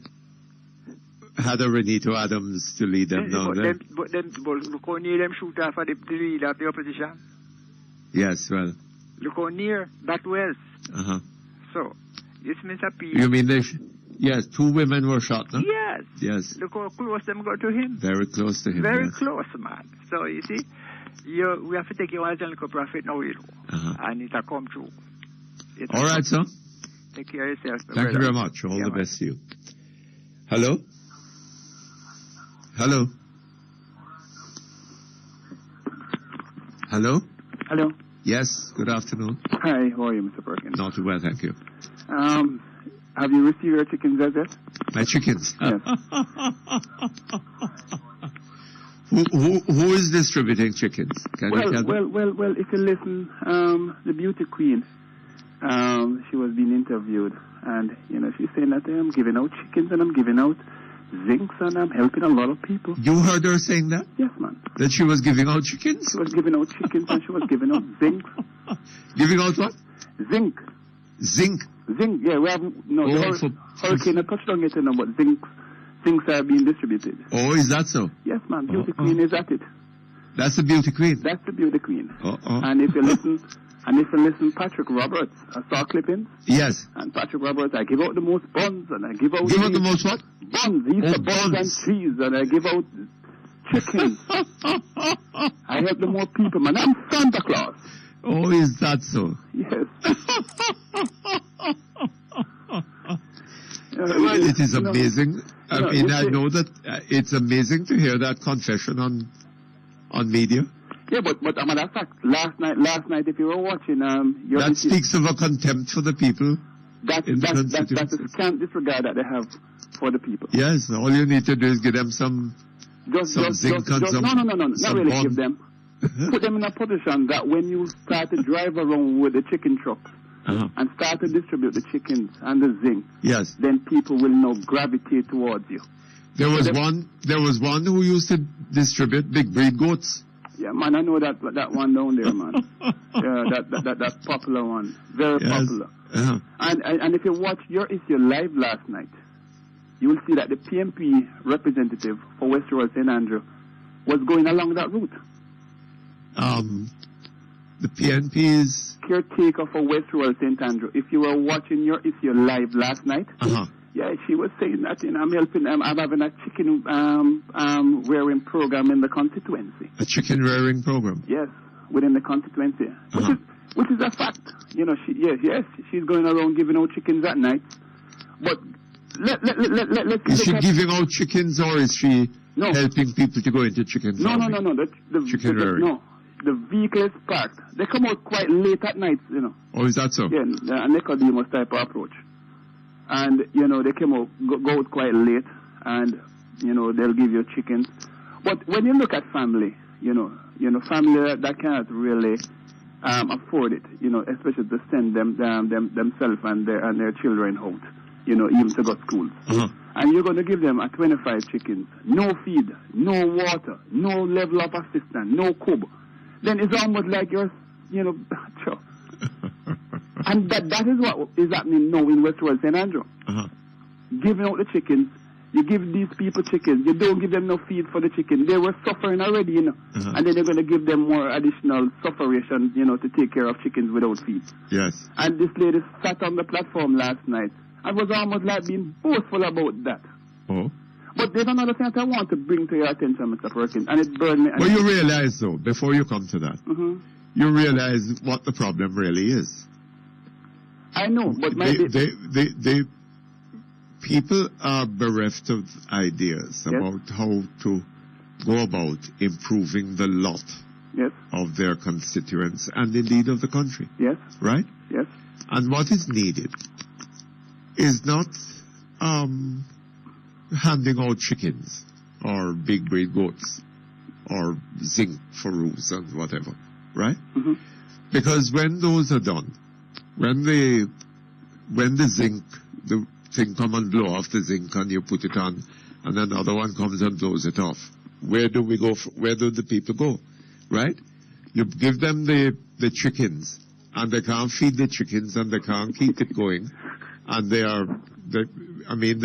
had a Renito Adams to lead them down there. But look how near them shoot off at the leader of the opposition. Yes, well. Look how near that was. So, yes, Mr. P. You mean yes, 2 women were shot, no? Yes. Yes. Look how close them got to him. Very close to him. Very yes. close, man. So, you see, we have to take you as a little prophet now, and it will come true. All right, sir. Take care of yourself. Thank you very much. All the best to you. Hello? Hello? Hello? Hello. Yes, good afternoon. Hi, how are you, Mr. Perkins? Not too well, thank you. Have you received your chickens as yet? My chickens? Yes. Who is distributing chickens? Can you tell me? Well, if you listen, the beauty queen, she was being interviewed, and, she's saying that I'm giving out chickens and I'm giving out zincs and I'm helping a lot of people. You heard her saying that? Yes, man. That she was giving out chickens? She was giving out chickens and she was giving out zinc. Giving out what? Zinc. Zinc? Zinc, yeah, we have, hurricane a touchdown yet, but zincs are being distributed. Oh, is that so? Yes, man, beauty queen is at it. That's the beauty queen? That's the beauty queen. And if you listen, Patrick Roberts, I saw clippings. Yes. And Patrick Roberts, I give out the most buns, and I give out... Give out the most what? Buns. Easter buns and cheese, and I give out chickens. I help the more people, man. I'm Santa Claus. Oh, is that so? Yes. Well, it is amazing. I know that it's amazing to hear that confession on media. Yeah, but a matter of fact, last night, if you were watching, that speaks of a contempt for the people. That's a scant disregard that they have for the people. Yes, all you need to do is give them some zinc and some... No, not really give them. Put them in a position that when you start to drive around with the chicken trucks and start to distribute the chickens and the zinc, yes, then people will now gravitate towards you. There was one who used to distribute big breed goats. Yeah, man, I know that one down there, man. Yeah, that popular one, very popular. And if you watch your issue live last night, you will see that the PMP representative for West Rural St. Andrew was going along that route. The PNP is caretaker for West Rural St. Andrew. If you were watching your issue live last night, yeah, she was saying that I'm helping. I'm having a chicken rearing program in the constituency. A chicken rearing program? Yes, within the constituency, which is a fact. She's going around giving out chickens at night. But let's is she giving out chickens or is she helping people to go into chicken farming? No. Chicken rearing. No. The vehicle is parked. They come out quite late at night, Oh, is that so? Yeah, a Nicodemus type of approach. And, they came out, go out quite late, and, they'll give you chickens. But when you look at family, family that can't really afford it, especially to send themselves and their children out, even to go to schools. and you're going to give them a 25 chickens, no feed, no water, no level of assistance, no cub, then it's almost like you're, and that is what is happening now in Westworld St. Andrew. Giving out the chickens, you give these people chickens, you don't give them no feed for the chicken. They were suffering already, and then they're going to give them more additional sufferation, to take care of chickens without feed. Yes. And this lady sat on the platform last night and was almost like being boastful about that. Oh. But there's another thing that I want to bring to your attention, Mr. Perkins, and it burned me. Well, you realize, though, before you come to that, you realize what the problem really is. I know, but people are bereft of ideas about how to go about improving the lot of their constituents and indeed of the country. Yes. Right? Yes. And what is needed is not handing out chickens or big breed goats or zinc for roofs and whatever. Right? Because when those are done, when the zinc, the thing come and blow off the zinc and you put it on, and another one comes and blows it off, where do we go? Where do the people go? Right? You give them the chickens, and they can't feed the chickens, and they can't keep it going, and the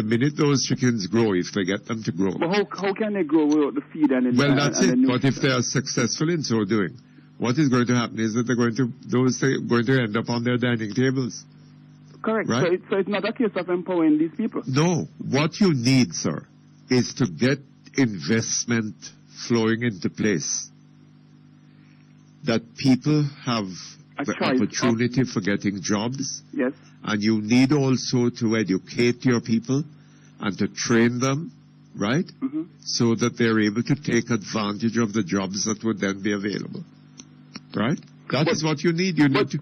minute those chickens grow, if they get them to grow. But how can they grow without the feed and the Well, that's it. But if they are successful in so doing, what is going to happen is that they're going to end up on their dining tables. Correct. Right? So it's not a case of empowering these people. No. What you need, sir, is to get investment flowing into place. That people have the opportunity for getting jobs. Yes. And you need also to educate your people and to train them, right? So that they're able to take advantage of the jobs that would then be available. Right? That is what you need. You need to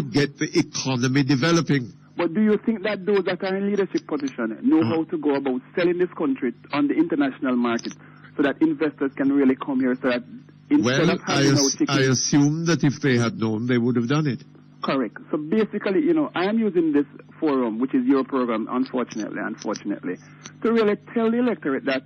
get the economy developing. But do you think that those that are in leadership position know how to go about selling this country on the international market so that investors can really come here so that instead of having I assume that if they had known, they would have done it. Correct. So basically, I am using this forum, which is your program, unfortunately, to really tell the electorate that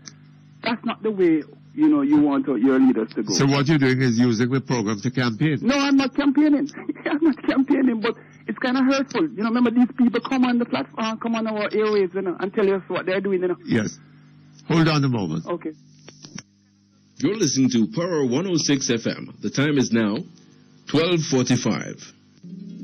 that's not the way you want your leaders to go. So what you're doing is using the program to campaign? No, I'm not campaigning. I'm not campaigning, but it's kind of hurtful. Remember these people come on the platform, come on our airwaves, and tell us what they're doing, Yes. Hold on a moment. Okay. You're listening to Power 106 FM. The time is now 12:45.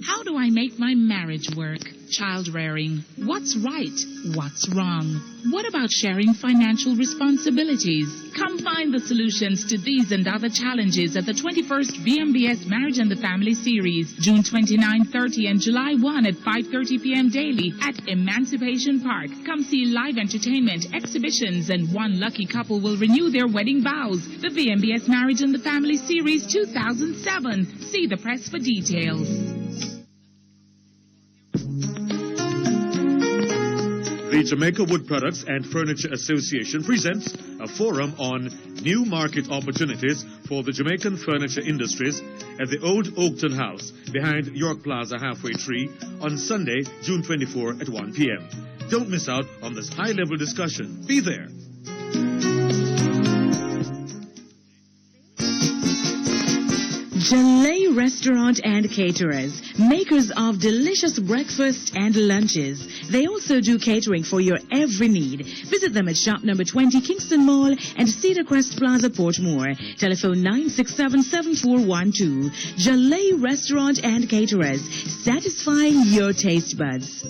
How do I make my marriage work? Child rearing. What's right? What's wrong? What about sharing financial responsibilities? Come find the solutions to these and other challenges at the 21st VMBS Marriage and the Family Series, June 29, 30, and July 1 at 5:30 p.m. daily at Emancipation Park. Come see live entertainment, exhibitions, and one lucky couple will renew their wedding vows. The VMBS Marriage and the Family Series 2007. See the press for details. The Jamaica Wood Products and Furniture Association presents a forum on new market opportunities for the Jamaican furniture industries at the Old Oakton House behind York Plaza Halfway Tree on Sunday, June 24 at 1 p.m. Don't miss out on this high-level discussion. Be there. Jalay Restaurant and Caterers, makers of delicious breakfast and lunches. They also do catering for your every need. Visit them at shop number 20 Kingston Mall and Cedar Crest Plaza, Portmore. Telephone 967-7412. Jalay Restaurant and Caterers, satisfying your taste buds.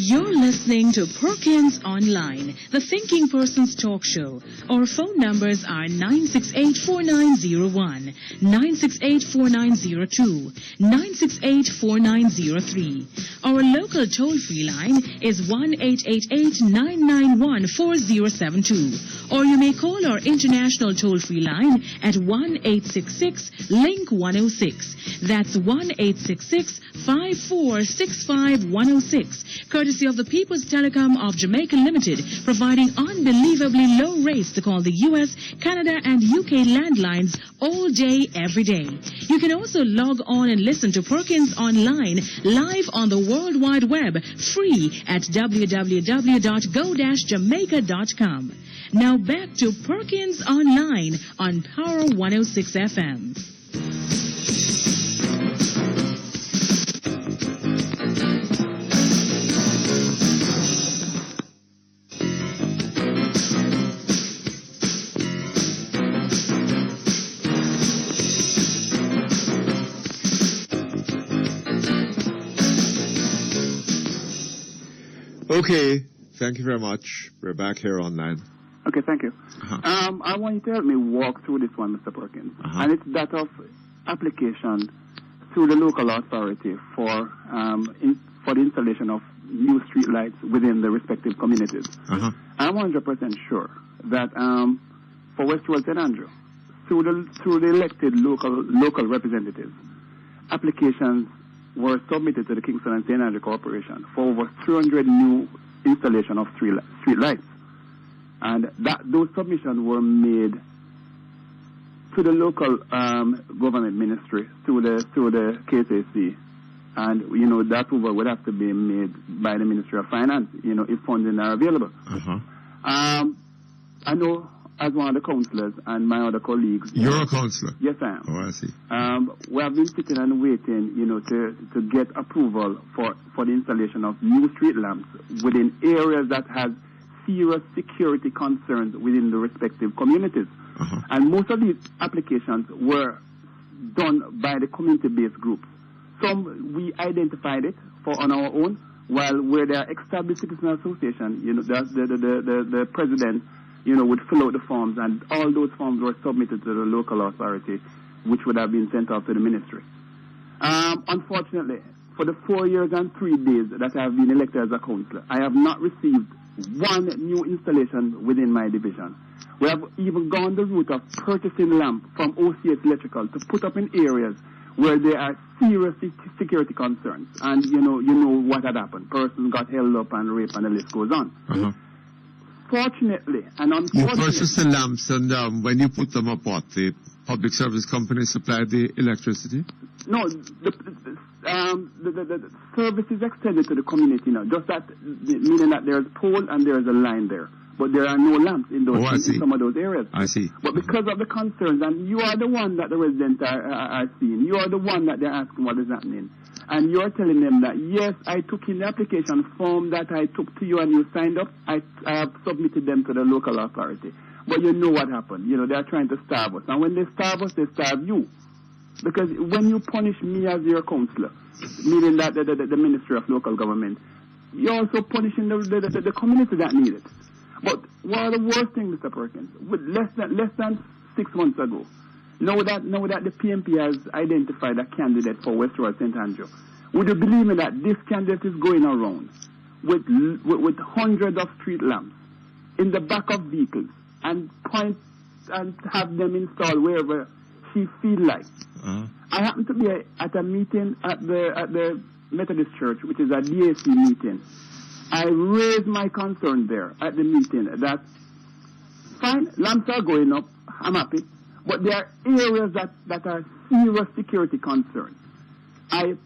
You're listening to Perkins Online, the Thinking Person's talk show. Our phone numbers are 968-4901, 968-4902, 968-4903. Our local toll-free line is 1-888-991-4072. Or you may call our international toll-free line at 1-866-LINK-106. That's 1-866-5465-106. Courtesy of the people People's Telecom of Jamaica Limited, providing unbelievably low rates to call the U.S., Canada, and UK landlines all day, every day. You can also log on and listen to Perkins online live on the World Wide Web, free at www.go-jamaica.com. Now back to Perkins Online on Power 106 FM. Okay, thank you very much. We're back here online. Okay, thank you. I want you to help me walk through this one, Mr. Perkins. And it's that of application to the local authority for the installation of new street lights within the respective communities. I'm 100% sure that for Westward St. Andrew, through the elected local representatives, applications were submitted to the Kingston and St. Andrew Corporation for over 300 new installation of street lights. And those submissions were made to the local government ministry, to the KCC. And, that approval would have to be made by the Ministry of Finance, if funding are available. I know, as one of the councillors and my other colleagues. You're a councillor? Yes, I am. Oh, I see. We have been sitting and waiting, to get approval for the installation of new street lamps within areas that have serious security concerns within the respective communities. And most of these applications were done by the community-based groups. Some we identified it on our own, while where there are established citizen association, the president, would fill out the forms, and all those forms were submitted to the local authority, which would have been sent off to the ministry. Unfortunately, for the 4 years and 3 days that I have been elected as a councillor, I have not received one new installation within my division. We have even gone the route of purchasing lamps from OCS Electrical to put up in areas where there are serious security concerns. And you know what had happened. Persons got held up and raped, and the list goes on. Fortunately and unfortunately, you purchased the lamps, and when you put them up, what, the public service company supplied the electricity? No, the service is extended to the community now. Just that, meaning that there's pole and there's a line there, but there are no lamps in some of those areas. I see. But because of the concerns, and you are the one that the residents are seeing, you are the one that they're asking what is happening, and you're telling them that, yes, I took in the application form that I took to you and you signed up, I have submitted them to the local authority. But you know what happened. They're trying to starve us. And when they starve us, they starve you. Because when you punish me as your councillor, meaning that the Ministry of Local Government, you're also punishing the community that need it. But one of the worst things, Mr. Perkins, with less than 6 months ago, now that the PMP has identified a candidate for Westward St. Andrew, would you believe me that this candidate is going around with hundreds of street lamps in the back of vehicles and point and have them installed wherever she feel like. I happen to be at a meeting at the Methodist Church, which is a DAC meeting. I raised my concern there at the meeting that, fine, lamps are going up, I'm happy, but there are areas that are serious security concerns. The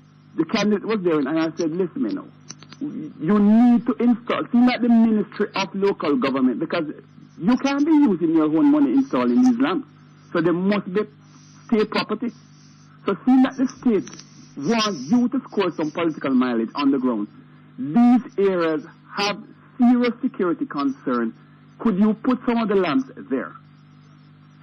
candidate was there, and I said, listen, you need to install, see like the Ministry of Local Government, because you can't be using your own money installing these lamps. So they must be state property. So seeing that the state wants you to score some political mileage on the ground, these areas have serious security concerns. Could you put some of the lamps there?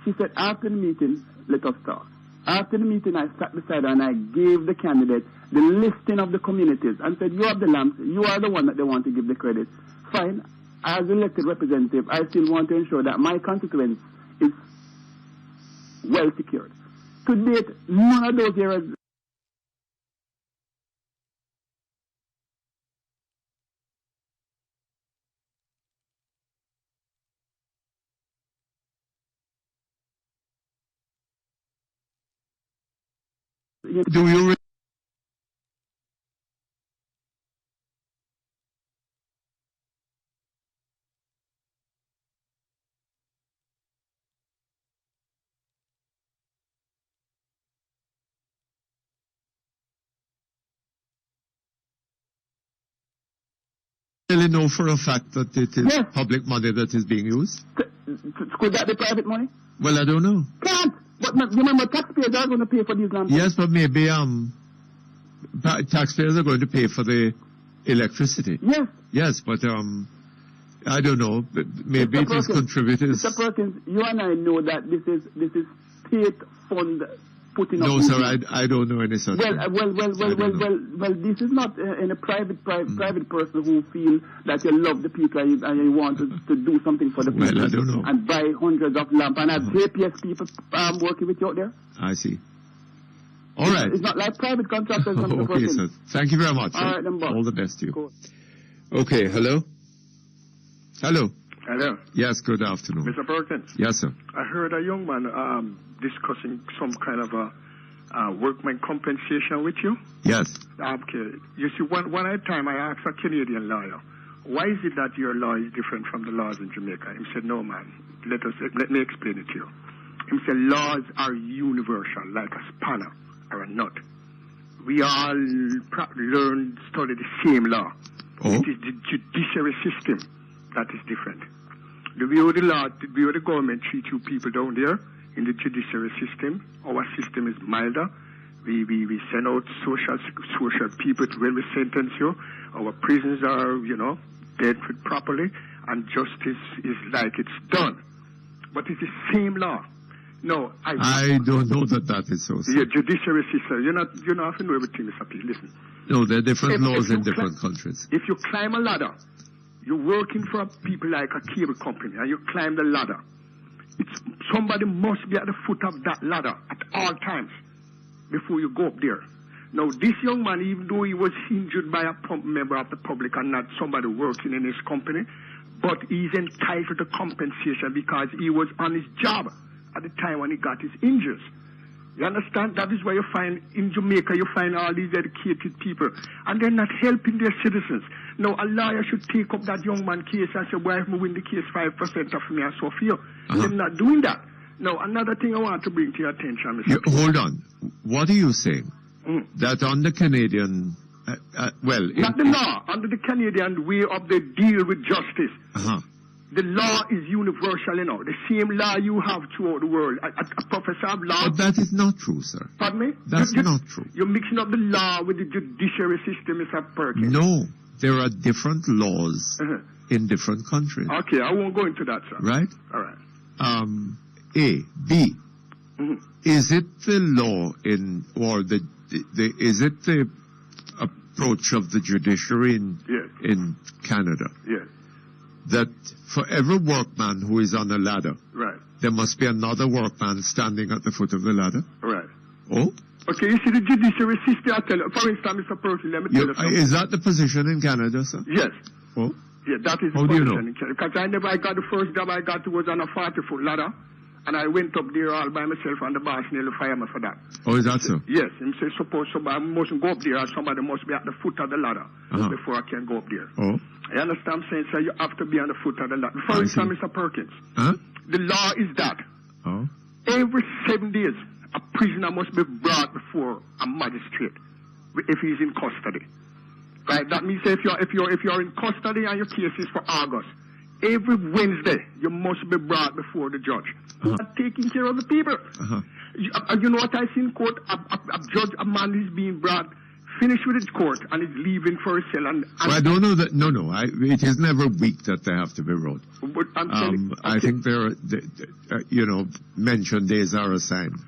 She said, after the meeting, let us talk. After the meeting, I sat beside her and I gave the candidate the listing of the communities and said, you have the lamps, you are the one that they want to give the credit. Fine. As elected representative, I still want to ensure that my constituents is well secured. To date, none of those areas. Do you really know for a fact that it is public money that is being used? Could that be private money? Well, I don't know. Can't. But remember, taxpayers are going to pay for these lamps. Yes, but maybe taxpayers are going to pay for the electricity. Yes. Yes, but I don't know. Maybe it is contributors. Mr. Perkins, you and I know that this is state fund putting up. No, sir, I don't know any such thing. Well, this is not in a private person who feel that you love the people and you want to do something for the people. Well, I don't know. And buy hundreds of lamps and have JPS people working with you out there. I see. All right. It's not like private contractors. Mr. Okay, Perkins. sir. Thank you very much. All right, then, boss. All the best to you. Cool. Okay, hello? Hello? Hello. Yes, good afternoon. Mr. Perkins. Yes, sir. I heard a young man discussing some kind of a workman compensation with you. Yes. Okay. You see, one time I asked a Canadian lawyer, why is it that your law is different from the laws in Jamaica? He said, no, man. Let me explain it to you. He said, laws are universal, like a spanner or a nut. We all study the same law. Oh. It is the judiciary system that is different. The way the government treats you people down there in the judiciary system, our system is milder. We send out social people when we sentence you. Our prisons are, dealt with properly, and justice is like it's done. But it's the same law. No, I don't know that is so. The judiciary system, you don't have to know everything, Mr. P. Listen. No, there are different laws in different countries. If you climb a ladder, you're working for people like a cable company, and you climb the ladder. Somebody must be at the foot of that ladder at all times before you go up there. Now, this young man, even though he was injured by a member of the public and not somebody working in his company, but he's entitled to compensation because he was on his job at the time when he got his injuries. You understand? That is why you find in Jamaica, you find all these educated people, and they're not helping their citizens. Now, a lawyer should take up that young man case and say, well, if I win the case, 5% of me and so forth. They're not doing that. Now, another thing I want to bring to your attention, Mr. Hold on. What are you saying? That on the Canadian, not the law, under the Canadian way of the deal with justice. The law is universal, the same law you have throughout the world. A professor of law. But that is not true, sir. Pardon me? That's not true. You're mixing up the law with the judiciary system, Mr. Perkins. No, there are different laws in different countries. Okay, I won't go into that, sir. Right? All right. A. B. Is it the law is it the approach of the judiciary in Canada? Yes. That for every workman who is on a ladder, there must be another workman standing at the foot of the ladder? Right. Oh? Okay, you see the judiciary system, I tell you, for instance, Mr. Perkins, let me tell you something. Is that the position in Canada, sir? Yes. Oh? Yeah, that is How the do you position know? in Canada. Because I got the first job I got was on a 40-foot ladder, and I went up there all by myself, and the boss nearly fired me for that. Oh, is that so? Yes, he said, suppose somebody mustn't go up there, or somebody must be at the foot of the ladder before I can go up there. Oh. I understand, saying, so you have to be on the foot of the ladder. For instance, Mr. Perkins, the law is that every 7 days, a prisoner must be brought before a magistrate if he's in custody. Right? That means if you're in custody and your case is for August, every Wednesday you must be brought before the judge. Taking care of the people. You know what I see in court? A man is being brought, finished with his court, and is leaving for a cell. Well, I don't know that. No, it is never week that they have to be brought. But I think mentioned days are assigned.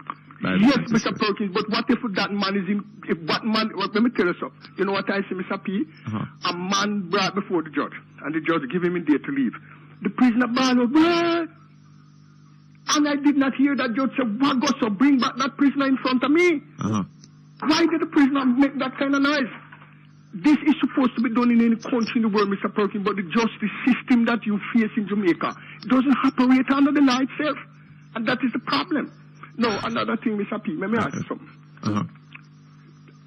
Yes, Mr. Perkins, but what if that man is in, let me tell you something. You know what I say, Mr. P? A man brought before the judge, and the judge give him a day to leave. The prisoner bawled, and I did not hear that judge say, what goes so bring back that prisoner in front of me? Why did the prisoner make that kind of noise? This is supposed to be done in any country in the world, Mr. Perkins, but the justice system that you face in Jamaica doesn't operate under the law itself, and that is the problem. No, another thing, Mr. P, let me ask you something.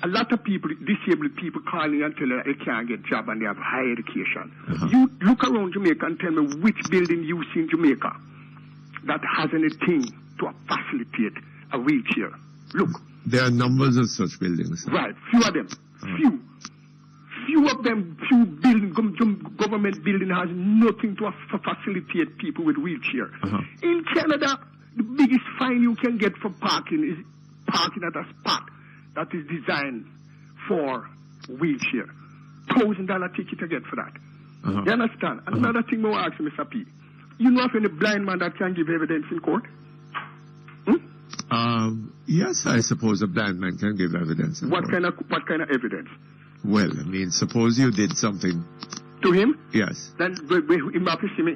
A lot of people, disabled people, calling and telling they can't get a job and they have high education. You look around Jamaica and tell me which building you see in Jamaica that has anything to facilitate a wheelchair. Look. There are numbers of such buildings. Right, few of them. few of them, government building has nothing to facilitate people with wheelchair. In Canada, the biggest fine you can get for parking is parking at a spot that is designed for wheelchair. $1,000 ticket to get for that. You understand? Another thing I want to ask Mr. P. You know of any blind man that can give evidence in court? Yes, I suppose a blind man can give evidence. What kind of evidence? Well, I mean, suppose you did something to him. Yes. Then he have to see me.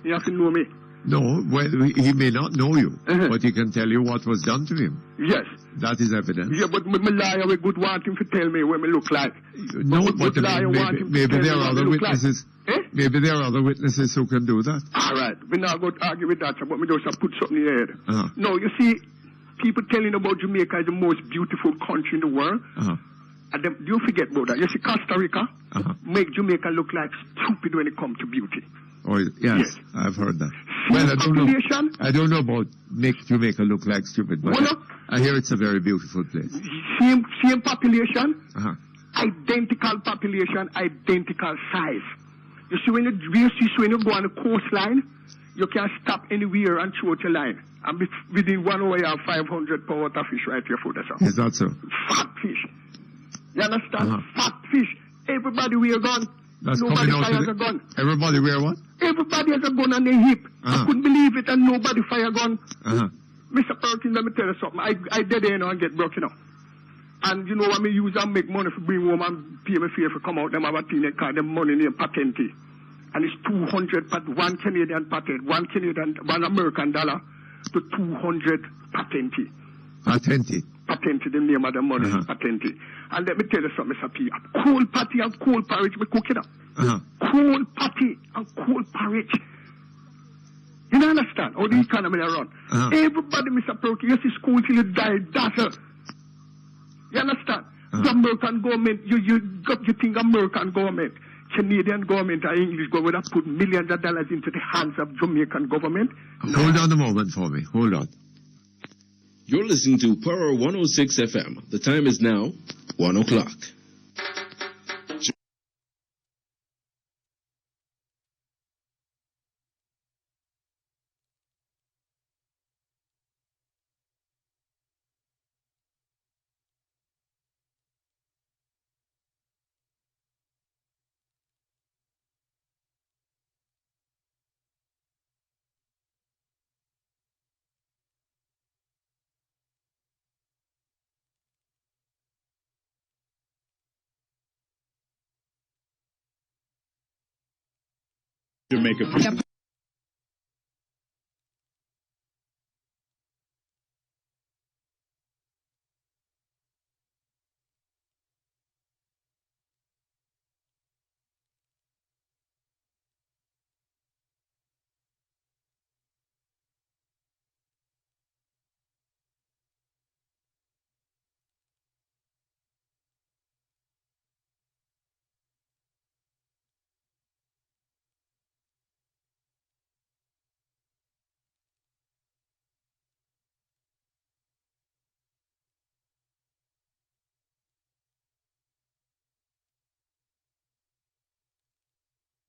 He have to know me. No, well, he may not know you, but he can tell you what was done to him. Yes. That is evidence. Yeah, but my lawyer we would want him to tell me what me look like. No, but maybe there are other witnesses. Maybe there are other witnesses who can do that. All right. We're not going to argue with that, but we just put something in your head. No, you see, people telling about Jamaica is the most beautiful country in the world. And then, you forget about that. You see, Costa Rica make Jamaica look like stupid when it comes to beauty. Oh, yes, I've heard that. Well, I don't know about make Jamaica look like stupid, but I hear it's a very beautiful place. Same population, identical population, identical size. You see, when you go on the coastline, you can stop anywhere and throw out your line. And within 1 hour, you have 500 pound of fish right to your food. Is that so? Fat fish. You understand? Fat fish. Everybody wear a gun. Nobody fires a gun. Everybody wear what? Everybody has a gun on their hip. I couldn't believe it, and nobody fire a gun. Mr. Perkins, let me tell you something. I did it, and get broken up. And you know what I use and make money for bring home and pay me fee for come out. Them have a thing they call them money named patente. And it's 200 one Canadian patent, one American dollar to 200 patente. Patente? Patente, the name of the money is patente. And let me tell you something, Mr. P. Cold patty and cold porridge, we cook it up. Cold patty and cold porridge. You don't understand how the economy run. Everybody, Mr. Perkins, you see school till you die, that's it. You understand? The American government, you think American government, Canadian government, or English government have put millions of dollars into the hands of Jamaican government? Hold on a moment for me. Hold on. You're listening to Power 106 FM. The time is now 1 o'clock. Jamaica.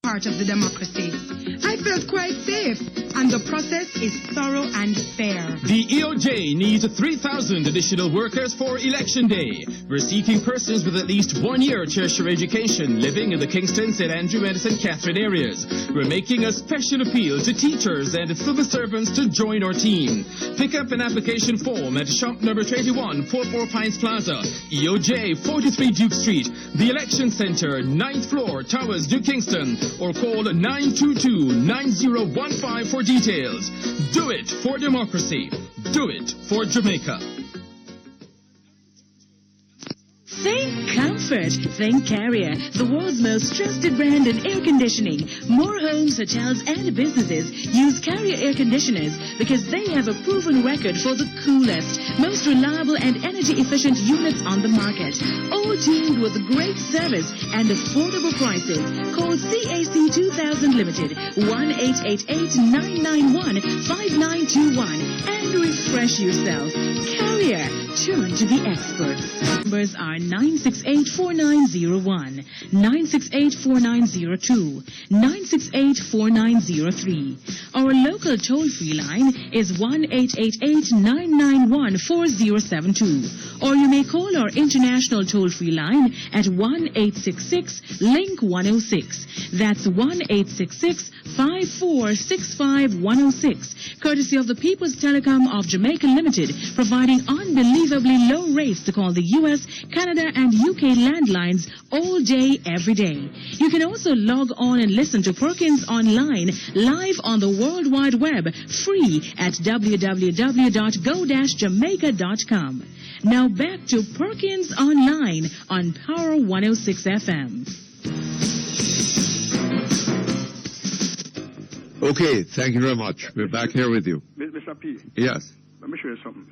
Part of the democracy. I felt quite safe, and the process is thorough and fair. The EOJ needs 3,000 additional workers for Election Day. We're seeking persons with at least 1 year tertiary education living in the Kingston, St. Andrew, and St. Catherine areas. We're making a special appeal to teachers and civil servants to join our team. Pick up an application form at shop number 21, 44 Pines Plaza, EOJ, 43 Duke Street, the Election Center, 9th floor, Towers, New Kingston, or call 922-9015 for details. Do it for democracy. Do it for Jamaica. Think comfort. Think Carrier, the world's most trusted brand in air conditioning. More homes, hotels, and businesses use Carrier air conditioners because they have a proven record for the coolest, most reliable, and energy-efficient units on the market. All tuned with great service and affordable prices. Call CAC 2000 Limited, 1-888-991-5921, and refresh yourself. Carrier, turn to the experts. Numbers are 968 968-4901, 968-4902, 968-4903. Our local toll-free line is 1-888-991-4072. Or you may call our international toll-free line at 1-866-LINK-106. That's 1-866-5465-106. Courtesy of the People's Telecom of Jamaica Limited, providing unbelievably low rates to call the U.S., Canada, and UK landlines all day, every day. You can also log on and listen to Perkins online, live on the World Wide Web, free at www.go-jamaica.com. Now back to Perkins Online on Power 106 FM. Okay, thank you very much. We're back here with you. Mr. P. Yes. Let me show you something.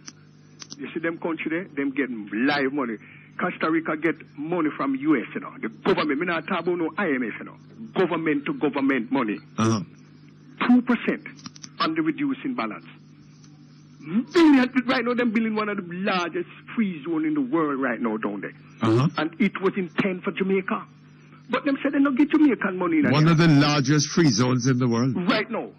You see them country there, them getting live money. Costa Rica get money from U.S., you know. The government, me not talk about no IMF, you know. Government to government money. 2% on the reducing balance. Billion, right now, them building one of the largest free zone in the world right now, down there. And it was intent for Jamaica. But them said they don't get Jamaican money. One of the largest free zones in the world. Right now.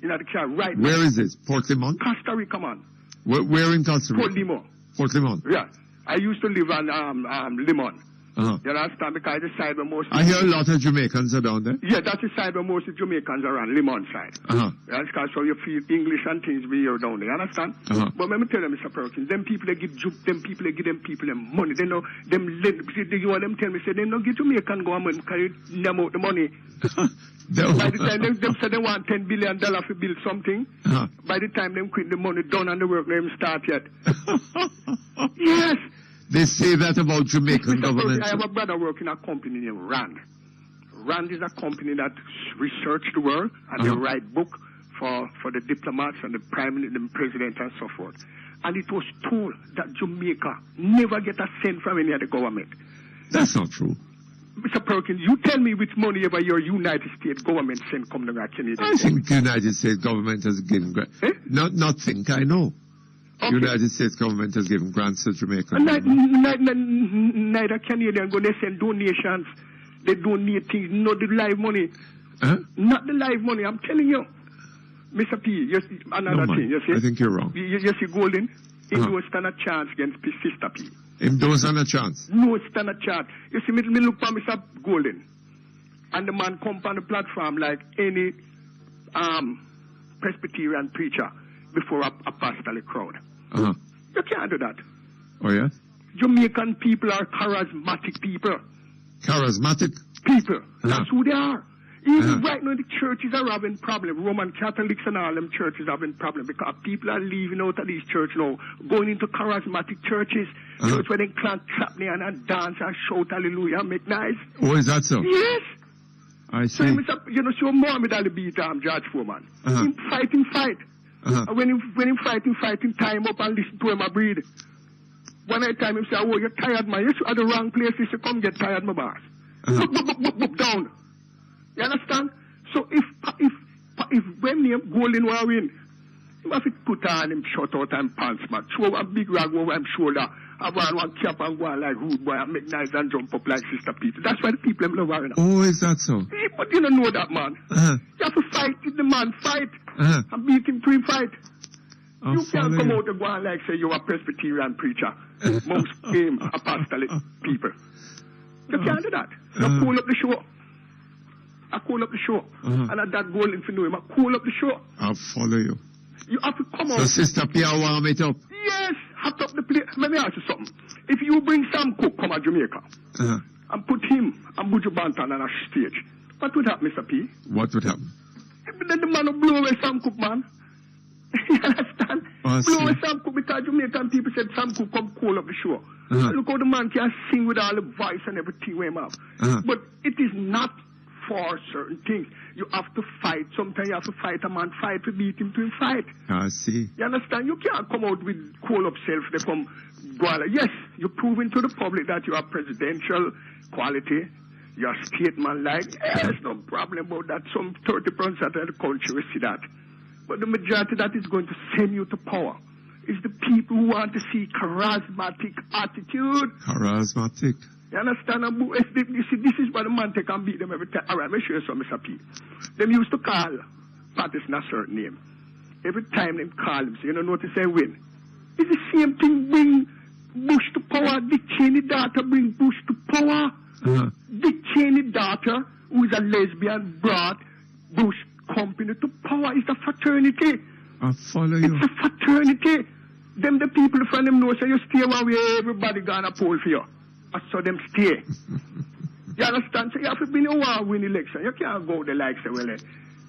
You know, the car right Where now. is this? Port Limon? Costa Rica, man. Where in Costa Rica? Port Limon. Port Limon. Yeah. I used to live on Limon. You understand? Because the side where most... I hear a lot of Jamaicans are down there. Yeah, that's the side where most of Jamaicans are on, Limon side. You understand? So you feel English and things be here down there. You understand? But let me tell you, Mr. Perkins, them people they give them people them money. They know them. You want them tell me say they don't give Jamaican government carry them out the money. By the time them say they want $10 billion to build something, by the time them quit the money done and the work they haven't start yet. Yes. They say that about Jamaican government. I have a brother working at a company named RAND. RAND is a company that research the world and they write book for the diplomats and the the president and so forth. And it was told that Jamaica never get a cent from any other government. That's not true. Mr. Perkins, you tell me which money ever your United States government sent come to Canadian. I think the United States government has given grants. Not think, I know. Okay. United States government has given grants to Jamaica. Neither Canadian go, they send donations. They donate things, not the live money. Not the live money, I'm telling you. Mr. P, another thing, you see? I think you're wrong. You see Golden? He don't stand a chance against Sister P. Him don't stand a chance? No stand a chance. You see, me look for Mr. Golden. And the man come on the platform like any Presbyterian preacher before a apostolic crowd. You can't do that. Oh, yeah? Jamaican people are charismatic people. Charismatic? People. That's who they are. Even right now, the churches are having problems. Roman Catholics and all them churches are having problems because people are leaving out of these churches now, going into charismatic churches. Church where they can't clap there and dance and shout hallelujah and make noise. Oh, is that so? Yes. I see. So, you know, so Muhammad Ali beat George Foreman. Him fight. When him fighting, time up and listen to him, I breathe. One time him say, oh, you're tired, man. You at the wrong place. You should come get tired, my boss. Boop, down. You understand? So if when him Golden will win, he have to put on him short out and pants, man. Throw a big rag over him shoulder. Have one cap and go on like rude boy and make nice and jump up like Sister Peter. That's why the people them love her now. Oh, is that so? But you don't know that, man. You have to fight with the man, fight. And beat him to him fight. You can't come out and go on like say you're a Presbyterian preacher. Most apostolic people. You can't do that. You pull up the show. I call up the show. And at that goal, if you know him, I call up the show. I'll follow you. You have to come out. So Sister Pia warm it up. Yes, hot up the place. Let me ask you something. If you bring Sam Cook from Jamaica and put him and Buju Banton on a stage, what would happen, Mr. P? What would happen? Then the man will blow away Sam Cook, man. You understand? Blow away Sam Cook because Jamaican people said Sam Cook come call up the show. Look how the man can sing with all the voice and everything we have. But it is not for certain things. You have to fight. Sometimes you have to fight a man, fight to beat him to him fight. I see. You understand? You can't come out with call up self. They come go on. Yes, you're proving to the public that you have presidential quality. You're statesman like. There's no problem about that. Some 30% of the country will see that. But the majority that is going to send you to power is the people who want to see charismatic attitude. Charismatic. You understand? You see, this is why the man take and beat them every time. All right, let me show you something, Mr. P. Them used to call Patterson a certain name. Every time they call him, so you don't notice they win. It's the same thing, bring Bush to power. Dick Cheney daughter bring Bush to power. Dick Cheney daughter, who is a lesbian, brought Bush company to power. It's a fraternity. I follow you. It's a fraternity. Them the people from them know, so you stay one way, everybody gonna poll for you. So them stay. You understand? So you have to be in a win election. You can't go there like say, well,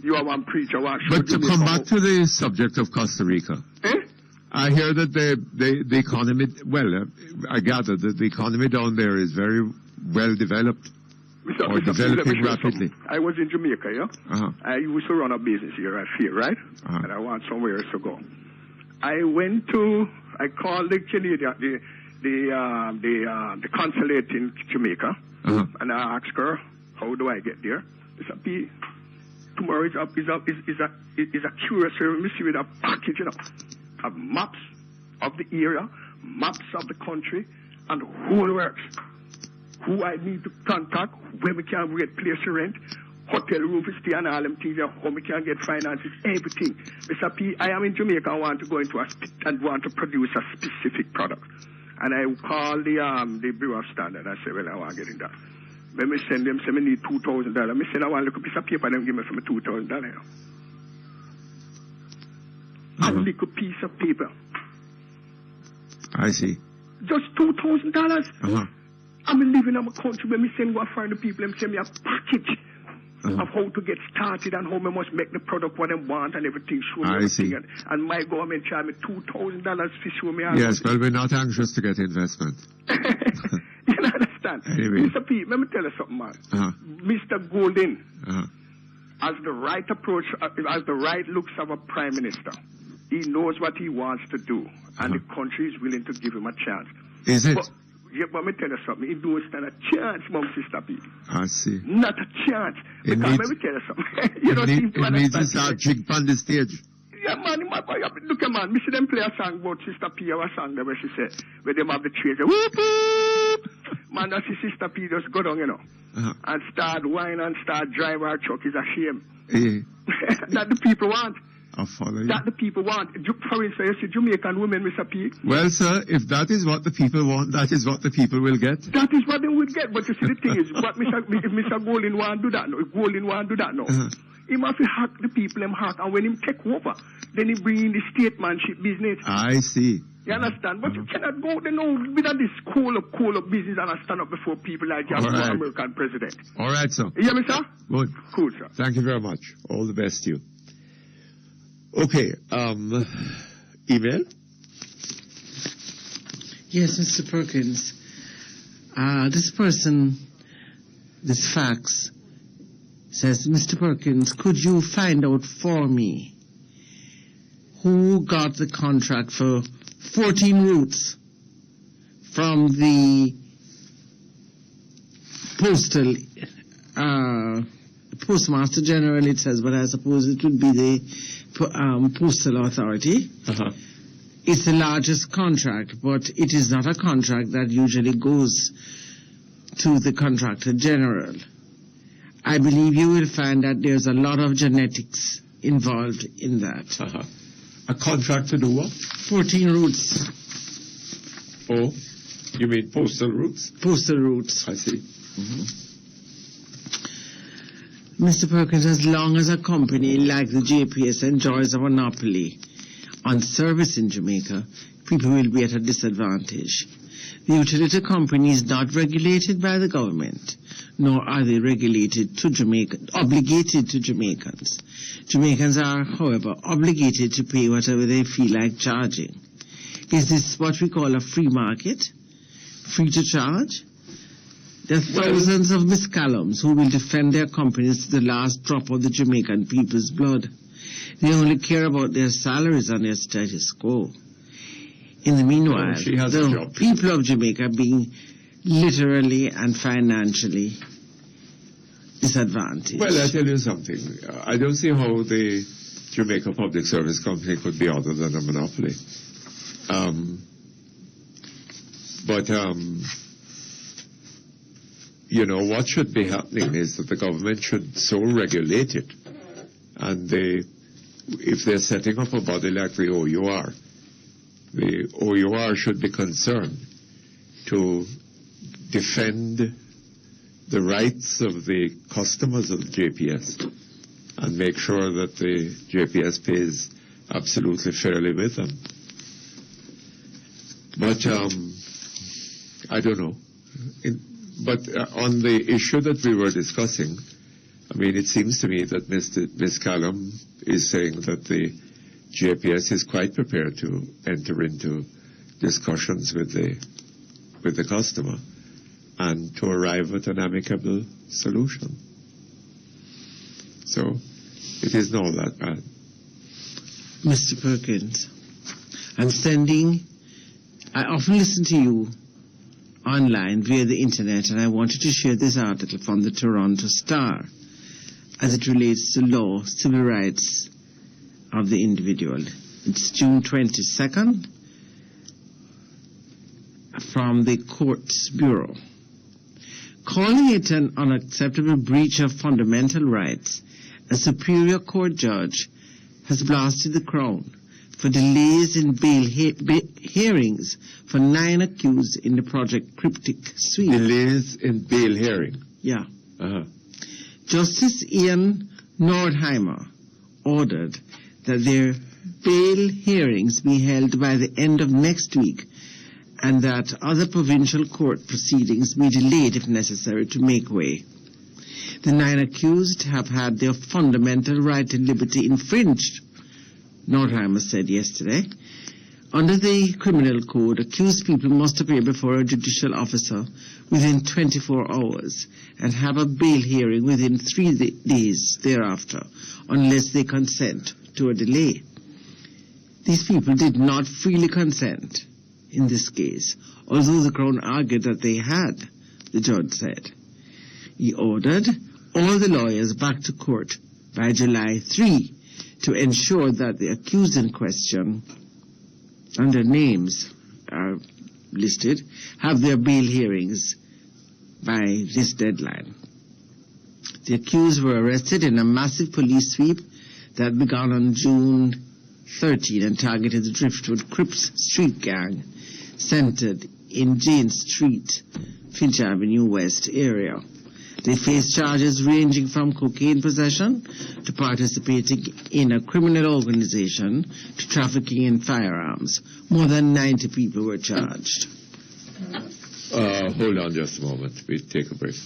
you are one preacher. But to come back to the subject of Costa Rica, I hear that the economy, I gather that the economy down there is very well developed or developing rapidly. I was in Jamaica, yeah? I used to run a business here, I feel, right? And I want somewhere else to go. I called the Canadian, the consulate in Jamaica, and I asked her, how do I get there? She said, tomorrow is a curious service with a package, of maps of the area, maps of the country, and whole works. Who I need to contact, where we can get place to rent, hotel room to stay, and all them things, how we can get finances, everything. Mr. P, I am in Jamaica, I want to go into and want to produce a specific product. And I call the Bureau of Standard. I say, well, I want to get in that. When we send them, say, we need $2,000. I say, I want to look a piece of paper, and them give me for me $2,000. A little piece of paper. I see. Just $2,000. I'm living in my country when me send go find the people and send me a package of how to get started and how we must make the product what they want and everything. Show me everything. And my government charge me $2,000 to show me all. Yes, well, we're not anxious to get investment. You understand? Anyway. Mr. P, let me tell you something, man. Mr. Golden has the right approach, has the right looks of a prime minister. He knows what he wants to do, and the country is willing to give him a chance. Is it? But let me tell you something. He don't stand a chance, Mom, Sister P. I see. Not a chance. Because let me tell you something. You don't seem to understand. It needs to start jig on the stage. Yeah, man, look at man. Me see them play a song about Sister P, or a song there where she said, where them have the trains. Whoop, whoop. Man, that's the Sister P just go down, and start whine and start drive our truck. Is a shame. That the people want. I follow you. That the people want. For instance, you see Jamaican women, Mr. P. Well, sir, if that is what the people want, that is what the people will get. That is what they will get. But you see, the thing is, what if Mr. Golden want to do that now, if Golden want to do that now, he must hack the people him hack, and when him take over, then he bring in the statesmanship business. I see. You understand? But you cannot go there now with this call up business and stand up before people like your American president. All right, sir. You hear me, sir? Good. Cool, sir. Thank you very much. All the best to you. Okay, email? Yes, Mr. Perkins. This fax says, Mr. Perkins, could you find out for me who got the contract for 14 routes from the Postmaster General, it says, but I suppose it would be the Postal Authority. It's the largest contract, but it is not a contract that usually goes to the Contractor General. I believe you will find that there's a lot of genetics involved in that. A contract to do what? 14 routes. Oh, you mean postal routes? Postal routes. I see. Mr. Perkins, as long as a company like the JPS enjoys a monopoly on service in Jamaica, people will be at a disadvantage. The utility company is not regulated by the government, nor are they obligated to Jamaicans. Jamaicans are, however, obligated to pay whatever they feel like charging. Is this what we call a free market? Free to charge? There are thousands of miscallums who will defend their companies to the last drop of the Jamaican people's blood. They only care about their salaries and their status quo. In the meanwhile, the people of Jamaica being literally and financially disadvantaged. Well, I'll tell you something. I don't see how the Jamaica Public Service Company could be other than a monopoly. what should be happening is that the government should so regulate it, and if they're setting up a body like the OUR should be concerned to defend the rights of the customers of the JPS and make sure that the JPS pays absolutely fairly with them. But I don't know. But on the issue that we were discussing, I mean, it seems to me that Ms. Callum is saying that the JPS is quite prepared to enter into discussions with the customer and to arrive at an amicable solution. So it isn't all that bad. Mr. Perkins, I often listen to you online via the internet, and I wanted to share this article from the Toronto Star as it relates to law, civil rights of the individual. It's June 22nd from the Courts Bureau. Calling it an unacceptable breach of fundamental rights, a Superior Court judge has blasted the Crown for delays in bail hearings for 9 accused in the Project Cryptic Suite. Delays in bail hearing? Yeah. Justice Ian Nordheimer ordered that their bail hearings be held by the end of next week, and that other provincial court proceedings be delayed if necessary to make way. The 9 accused have had their fundamental right to liberty infringed, Nordheimer said yesterday. Under the criminal code, accused people must appear before a judicial officer within 24 hours and have a bail hearing within 3 days thereafter, unless they consent to a delay. These people did not freely consent in this case, although the Crown argued that they had, the judge said. He ordered all the lawyers back to court by July 3 to ensure that the accused in question, and their names are listed, have their bail hearings by this deadline. The accused were arrested in a massive police sweep that began on June 13 and targeted the Driftwood Crips street gang centered in Jane Street, Finch Avenue West area. They face charges ranging from cocaine possession to participating in a criminal organization to trafficking in firearms. More than 90 people were charged. Hold on just a moment. We'll take a break.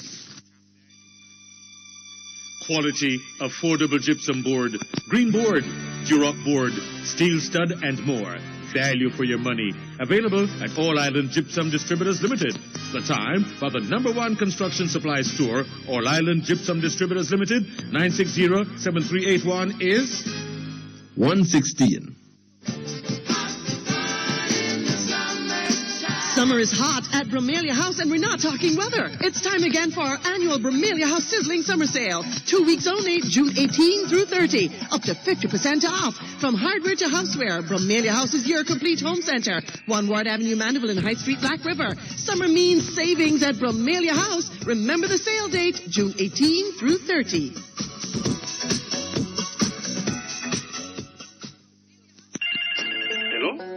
Quality, affordable gypsum board, green board, Duroc board, steel stud, and more. Value for your money. Available at All Island Gypsum Distributors Limited. The time for the #1 construction supply store, All Island Gypsum Distributors Limited, 960-7381 is 116. Summer is hot at Bromelia House, and we're not talking weather. It's time again for our annual Bromelia House Sizzling Summer Sale. 2 weeks only, June 18 through 30. Up to 50% off. From hardware to houseware, Bromelia House is your complete home center. 1 Ward Avenue, Mandeville, and High Street, Black River. Summer means savings at Bromelia House. Remember the sale date, June 18 through 30.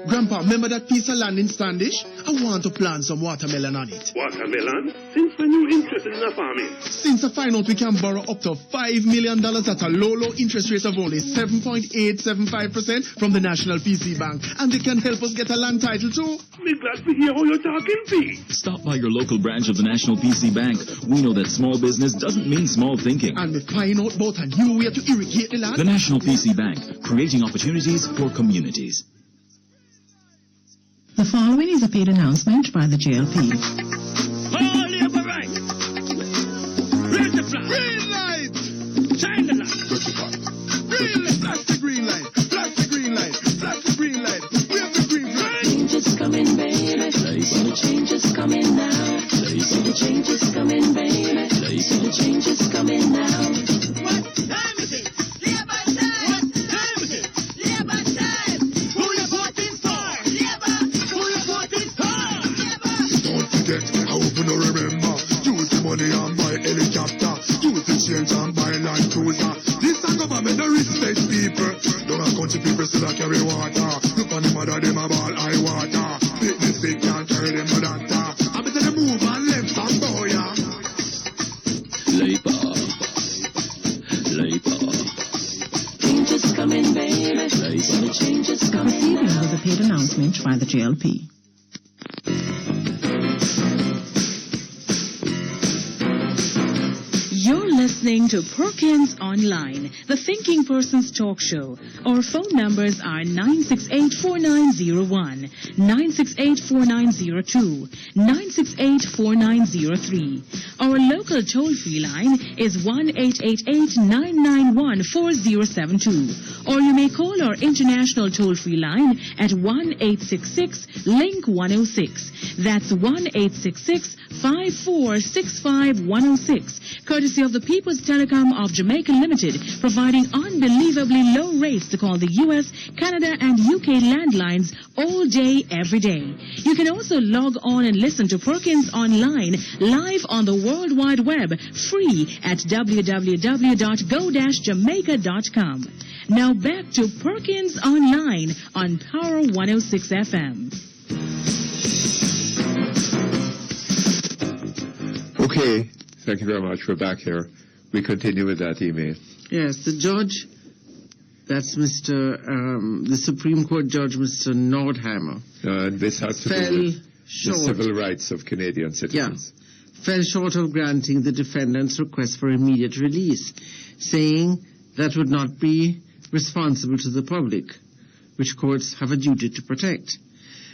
Grandpa, remember that piece of land in Standish? I want to plant some watermelon on it. Watermelon? Since when you interested in farming? Since I find out we can borrow up to $5 million at a low interest rate of only 7.875% from the National PC Bank. And they can help us get a land title too. Me glad to hear how you're talking, P. Stop by your local branch of the National PC Bank. We know that small business doesn't mean small thinking. And we find out about a new way to irrigate the land. The National PC Bank, creating opportunities for communities. The following is a paid announcement by the JLP. All labor right. Raise the flag. Green light. Shine the light. Green light. Flash the green light. Flash the green light. Flash the green light. We have the green light. Change is coming, baby. See the change is coming now. See the change is coming, baby. See the change is coming now. What time is it? Labor time. What time is it? Labor time. Who you voting for? Labor. Who you voting for? Labor. Don't forget, I hope you don't remember. Use the money and buy helicopter. Use the change and buy land cruiser. This a government that respect people. Don't have country people still a carry water. Look on the mother, them a ball high water. Fitness big can't carry them no doctor. I better them move and left and bow, yeah. Labor. Change is coming, baby. The change is coming. Proceeding was a paid announcement by the JLP. You're listening to Perkins Online, the Thinking Person's talk show. Our phone numbers are 968-4901, 968-4902, 968-4903. Our local toll-free line is 1-888-991-4072. Or you may call our international toll-free line at 1-866-LINK-106. That's 1-866-5465-106. Courtesy of the People's Telecom of Jamaica Limited, providing unbelievably low rates to call the U.S., Canada, and UK landlines all day, every day. You can also log on and listen to Perkins Online live on the World Wide Web, free at www.go-jamaica.com. Now back to Perkins Online on Power 106 FM. Okay, thank you very much. We're back here. We continue with that email. Yes, the judge, that's the Supreme Court Judge, Mr. Nordheimer. This has to do with the civil rights of Canadian citizens. Yeah, fell short of granting the defendant's request for immediate release, saying that would not be responsible to the public, which courts have a duty to protect.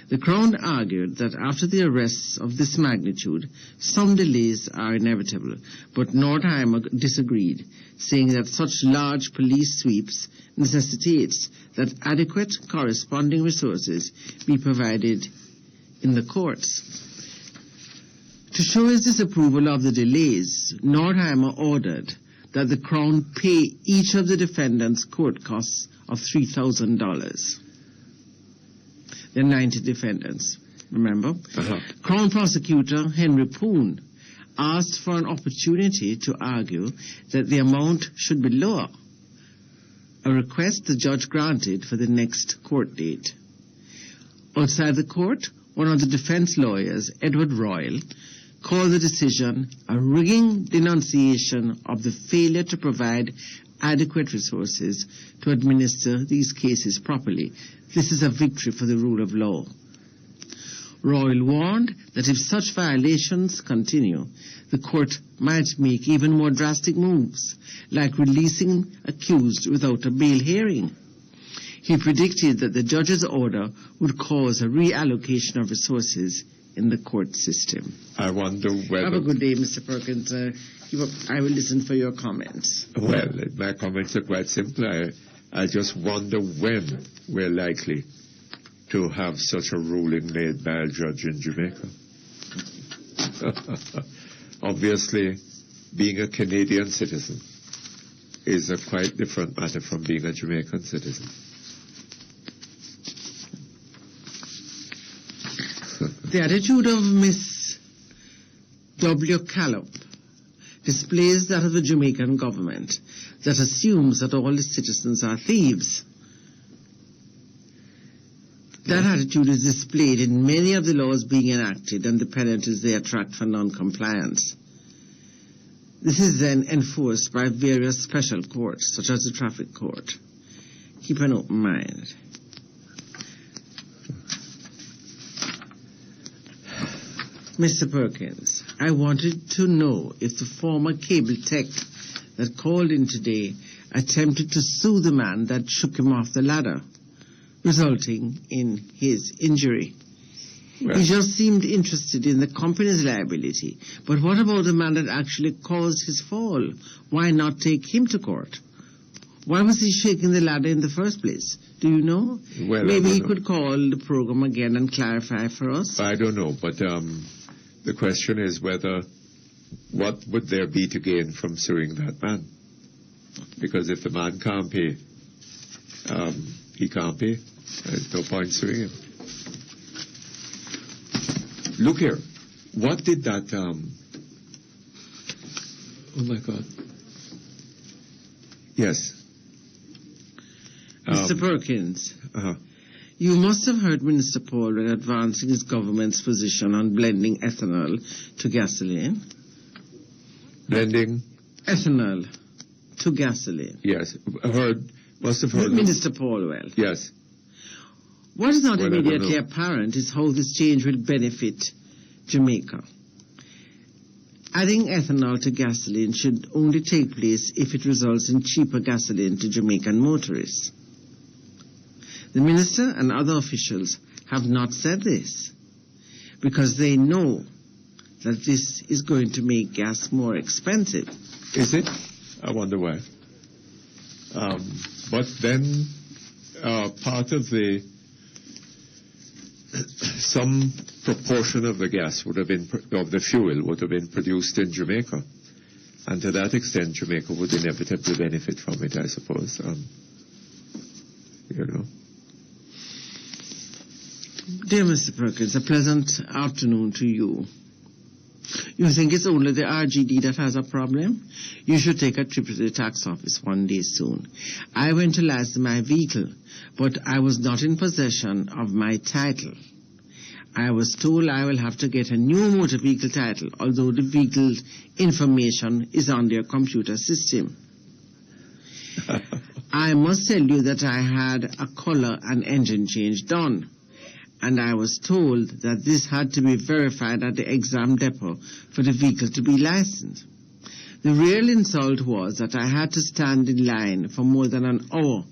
The Crown argued that after the arrests of this magnitude, some delays are inevitable, but Nordheimer disagreed, saying that such large police sweeps necessitates that adequate corresponding resources be provided in the courts. To show his disapproval of the delays, Nordheimer ordered that the Crown pay each of the defendants' court costs of $3,000. There are 90 defendants, remember? Crown Prosecutor Henry Poon asked for an opportunity to argue that the amount should be lower, a request the judge granted for the next court date. Outside the court, one of the defense lawyers, Edward Royal, called the decision a rigging denunciation of the failure to provide adequate resources to administer these cases properly. This is a victory for the rule of law. Royal warned that if such violations continue, the court might make even more drastic moves, like releasing accused without a bail hearing. He predicted that the judge's order would cause a reallocation of resources in the court system. I wonder whether... Have a good day, Mr. Perkins. I will listen for your comments. Well, my comments are quite simple. I just wonder when we're likely to have such a ruling made by a judge in Jamaica. Obviously, being a Canadian citizen is a quite different matter from being a Jamaican citizen. The attitude of Miss W. Callop displays that of the Jamaican government that assumes that all its citizens are thieves. That attitude is displayed in many of the laws being enacted and the penalties they attract for non-compliance. This is then enforced by various special courts, such as the traffic court. Keep an open mind. Mr. Perkins, I wanted to know if the former cable tech that called in today attempted to sue the man that shook him off the ladder, resulting in his injury. Well, he just seemed interested in the company's liability. But what about the man that actually caused his fall? Why not take him to court? Why was he shaking the ladder in the first place? Do you know? Well, maybe he could call the program again and clarify for us. I don't know, but the question is what would there be to gain from suing that man? Because if the man can't pay, he can't pay. There's no point suing him. Look here, what did that Oh, my God. Yes. Mr. Perkins, Uh-huh. you must have heard Minister Paul advancing his government's position on blending ethanol to gasoline. Blending? Ethanol to gasoline. Yes. Must have heard. Minister Paulwell. Yes. What is not Well, I don't immediately know. apparent is how this change will benefit Jamaica. Adding ethanol to gasoline should only take place if it results in cheaper gasoline to Jamaican motorists. The minister and other officials have not said this because they know that this is going to make gas more expensive. Is it? I wonder why. But then part of some proportion of the gas would have been, of the fuel would have been produced in Jamaica. And to that extent, Jamaica would inevitably benefit from it, I suppose. You know. Dear Mr. Perkins, a pleasant afternoon to you. You think it's only the RGD that has a problem? You should take a trip to the tax office one day soon. I went to license my vehicle, but I was not in possession of my title. I was told I will have to get a new motor vehicle title, although the vehicle information is on their computer system. I must tell you that I had a color and engine change done, and I was told that this had to be verified at the exam depot for the vehicle to be licensed. The real insult was that I had to stand in line for more than an hour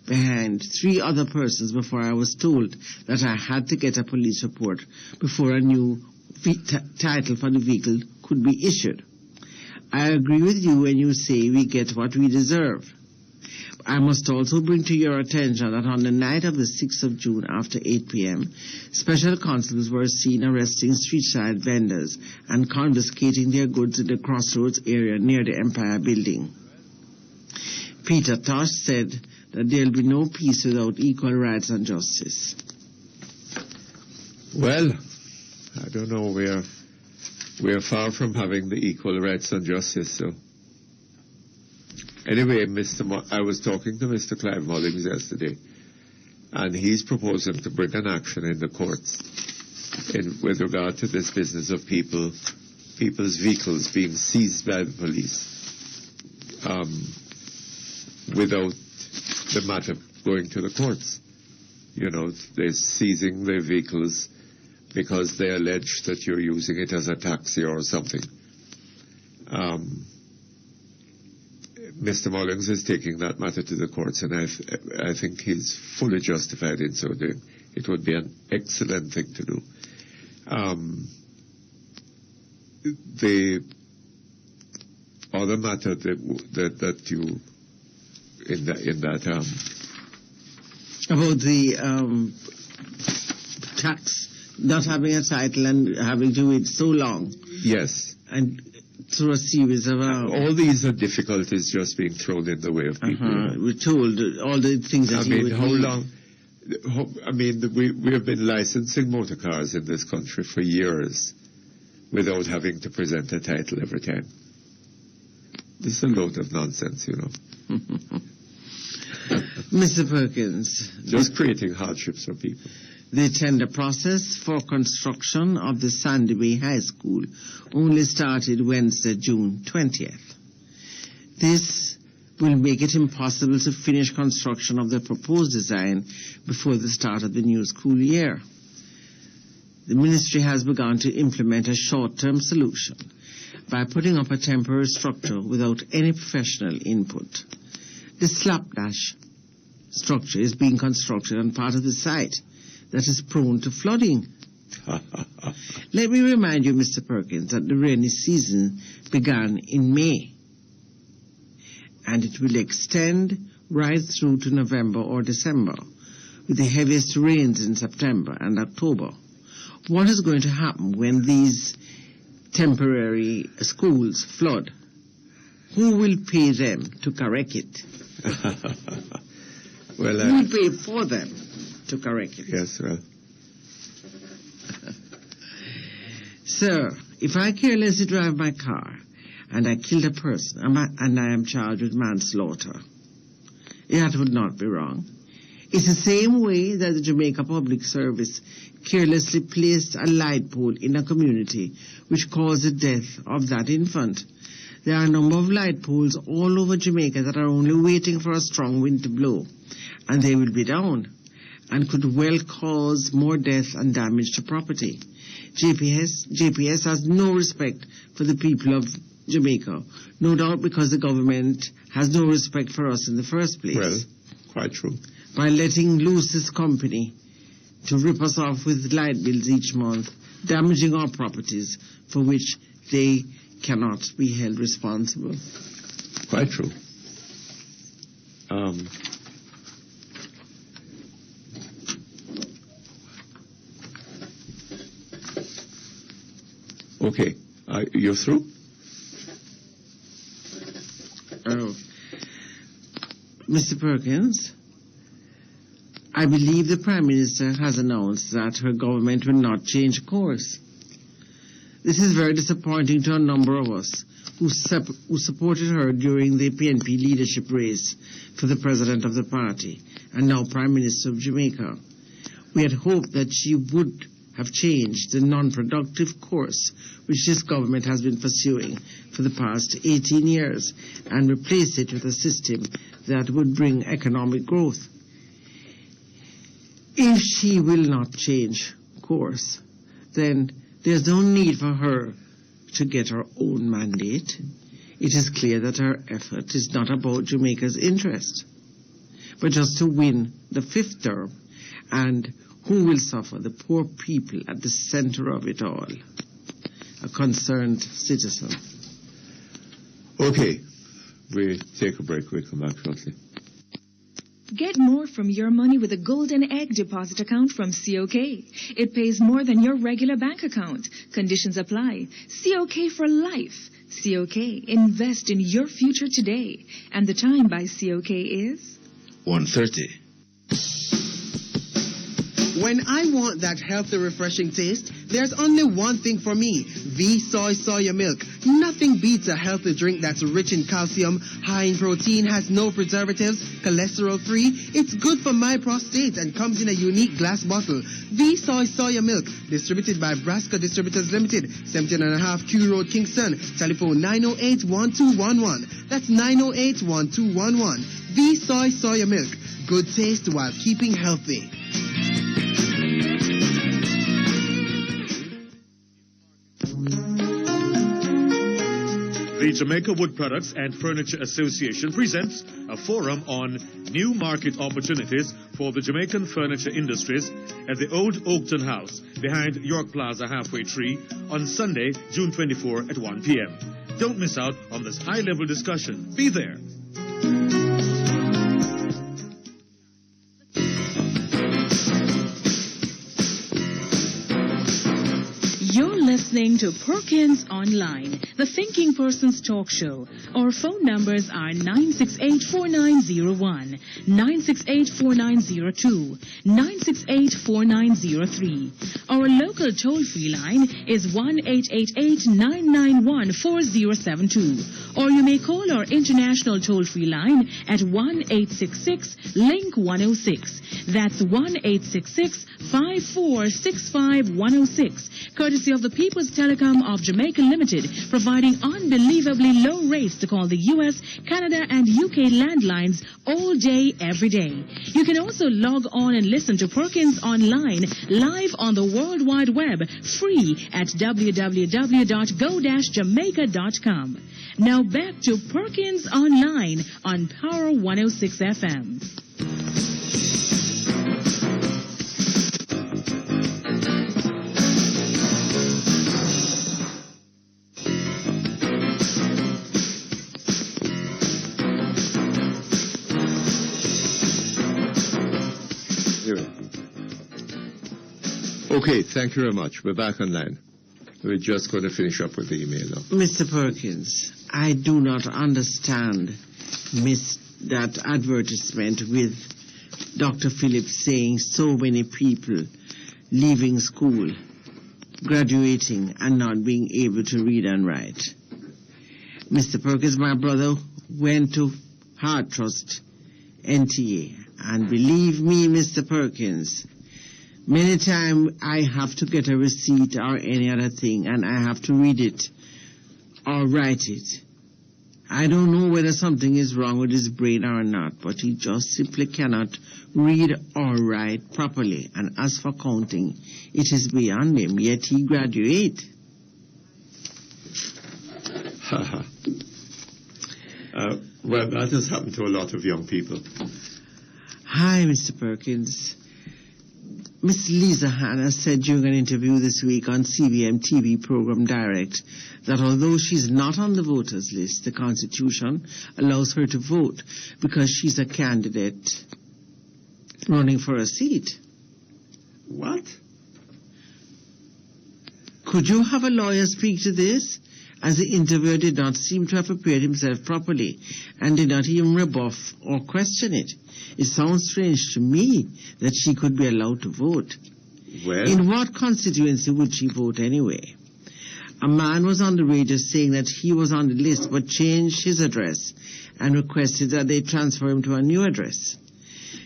behind 3 other persons before I was told that I had to get a police report before a new title for the vehicle could be issued. I agree with you when you say we get what we deserve. I must also bring to your attention that on the night of the 6th of June after 8 p.m., special constables were seen arresting street-side vendors and confiscating their goods in the crossroads area near the Empire Building. Peter Tosh said that there will be no peace without equal rights and justice. Well, I don't know. We're far from having the equal rights and justice, so... Anyway, I was talking to Mr. Clive Mullings yesterday, and he's proposing to bring an action in the courts with regard to this business of people's vehicles being seized by the police without the matter going to the courts. You know, they're seizing their vehicles because they allege that you're using it as a taxi or something. Mr. Mullings is taking that matter to the courts, and I think he's fully justified in so doing. It would be an excellent thing to do. The other matter that you about the tax, not having a title and having to wait so long. Yes. And through a series of... all these are difficulties just being thrown in the way of people. We're told all the things that you would how need. long... we have been licensing motor cars in this country for years without having to present a title every time. This is a load of nonsense, you know. Mr. Perkins. Just creating hardships for people. The tender process for construction of the Sandy Bay High School only started Wednesday, June 20th. This will make it impossible to finish construction of the proposed design before the start of the new school year. The ministry has begun to implement a short-term solution by putting up a temporary structure without any professional input. The slapdash structure is being constructed on part of the site that is prone to flooding. Let me remind you, Mr. Perkins, that the rainy season began in May, and it will extend right through to November or December, with the heaviest rains in September and October. What is going to happen when these temporary schools flood? Who will pay them to correct it? Well, who will pay for them to correct it? Yes, well. Sir, if I carelessly drive my car and I killed a person, and I am charged with manslaughter. That would not be wrong. It's the same way that the Jamaica Public Service carelessly placed a light pole in a community which caused the death of that infant. There are a number of light poles all over Jamaica that are only waiting for a strong wind to blow, and they will be down and could well cause more death and damage to property. JPS has no respect for the people of Jamaica, no doubt because the government has no respect for us in the first place. Well, quite true. By letting loose this company to rip us off with light bills each month, damaging our properties for which they cannot be held responsible. Quite true. Okay, you're through? Mr. Perkins, I believe the Prime Minister has announced that her government will not change course. This is very disappointing to a number of us who supported her during the PNP leadership race for the President of the party and now Prime Minister of Jamaica. We had hoped that she would have changed the non-productive course which this government has been pursuing for the past 18 years and replace it with a system that would bring economic growth. If she will not change course, then there's no need for her to get her own mandate. It is clear that her effort is not about Jamaica's interest, but just to win the fifth term. And who will suffer? The poor people at the center of it all. A concerned citizen. Okay, we take a break. We'll come back shortly. Get more from your money with a Golden Egg deposit account from COK. It pays more than your regular bank account. Conditions apply. COK for life. COK. Invest in your future today. And the time by COK is 1:30. When I want that healthy, refreshing taste, there's only one thing for me. V-Soy Soya Milk. Nothing beats a healthy drink that's rich in calcium, high in protein, has no preservatives, cholesterol-free. It's good for my prostate and comes in a unique glass bottle. V-Soy Soya Milk, distributed by Brasco Distributors Limited, 17.5 Q Road, Kingston. Telephone 908-1211. That's 908-1211. V-Soy Soya Milk. Good taste while keeping healthy. The Jamaica Wood Products and Furniture Association presents a forum on new market opportunities for the Jamaican furniture industries at the Old Oakton House behind York Plaza Halfway Tree on Sunday, June 24 at 1 p.m. Don't miss out on this high-level discussion. Be there. You're listening to Perkins Online, the Thinking Person's talk show. Our phone numbers are 968-4901, 968-4902, 968-4903. Our local toll-free line is 1-888-991-4072. Or you may call our international toll-free line at 1-866-LINK-106. That's 1-866-5465-106. Courtesy of the People's Telecom of Jamaica Limited, providing unbelievably low rates to call the U.S., Canada, and UK landlines all day, every day. You can also log on and listen to Perkins Online live on the World Wide Web, free at www.go-jamaica.com. Now back to Perkins Online on Power 106 FM. Okay, thank you very much. We're back online. We're just going to finish up with the email now. Mr. Perkins, I do not understand that advertisement with Dr. Phillips saying so many people leaving school, graduating, and not being able to read and write. Mr. Perkins, my brother, went to Heart Trust, NTA. And believe me, Mr. Perkins, many times I have to get a receipt or any other thing, and I have to read it or write it. I don't know whether something is wrong with his brain or not, but he just simply cannot read or write properly. And as for counting, it is beyond him, yet he graduate. Well, that has happened to a lot of young people. Hi, Mr. Perkins. Miss Lisa Hanna said during an interview this week on CBM TV program Direct that although she's not on the voters list, the Constitution allows her to vote because she's a candidate running for a seat. What? Could you have a lawyer speak to this? As the interviewer did not seem to have prepared himself properly and did not even rebuff or question it. It sounds strange to me that she could be allowed to vote. Well, in what constituency would she vote anyway? A man was on the radio saying that he was on the list but changed his address and requested that they transfer him to a new address.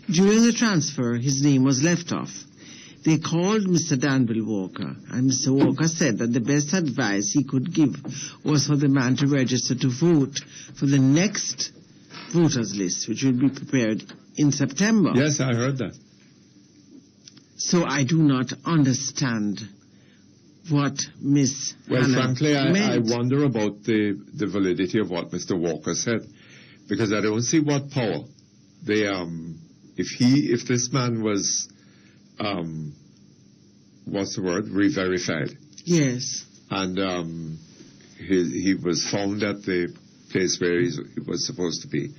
During the transfer, his name was left off. They called Mr. Danville Walker, and Mr. Walker said that the best advice he could give was for the man to register to vote for the next voters list, which will be prepared in September. Yes, I heard that. So I do not understand what Miss Well, Hannah frankly, I meant. wonder about the validity of what Mr. Walker said, because I don't see what power they if this man was what's the word, re-verified. Yes. And he was found at the place where he was supposed to be.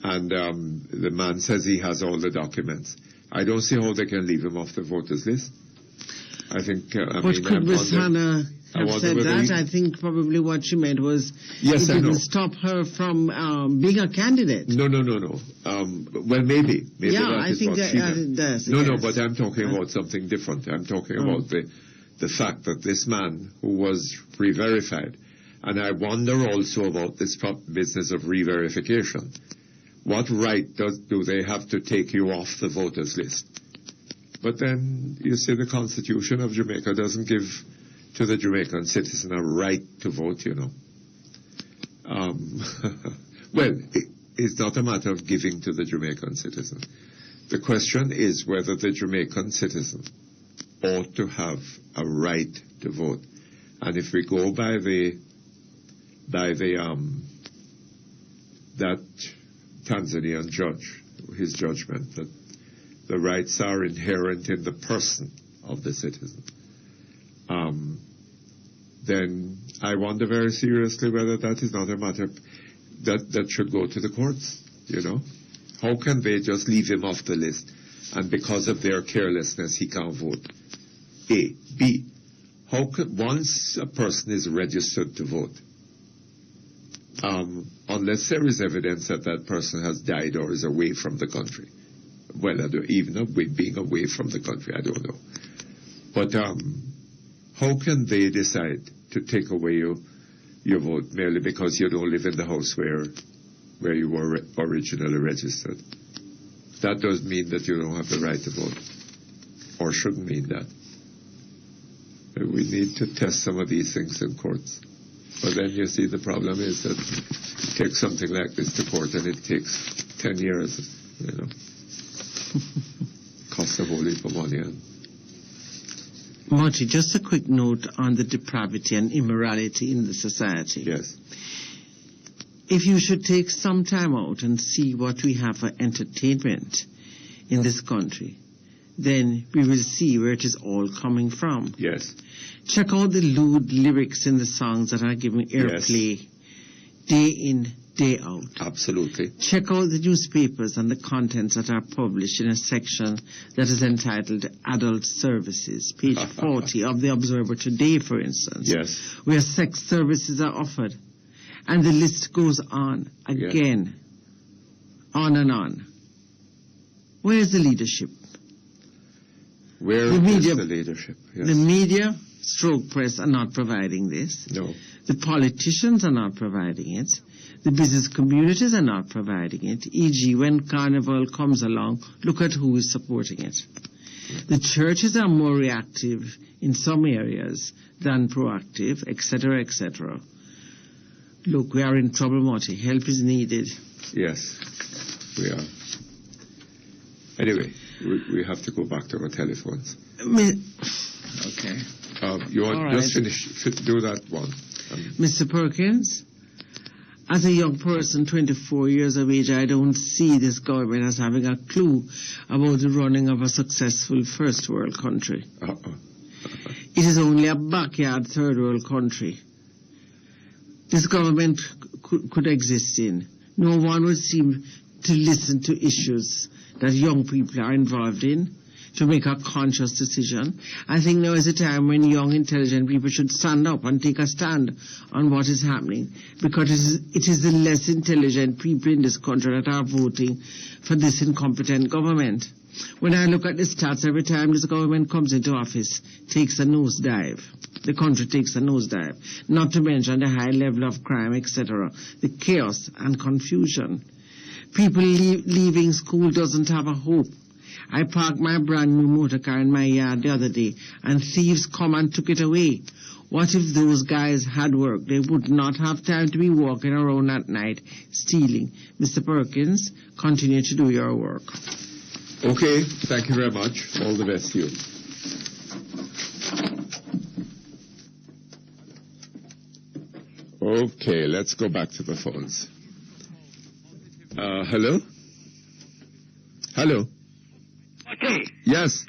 And the man says he has all the documents. I don't see how they can leave him off the voters list. I think, But could Miss Hannah have said that? I think probably what she meant was yes, it I didn't know. stop her from being a candidate. No. Well, maybe Yeah, that I is think what that she meant. it does. No, yes. but I'm talking about something different. I'm talking about the fact that this man who was re-verified, and I wonder also about this business of re-verification. What right do they have to take you off the voters list? But then, you see, the Constitution of Jamaica doesn't give to the Jamaican citizen a right to vote, you know. Well, it's not a matter of giving to the Jamaican citizen. The question is whether the Jamaican citizen ought to have a right to vote. And if we go by that Tanzanian judge, his judgment, that the rights are inherent in the person of the citizen, then I wonder very seriously whether that is not a matter that should go to the courts, you know. How can they just leave him off the list, and because of their carelessness he can't vote? A. B. How can, once a person is registered to vote, unless there is evidence that that person has died or is away from the country, well, even being away from the country, I don't know. But how can they decide to take away your vote merely because you don't live in the house where you were originally registered? That does mean that you don't have the right to vote, or shouldn't mean that. We need to test some of these things in courts. But then you see the problem is that you take something like this to court and it takes 10 years, you know. Costs a whole heap of money. Mutty, just a quick note on the depravity and immorality in the society. Yes. If you should take some time out and see what we have for entertainment in this country, then we will see where it is all coming from. Yes. Check out the lewd lyrics in the songs that are given airplay day in, day out. Absolutely. Check out the newspapers and the contents that are published in a section that is entitled Adult Services, page 40 of the Observer Today, for instance. Yes. Where sex services are offered. And the list goes on again, on and on. Where is the leadership? Where is the leadership? Yes. The media, stroke press, are not providing this. No. The politicians are not providing it. The business communities are not providing it. E.g., when Carnival comes along, look at who is supporting it. The churches are more reactive in some areas than proactive, etc., etc. Look, we are in trouble, Mutty. Help is needed. Yes, we are. Anyway, we have to go back to our telephones. Okay. You want All just right. do that one. Mr. Perkins, as a young person, 24 years of age, I don't see this government as having a clue about the running of a successful first world country. It is only a backyard third world country. This government could exist in. No one would seem to listen to issues that young people are involved in to make a conscious decision. I think now is a time when young, intelligent people should stand up and take a stand on what is happening, because it is the less intelligent people in this country that are voting for this incompetent government. When I look at the stats, every time this government comes into office, takes a nosedive. The country takes a nosedive. Not to mention the high level of crime, etc., the chaos and confusion. People leaving school doesn't have a hope. I parked my brand new motor car in my yard the other day, and thieves come and took it away. What if those guys had work? They would not have time to be walking around at night stealing. Mr. Perkins, continue to do your work. Okay, thank you very much. All the best to you. Okay, let's go back to the phones. Hello? Hello? Okay. Yes.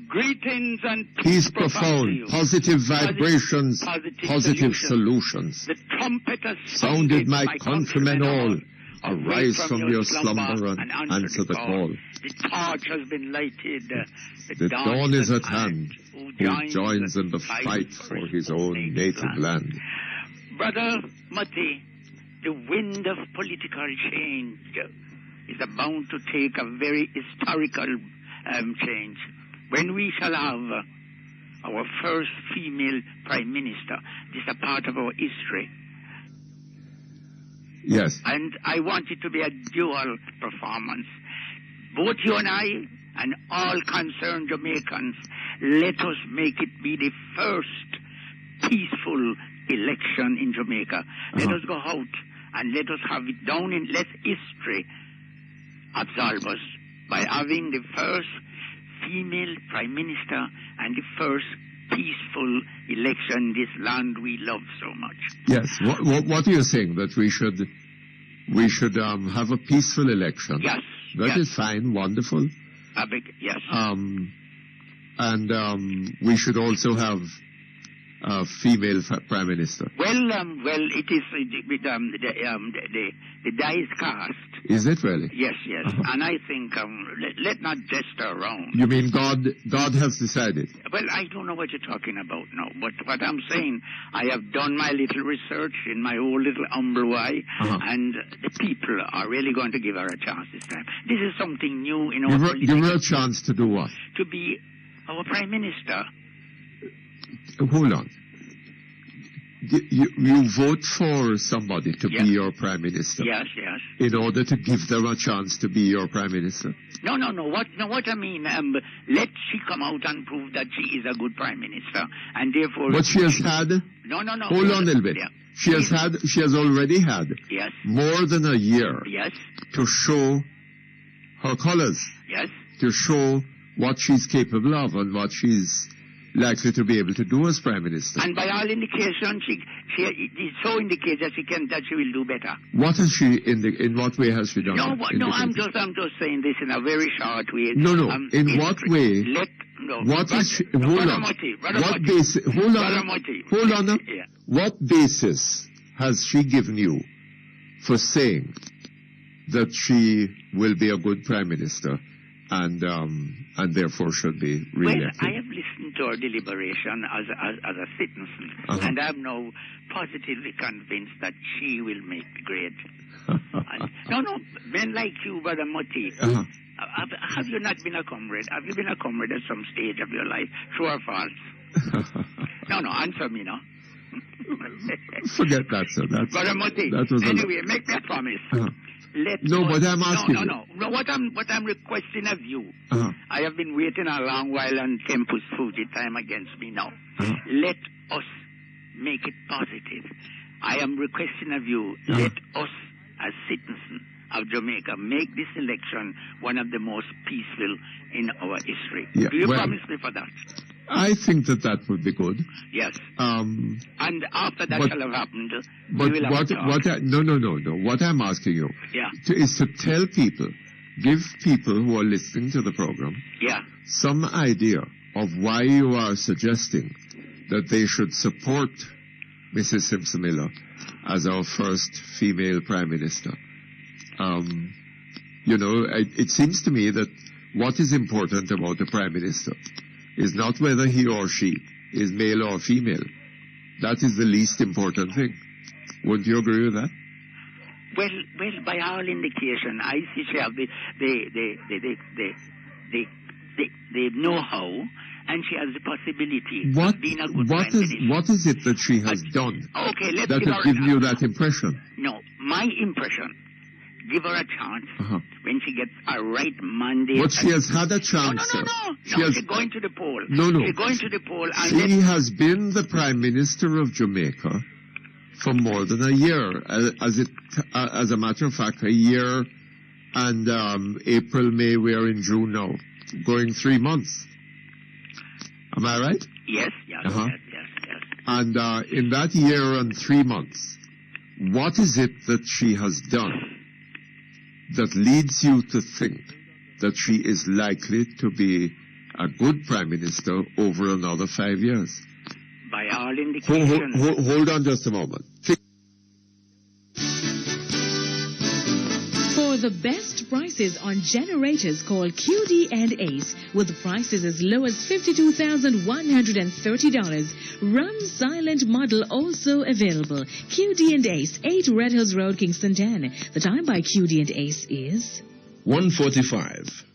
Greetings and Peace profound to you. profound. Positive vibrations. Positive Positive solutions. The trumpet has Sounded my countrymen all. Arise from your slumber and answer the call. The torch has been lighted. The dawn is at hand. Who joins in the fight for his own native land. Brother Mutty, the wind of political change is about to take a very historical change. When we shall have our first female prime minister, this is a part of our history. Yes. And I want it to be a dual performance. Both you and I and all concerned Jamaicans, let us make it be the first peaceful election in Jamaica. Let us go out and let us have it down in, let history absolve us by having the first female prime minister and the first peaceful election in this land we love so much. Yes. What are you saying? That we should have a peaceful election? Yes. That is fine. Wonderful. Yes. And we should also have a female prime minister. Well, it is the die is cast. Is it really? Yes. And I think let not jest around. You mean God has decided? Well, I don't know what you're talking about now, but what I'm saying, I have done my little research in my own little humble way, and the people are really going to give her a chance this time. This is something new in our politics. Give her a chance to do what? To be our prime minister. Hold on. You vote for somebody to be your prime minister. Yes. In order to give them a chance to be your prime minister. No. What I mean, let she come out and prove that she is a good prime minister, and therefore. But she has had. No. Hold on a little bit. Yeah. She has already had. Yes. More than a year. Yes. To show her colors. Yes. To show what she's capable of and what she's likely to be able to do as prime minister. And by all indications, it so indicates that she will do better. What is she in what way has she done? No, I'm just saying this in a very short way. No. In what way? Hold on. Yeah. What basis has she given you for saying that she will be a good prime minister and therefore should be re-elected? Well, I have listened to her deliberation as a citizen, and I'm now positively convinced that she will make the grade. No, men like you, Brother Mutty, have you not been a comrade? Have you been a comrade at some stage of your life? True or false? No, answer me now. Forget that, sir. Brother Mutty, that was anyway, make me a promise. But I'm asking you. No, what I'm requesting of you, I have been waiting a long while on Tempus Fuji, time against me now. Let us make it positive. I am requesting of you, let us, as citizens of Jamaica, make this election one of the most peaceful in our history. Yeah, Do you promise me for that? I think that would be good. Yes. And after that shall have happened, but we will have a talk. No. What I'm asking you is to tell people, give people who are listening to the program some idea of why you are suggesting that they should support Mrs. Simpson Miller as our first female Prime Minister. It seems to me that what is important about a Prime Minister is not whether he or she is male or female. That is the least important thing. Wouldn't you agree with that? Well, by all indication, I see she have the know-how, and she has the possibility of being a good Prime Minister. What is it that she has done that has given you that impression? No, my impression, give her a chance when she gets a right mandate. But she has had a chance, sir. She's going to the poll. No. She's going to the poll. And she has been the Prime Minister of Jamaica for more than a year. As a matter of fact, a year and April, May, we are in June now. Going 3 months. Am I right? Yes. And in that year and 3 months, what is it that she has done that leads you to think that she is likely to be a good Prime Minister over another 5 years? By all indications. Hold on just a moment. For the best prices on generators, call QD and Ace with prices as low as $52,130. Run silent model also available. QD and Ace, 8 Red Hills Road, Kingston 10. The time by QD and Ace is 1:45.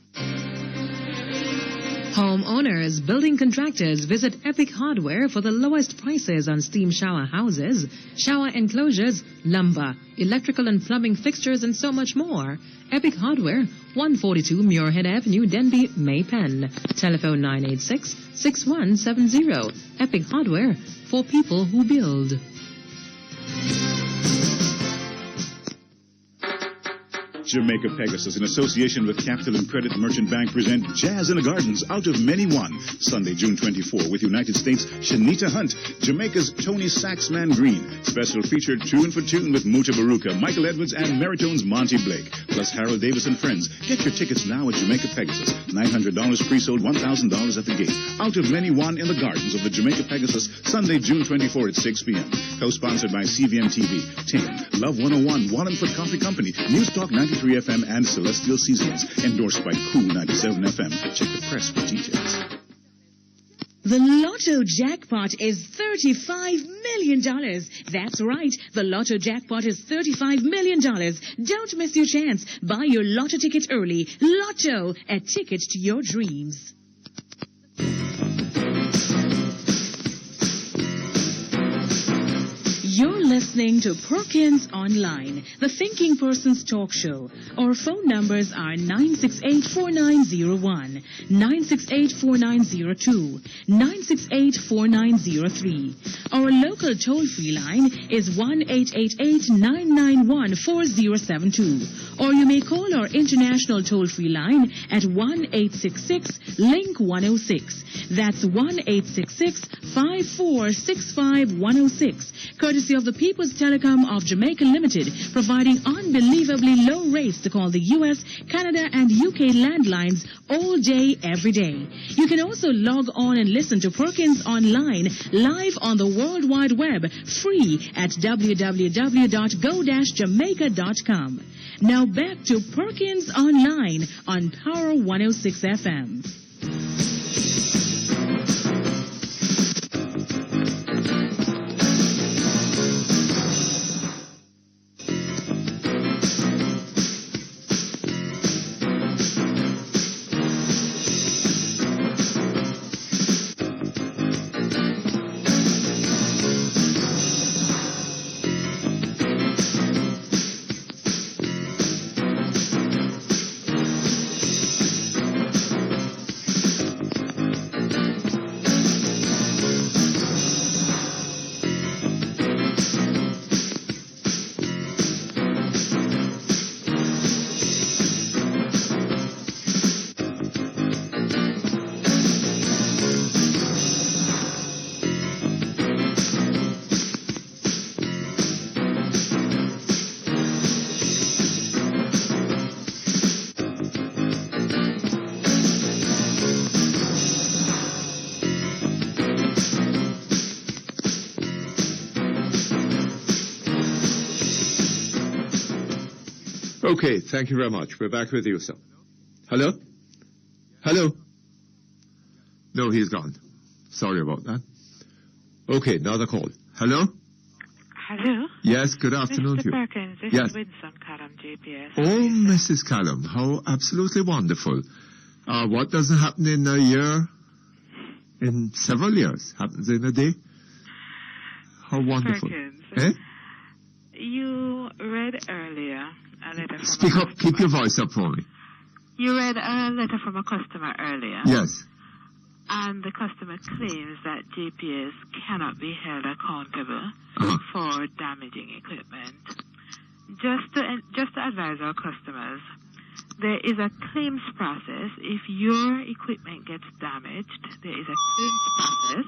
Homeowners, building contractors, visit Epic Hardware for the lowest prices on steam shower houses, shower enclosures, lumber, electrical and plumbing fixtures, and so much more. Epic Hardware, 142 Muirhead Avenue, Denbigh, Maypen. Telephone 986-6170. Epic Hardware, for people who build. Jamaica Pegasus, in association with Capital and Credit Merchant Bank, present Jazz in the Gardens, out of many one. Sunday, June 24, with United States Shanita Hunt, Jamaica's Tony Saxman Green. Special featured Tune for Tune with Muta Baruka, Michael Edwards, and Meritone's Monty Blake, plus Harold Davis and friends. Get your tickets now at Jamaica Pegasus. $900 pre-sold, $1,000 at the gate. Out of many one in the gardens of the Jamaica Pegasus, Sunday, June 24 at 6 p.m. Co-sponsored by CVM TV, Tim, Love 101, Wallingford Coffee Company, News Talk 93 FM, and Celestial Seasons. Endorsed by Cool 97 FM. Check the press for details. The Lotto jackpot is $35 million. That's right. The Lotto jackpot is $35 million. Don't miss your chance. Buy your Lotto ticket early. Lotto, a ticket to your dreams. You're listening to Perkins Online, the thinking person's talk show. Our phone numbers are 968-4901, 968-4902, 968-4903. Our local toll-free line is 1-888-991-4072. Or you may call our international toll-free line at 1-866-LINK-106. That's 1-866-5465-106. Courtesy of the People's Telecom of Jamaica Limited, providing unbelievably low rates to call the U.S., Canada, and UK landlines all day, every day. You can also log on and listen to Perkins Online live on the World Wide Web, free at www.go-jamaica.com. Now back to Perkins Online on Power 106 FM. Okay, thank you very much. We're back with you, sir. Hello? Hello? No, he's gone. Sorry about that. Okay, another call. Hello? Hello? Yes, good afternoon to you. Mr. Perkins, this Yes. is Winston Callum, JPS. Oh, Mrs. Callum, how absolutely wonderful. What doesn't happen in a year, in several years, happens in a day? How wonderful. Perkins, Eh? you read earlier a letter from Speak a up, keep your voice up for me. You read a letter from a customer earlier. Yes. And the customer claims that JPS cannot be held accountable for damaging equipment. Just to advise our customers, there is a claims process. If your equipment gets damaged, there is a claims process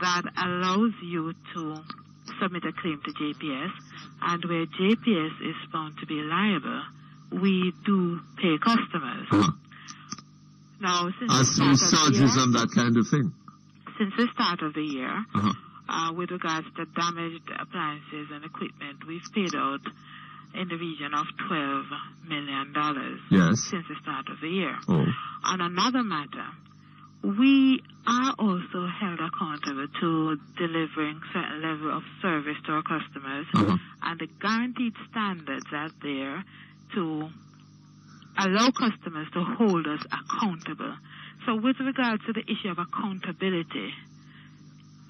that allows you to submit a claim to JPS, and where JPS is found to be liable, we do pay customers. Now, since the start of the surges year, and that kind of thing. since the start of the year, with regards to damaged appliances and equipment, we've paid out in the region of $12 million Yes. since the start of the year. Oh. On another matter, we are also held accountable to delivering certain level of service to our customers, and the guaranteed standards are there to allow customers to hold us accountable. So with regard to the issue of accountability,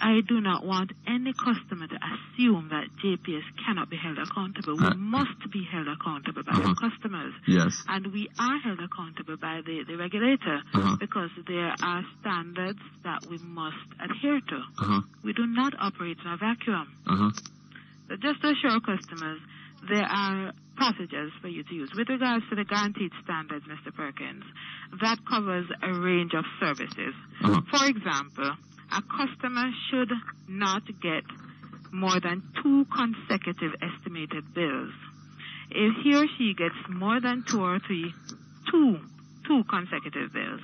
I do not want any customer to assume that JPS cannot be held accountable. We must be held accountable by our customers. Yes. And we are held accountable by the regulator because there are standards that we must adhere to. We do not operate in a vacuum. So just to assure customers, there are procedures for you to use. With regards to the guaranteed standards, Mr. Perkins, that covers a range of services. For example, a customer should not get more than 2 consecutive estimated bills. If he or she gets more than 2 or 3, two consecutive bills,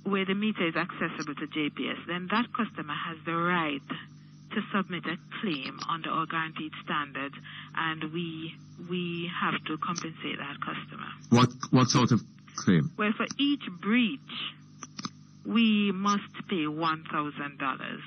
where the meter is accessible to JPS, then that customer has the right to submit a claim under our guaranteed standards, and we have to compensate that customer. What sort of claim? Well, for each breach, we must pay $1,000.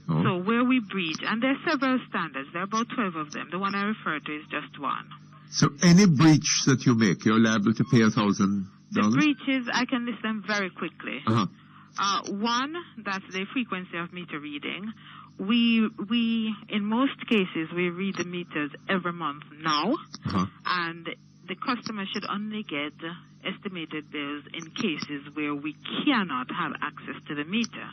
So where we breach, and there are several standards, there are about 12 of them. The one I refer to is just one. So any breach that you make, you're liable to pay $1,000? The breaches, I can list them very quickly. One, that's the frequency of meter reading. We in most cases, we read the meters every month now, and the customer should only get estimated bills in cases where we cannot have access to the meter.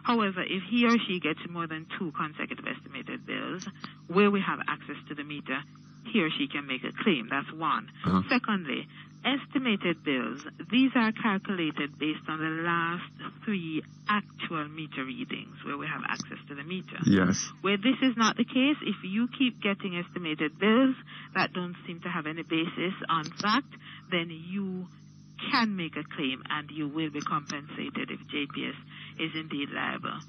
However, if he or she gets more than 2 consecutive estimated bills where we have access to the meter, he or she can make a claim. That's one. Secondly, estimated bills, these are calculated based on the last 3 actual meter readings where we have access to the meter. Yes. Where this is not the case, if you keep getting estimated bills that don't seem to have any basis on fact, then you can make a claim and you will be compensated if JPS is indeed liable.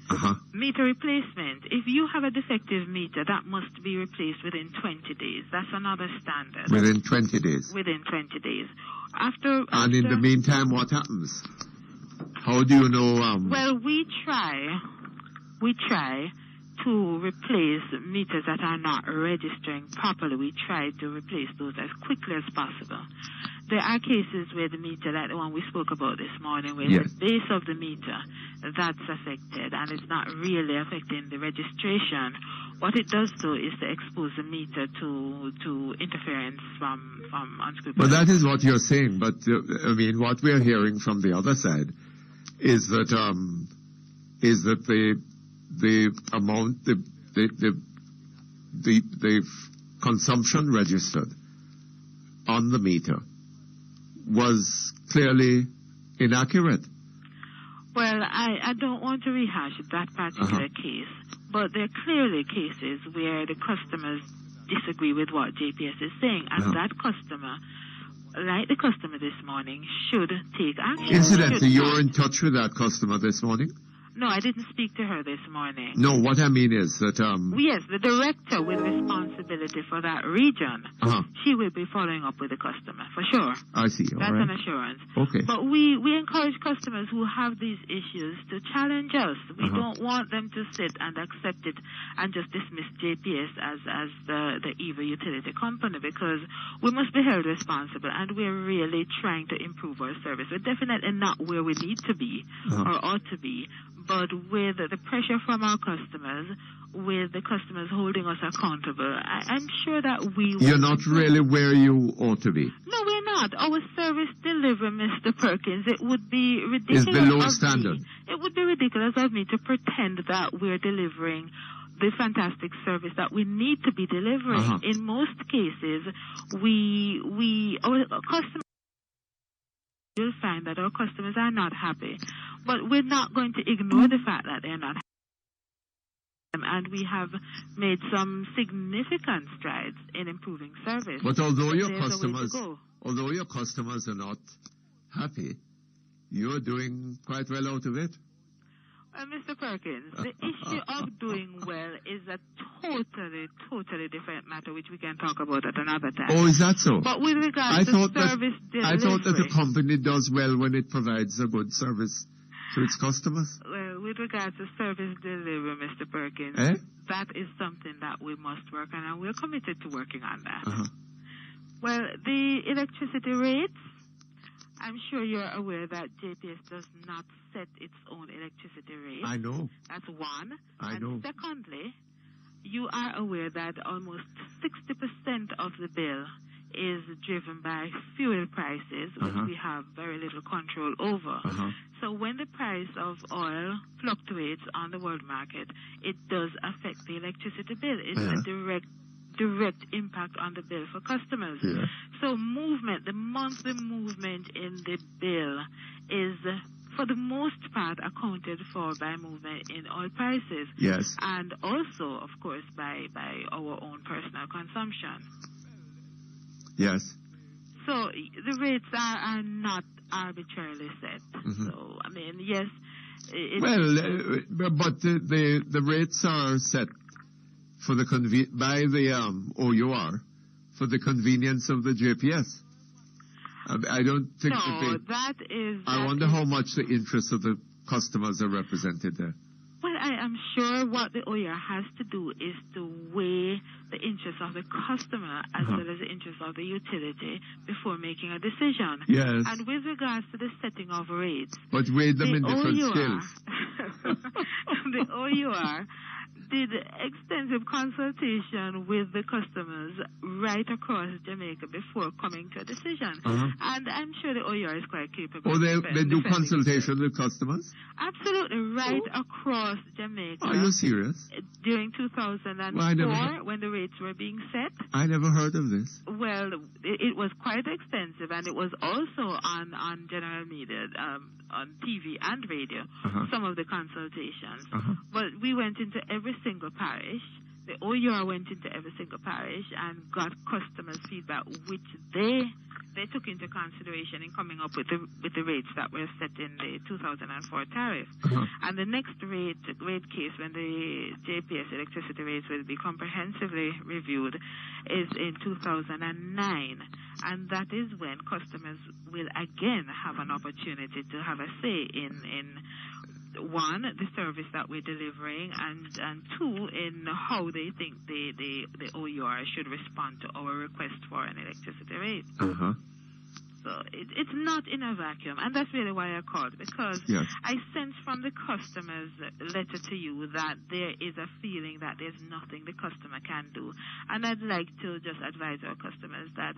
Meter replacement. If you have a defective meter, that must be replaced within 20 days. That's another standard. Within 20 days? Within 20 days. And in the meantime, what happens? How do you know? Well, we try to replace meters that are not registering properly. We try to replace those as quickly as possible. There are cases where the meter, like the one we spoke about this morning, where the base of the meter, that's affected, and it's not really affecting the registration. What it does do is to expose the meter to interference from unscrupulous. Well, that is what you're saying, but I mean, what we're hearing from the other side is that the amount, the consumption registered on the meter was clearly inaccurate. Well, I don't want to rehash that particular case, but there are clearly cases where the customers disagree with what JPS is saying, and that customer, like the customer this morning, should take action. Incidentally, you're in touch with that customer this morning? No, I didn't speak to her this morning. No, what I mean is that... Yes, the director with responsibility for that region, she will be following up with the customer, for sure. I see, all That's right. an assurance. Okay. But we encourage customers who have these issues to challenge us. We don't want them to sit and accept it and just dismiss JPS as the evil utility company, because we must be held responsible, and we're really trying to improve our service. We're definitely not where we need to be or ought to be, but with the pressure from our customers, with the customers holding us accountable, I'm sure that we will... You're not really where you ought to be. No, we're not. Our service delivery, Mr. Perkins, it would be ridiculous. It's below standard. It would be ridiculous of me to pretend that we're delivering the fantastic service that we need to be delivering. In most cases, our customers... You'll find that our customers are not happy. But we're not going to ignore the fact that they're not happy. And we have made some significant strides in improving service. But although your there's a way to go. customers are not happy, you're doing quite well out of it. Mr. Perkins, the issue of doing well is a totally different matter, which we can talk about at another time. Oh, is that so? But with regards to service delivery... I thought that the company does well when it provides a good service to its customers. Well, with regards to service delivery, Mr. Perkins, that is something that we must work on, and we're committed to working on that. Well, the electricity rates, I'm sure you're aware that JPS does not set its own electricity rate. I know. That's one. I know. Secondly, you are aware that almost 60% of the bill is driven by fuel prices, which we have very little control over. So when the price of oil fluctuates on the world market, it does affect the electricity bill. It's a direct impact on the bill for customers. So the monthly movement in the bill is, for the most part, accounted for by movement in oil prices. Yes. And also, of course, by our own personal consumption. Yes. So the rates are not arbitrarily set. So, I mean, yes. But the rates are set for the by the OUR for the convenience of the JPS. I don't think I wonder how much the interests of the customers are represented there. Well, I am sure what the OUR has to do is to weigh the interests of the customer as well as the interests of the utility before making a decision. Yes. And with regards to the setting of rates... But weigh them in different scales. The OUR did extensive consultation with the customers right across Jamaica before coming to a decision. And I'm sure the OUR is quite capable. Oh, they do consultation with customers? Absolutely, right across Jamaica. Are you serious? During 2004, when the rates were being set. I never heard of this. Well, it was quite extensive, and it was also on general media, on TV and radio, some of the consultations. But we went into every single parish. The OUR went into every single parish and got customers' feedback, which they took into consideration in coming up with the rates that were set in the 2004 tariff. And the next rate case, when the JPS electricity rates will be comprehensively reviewed, is in 2009. And that is when customers will again have an opportunity to have a say in one, the service that we're delivering, and two, in how they think the OUR should respond to our request for an electricity rate. So it's not in a vacuum, and that's really why I called, because I sense from the customer's letter to you that there is a feeling that there's nothing the customer can do. And I'd like to just advise our customers that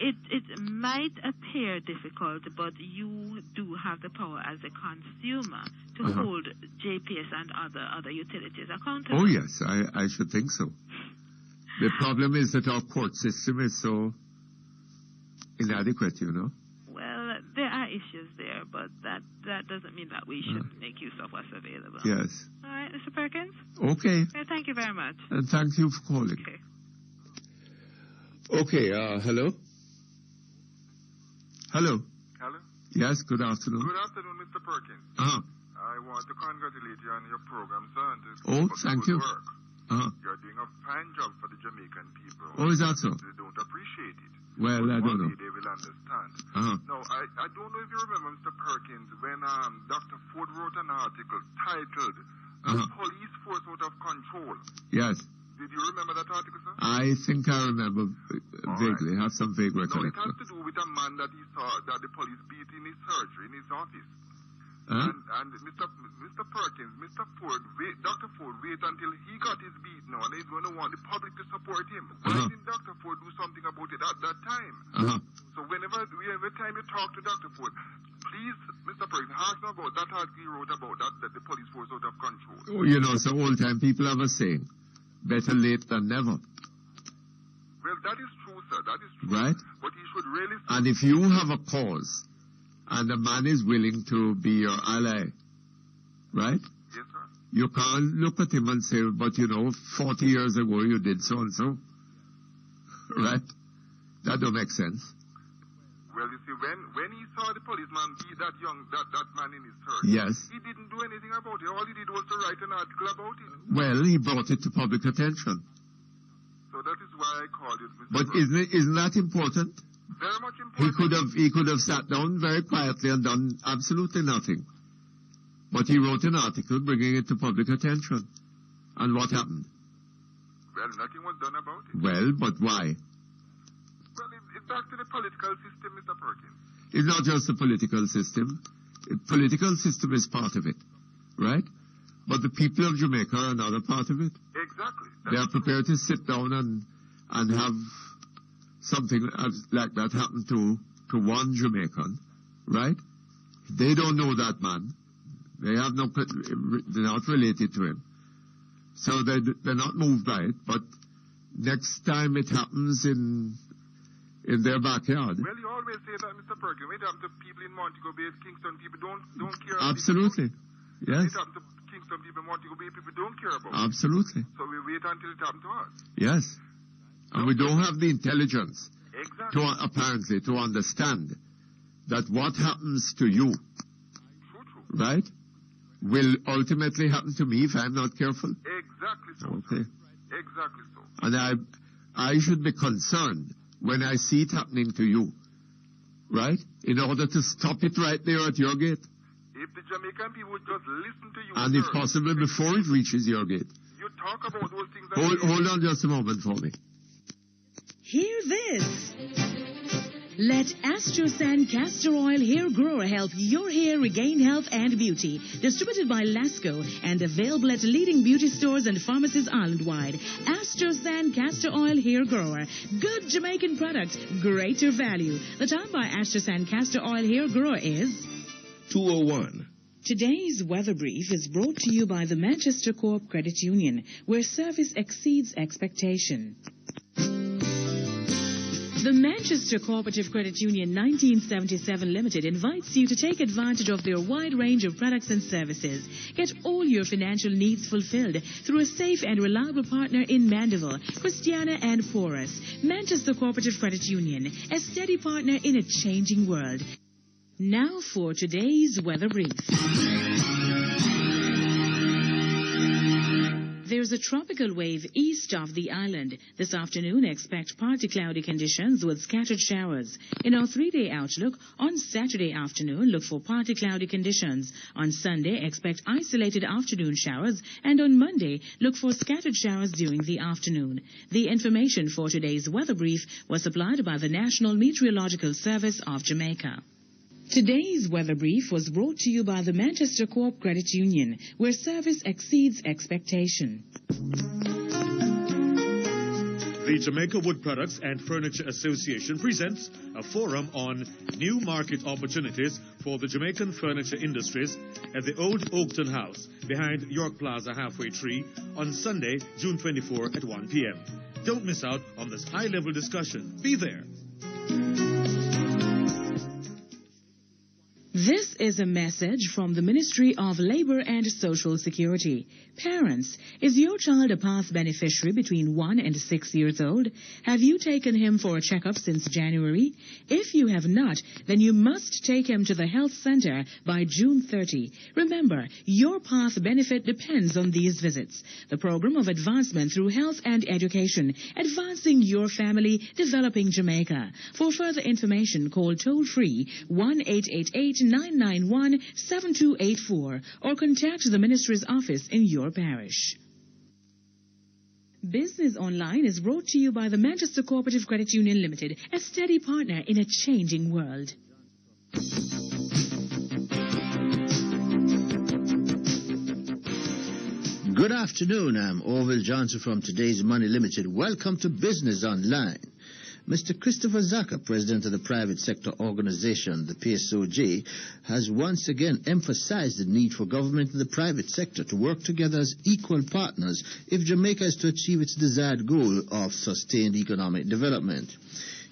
it might appear difficult, but you do have the power as a consumer to hold JPS and other utilities accountable. Oh, yes, I should think so. The problem is that our court system is so inadequate, you know. Well, there are issues there, but that doesn't mean that we shouldn't make use of what's available. Yes. All right, Mr. Perkins? Okay. Thank you very much. And thank you for calling. Okay, hello? Hello? Hello? Yes, good afternoon. Good afternoon, Mr. Perkins. I want to congratulate you on your program, sir. Oh, thank you. Work. You're doing a fine job for the Jamaican people. Oh, is that so? They don't appreciate it. Well, I don't know. They will understand. Uh-huh. No, I don't know if you remember, Mr. Perkins, when Dr. Ford wrote an article titled The Police Force Out of Control. Yes. Did you remember that article, sir? I think I remember vaguely. I have some vague recollection. No, it has to do with a man that he saw that the police beat in his surgery, in his office. Huh? And Mr. Perkins, Mr. Ford, Dr. Ford, wait until he got his beat now, and he's going to want the public to support him. Why didn't Dr. Ford do something about it at that time? So every time you talk to Dr. Ford, please, Mr. Perkins, ask him about that article he wrote about that the police force out of control. Oh, you know, so old time people have a saying, better late than never. Well, that is true, sir. That is true. Right? But he should really... And if you have a cause, and the man is willing to be your ally, right? Yes, sir. You can't look at him and say, but 40 years ago you did so and so. Right? That don't make sense. Well, you see, when he saw the policeman beat that man in his church, yes, he didn't do anything about it. All he did was to write an article about it. Well, he brought it to public attention. So that is why I called it, Mr. But isn't that important? Very much important. He could have sat down very quietly and done absolutely nothing. But he wrote an article bringing it to public attention. And what happened? Well, nothing was done about it. Well, but why? Well, it's back to the political system, Mr. Perkins. It's not just the political system. The political system is part of it, right? But the people of Jamaica are another part of it. Exactly. They are prepared to sit down and have something like that happen to one Jamaican, right? They don't know that man. They're not related to him. So they're not moved by it, but next time it happens in their backyard. Well, you always say that, Mr. Perkins. When it happens to people in Montego Bay, Kingston, people don't care. Absolutely. Yes. When it happens to Kingston people in Montego Bay, people don't care about Absolutely. it. So we wait until it happens to us. Yes. And we don't have the intelligence exactly. to understand that what happens to you, right, will ultimately happen to me if I'm not careful. Exactly so. Okay. Exactly so. And I should be concerned when I see it happening to you, right, in order to stop it right there at your gate. If the Jamaican people would just listen to you, and if possible, before it reaches your gate. You talk about those things. Hold on just a moment for me. Hear this. Let Astrosan Castor Oil Hair Grower help your hair regain health and beauty. Distributed by Lasco and available at leading beauty stores and pharmacies island-wide. Astrosan Castor Oil Hair Grower. Good Jamaican product, greater value. The time by Astrosan Castor Oil Hair Grower is 2:01. Today's weather brief is brought to you by the Manchester Co-op Credit Union, where service exceeds expectation. The Manchester Cooperative Credit Union 1977 Limited invites you to take advantage of their wide range of products and services. Get all your financial needs fulfilled through a safe and reliable partner in Mandeville, Christiana and Forest. Manchester Cooperative Credit Union, a steady partner in a changing world. Now for today's weather brief. There's a tropical wave east of the island. This afternoon, expect partly cloudy conditions with scattered showers. In our 3-day outlook, on Saturday afternoon, look for partly cloudy conditions. On Sunday, expect isolated afternoon showers. And on Monday, look for scattered showers during the afternoon. The information for today's weather brief was supplied by the National Meteorological Service of Jamaica. Today's weather brief was brought to you by the Manchester Co-op Credit Union, where service exceeds expectation. The Jamaica Wood Products and Furniture Association presents a forum on new market opportunities for the Jamaican furniture industries at the Old Oakton House behind York Plaza Halfway Tree on Sunday, June 24 at 1 p.m. Don't miss out on this high-level discussion. Be there. This is a message from the Ministry of Labor and Social Security. Parents, is your child a PATH beneficiary between 1 and 6 years old? Have you taken him for a checkup since January? If you have not, then you must take him to the health center by June 30. Remember, your PATH benefit depends on these visits. The program of advancement through health and education, advancing your family, developing Jamaica. For further information, call toll-free 1-888-991-7284 or contact the Ministry's office in your parish. Business Online is brought to you by the Manchester Cooperative Credit Union Limited, a steady partner in a changing world. Good afternoon. I'm Orville Johnson from Today's Money Limited. Welcome to Business Online. Mr. Christopher Zaka, president of the private sector organization, the PSOJ, has once again emphasized the need for government and the private sector to work together as equal partners if Jamaica is to achieve its desired goal of sustained economic development.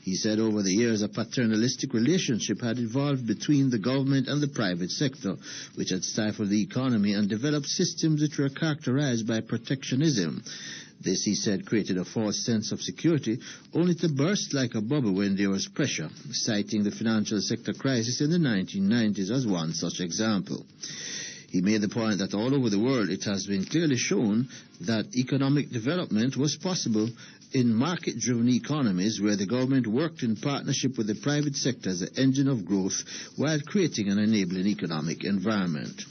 He said over the years a paternalistic relationship had evolved between the government and the private sector, which had stifled the economy and developed systems which were characterized by protectionism. This, he said, created a false sense of security, only to burst like a bubble when there was pressure, citing the financial sector crisis in the 1990s as one such example. He made the point that all over the world it has been clearly shown that economic development was possible in market-driven economies where the government worked in partnership with the private sector as an engine of growth while creating an enabling economic environment.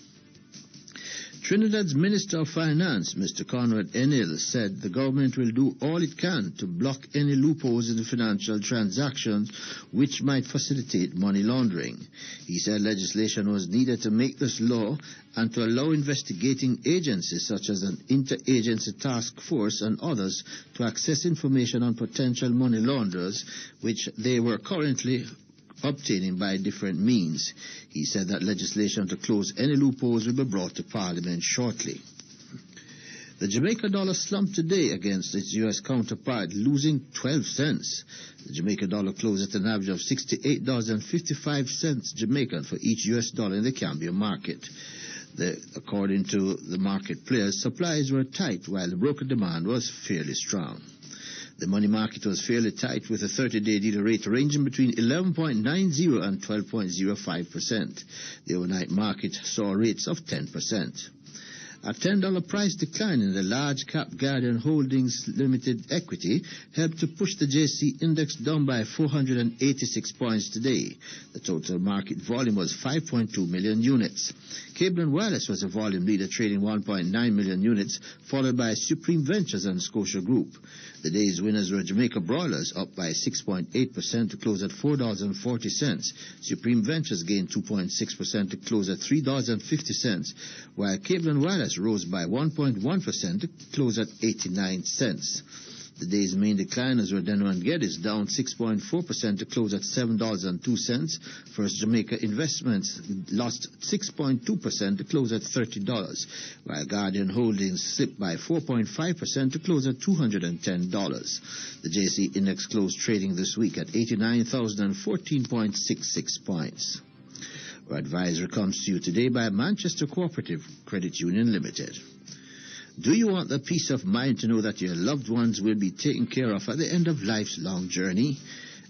Trinidad's Minister of Finance, Mr. Conrad Enil, said the government will do all it can to block any loopholes in the financial transactions which might facilitate money laundering. He said legislation was needed to make this law and to allow investigating agencies such as an interagency task force and others to access information on potential money launderers which they were currently obtaining by different means. He said that legislation to close any loopholes will be brought to Parliament shortly. The Jamaica dollar slumped today against its U.S. counterpart, losing 12 cents. The Jamaica dollar closed at an average of $68.55 Jamaican for each U.S. dollar in the Cambium market. According to the market players, supplies were tight while the broker demand was fairly strong. The money market was fairly tight with a 30-day dealer rate ranging between 11.90 and 12.05%. The overnight market saw rates of 10%. A $10 price decline in the large cap Guardian Holdings Limited equity helped to push the JC index down by 486 points today. The total market volume was 5.2 million units. Cable and Wireless was a volume leader, trading 1.9 million units, followed by Supreme Ventures and Scotia Group. The day's winners were Jamaica Broilers, up by 6.8% to close at $4.40. Supreme Ventures gained 2.6% to close at $3.50, while Cable and Wireless rose by 1.1% to close at 89 cents. The day's main decliners were Denver and Geddes, down 6.4% to close at $7.02. First Jamaica Investments lost 6.2% to close at $30, while Guardian Holdings slipped by 4.5% to close at $210. The JC Index closed trading this week at 89,014.66 points. Our advisory comes to you today by Manchester Cooperative Credit Union Limited. Do you want the peace of mind to know that your loved ones will be taken care of at the end of life's long journey?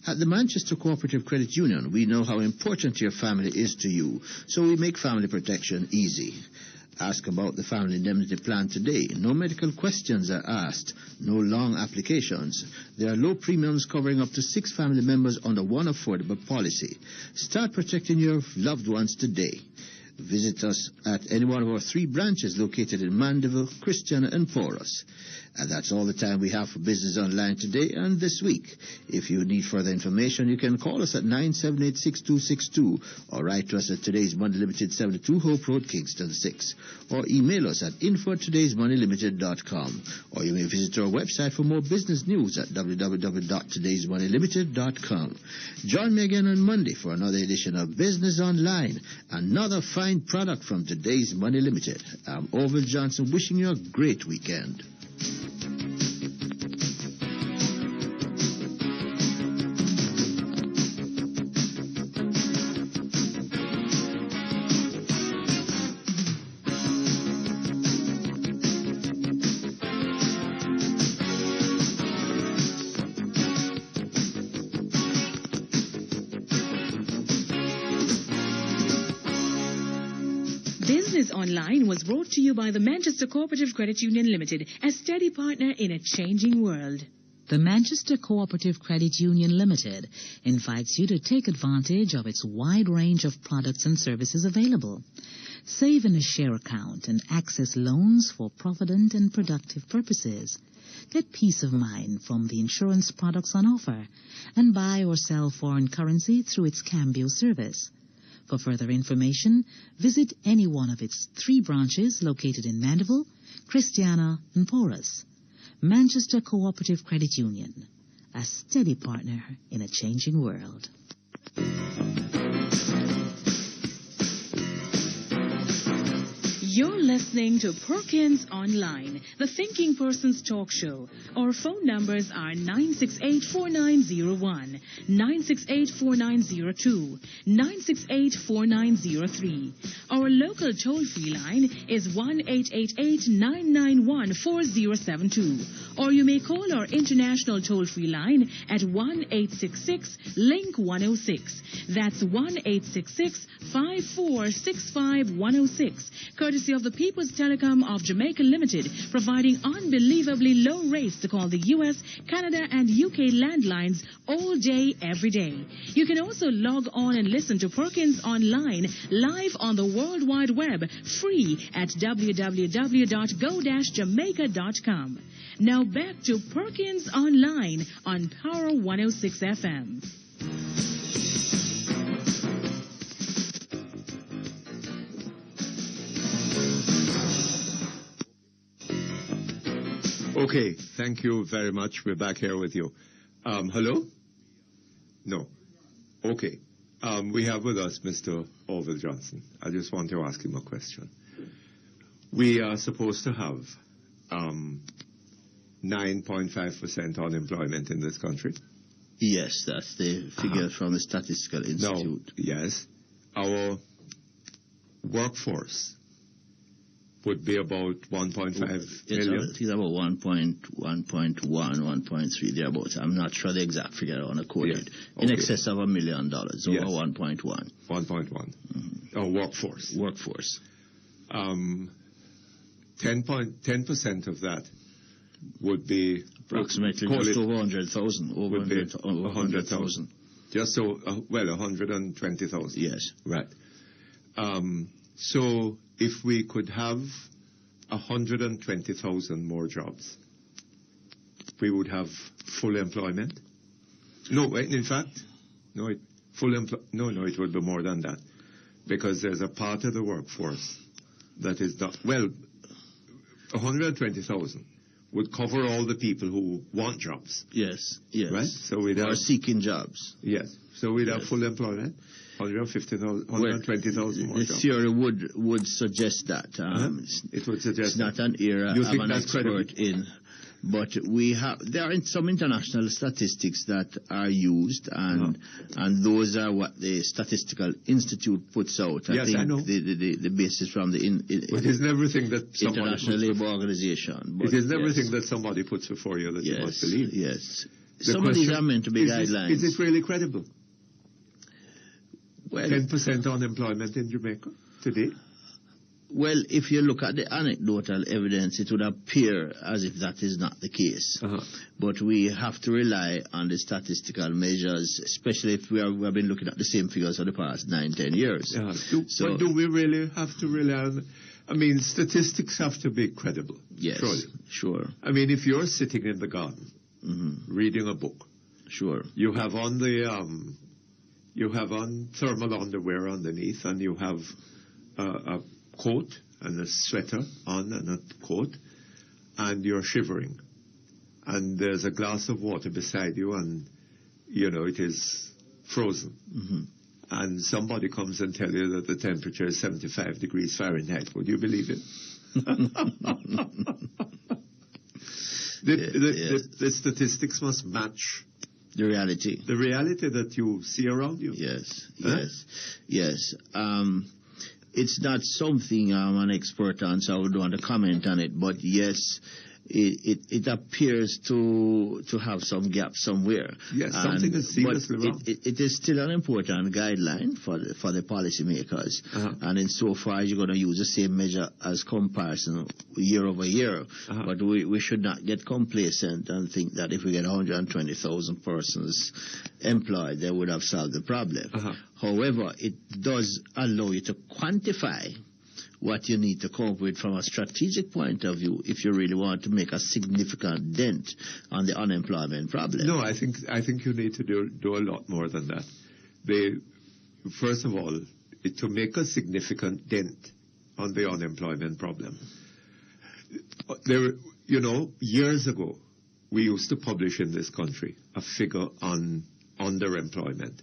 At the Manchester Cooperative Credit Union, we know how important your family is to you, so we make family protection easy. Ask about the family indemnity plan today. No medical questions are asked. No long applications. There are low premiums covering up to 6 family members under one affordable policy. Start protecting your loved ones today. Visit us at any one of our 3 branches located in Mandeville, Christiana, and Porus. And that's all the time we have for Business Online today and this week. If you need further information, you can call us at 978-6262 or write to us at Today's Money Limited, 72 Hope Road, Kingston 6. Or email us at info@todaysmoneylimited.com. Or you may visit our website for more business news at www.todaysmoneylimited.com. Join me again on Monday for another edition of Business Online, another fine product from Today's Money Limited. I'm Orville Johnson, wishing you a great weekend. Online was brought to you by the Manchester Cooperative Credit Union Limited, a steady partner in a changing world. The Manchester Cooperative Credit Union Limited invites you to take advantage of its wide range of products and services available. Save in a share account and access loans for provident and productive purposes. Get peace of mind from the insurance products on offer and buy or sell foreign currency through its Cambio service. For further information, visit any one of its 3 branches located in Mandeville, Christiana, and Porus. Manchester Cooperative Credit Union, a steady partner in a changing world. You're listening to Perkins Online, the thinking person's talk show. Our phone numbers are 968-4901, 968-4902, 968-4903. Our local toll-free line is 1-888-991-4072. Or you may call our international toll-free line at 1-866-LINK-106. That's 1-866-5465-106. Courtesy of the People's Telecom of Jamaica Limited, providing unbelievably low rates to call the U.S., Canada, and UK landlines all day, every day. You can also log on and listen to Perkins Online live on the World Wide Web, free at www.go-jamaica.com. Now back to Perkins Online on Power 106 FM. Okay, thank you very much. We're back here with you. Hello? No. Okay. We have with us Mr. Orville Johnson. I just want to ask him a question. We are supposed to have 9.5% unemployment in this country. Yes, that's the figure from the Statistical Institute. No, yes. Our workforce would be about 1.5 million. It's about 1.1, 1.3 thereabouts. I'm not sure the exact figure. I want to quote it. In excess of $1 million, over 1.1. 1.1. Mm-hmm. Workforce. Workforce. 10% of that would be approximately just over 100,000. Over 100,000. Just so, 120,000. Yes. Right. So if we could have 120,000 more jobs, we would have full employment. No, in fact, it would be more than that, because there's a part of the workforce that is not, 120,000 would cover all the people who want jobs. Yes. Right? So we'd are seeking jobs. Yes. So we'd have full employment. 150,000, 120,000 more jobs. The theory would suggest that. It would suggest it's not an area I'm an expert in. But there are some international statistics that are used, and those are what the Statistical Institute puts out. I know. The basis from the it isn't everything that International Labour Organization. It isn't everything that somebody puts before you that you must believe. Yes. Some of these are meant to be guidelines. Is it really credible? Well, 10% unemployment in Jamaica today? Well, if you look at the anecdotal evidence, it would appear as if that is not the case. But we have to rely on the statistical measures, especially if we have been looking at the same figures for the past 9-10 years. But do we really have to rely on... I mean, statistics have to be credible. Yes, sure. I mean, if you're sitting in the garden, reading a book, you have on thermal underwear underneath, and you have a coat and a sweater on and a coat, and you're shivering, and there's a glass of water beside you, and it is frozen, and somebody comes and tells you that the temperature is 75 degrees Fahrenheit. Would you believe it? The statistics must match the reality. The reality that you see around you. Yes. It's not something I'm an expert on, so I would want to comment on it. But yes, it appears to have some gap somewhere. Yes, something is seriously wrong. It is still an important guideline for the policymakers, and insofar as you're going to use the same measure as comparison year over year, but we should not get complacent and think that if we get 120,000 persons employed, they would have solved the problem. However, it does allow you to quantify what you need to come up with from a strategic point of view if you really want to make a significant dent on the unemployment problem. No, I think you need to do a lot more than that. First of all, to make a significant dent on the unemployment problem. Years ago, we used to publish in this country a figure on underemployment.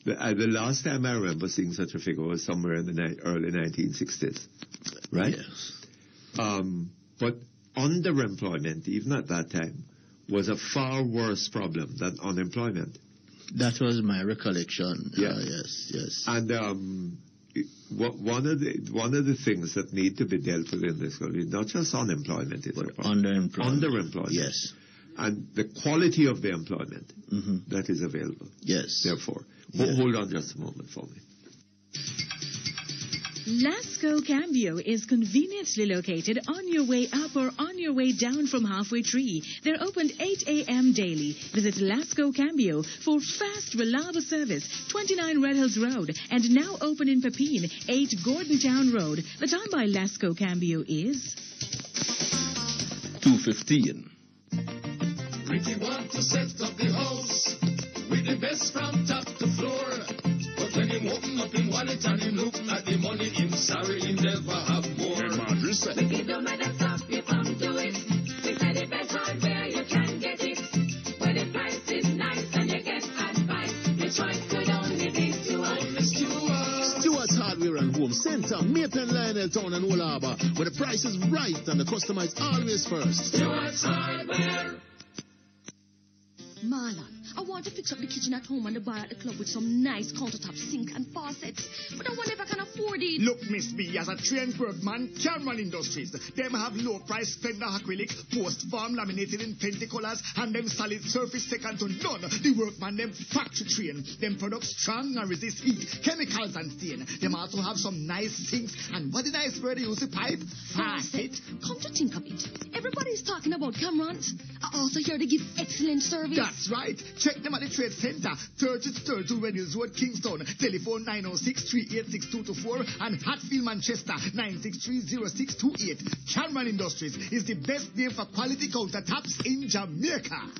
The last time I remember seeing such a figure was somewhere in the early 1960s, right? Yes. But underemployment, even at that time, was a far worse problem than unemployment. That was my recollection. Yeah. Yes. And one of the things that need to be dealt with in this country, not just unemployment, is underemployment. Yes. And the quality of the employment that is available. Yes. Therefore, hold on just a moment for me. Lasco Cambio is conveniently located on your way up or on your way down from Halfway Tree. They're open 8 a.m. daily. Visit Lasco Cambio for fast, reliable service. 29 Red Hills Road and now open in Pepin, 8 Gordontown Road. The time by Lasco Cambio is 2:15. Ricky want to set up the house with the best from top to floor. But when him open up him wallet and him looking at the money, him sorry he never have more. Ricky don't matter stop you come to it. We said the best hardware you can get it. Where the price is nice and you get advice. The choice could only be Stewart's Hardware and Home Center, Maypen, Lionel Town and Old Harbour, where the price is right and the customer is always first. Stewart's Hardware. Marlon, I want to fix up the kitchen at home and the bar at the club with some nice countertop sink and faucets, but I wonder if I can afford it. Look, Miss B, as a trained workman, Cameron Industries, them have low price fender acrylic, post form laminated in plenty colors, and them solid surface second to none. The workman, them factory trained, them products strong and resist heat, chemicals and stain. Them also have some nice sinks, and what the nice word they use the pipe? Faucet. Come to think of it, everybody's talking about Camerons. I also hear they give excellent service. That's right. Check them at the Trade Center, 3032 Reynolds Road, Kingston. Telephone 906-386-224 and Hatfield, Manchester, 963-0628. Cameron Industries is the best name for quality countertops in Jamaica.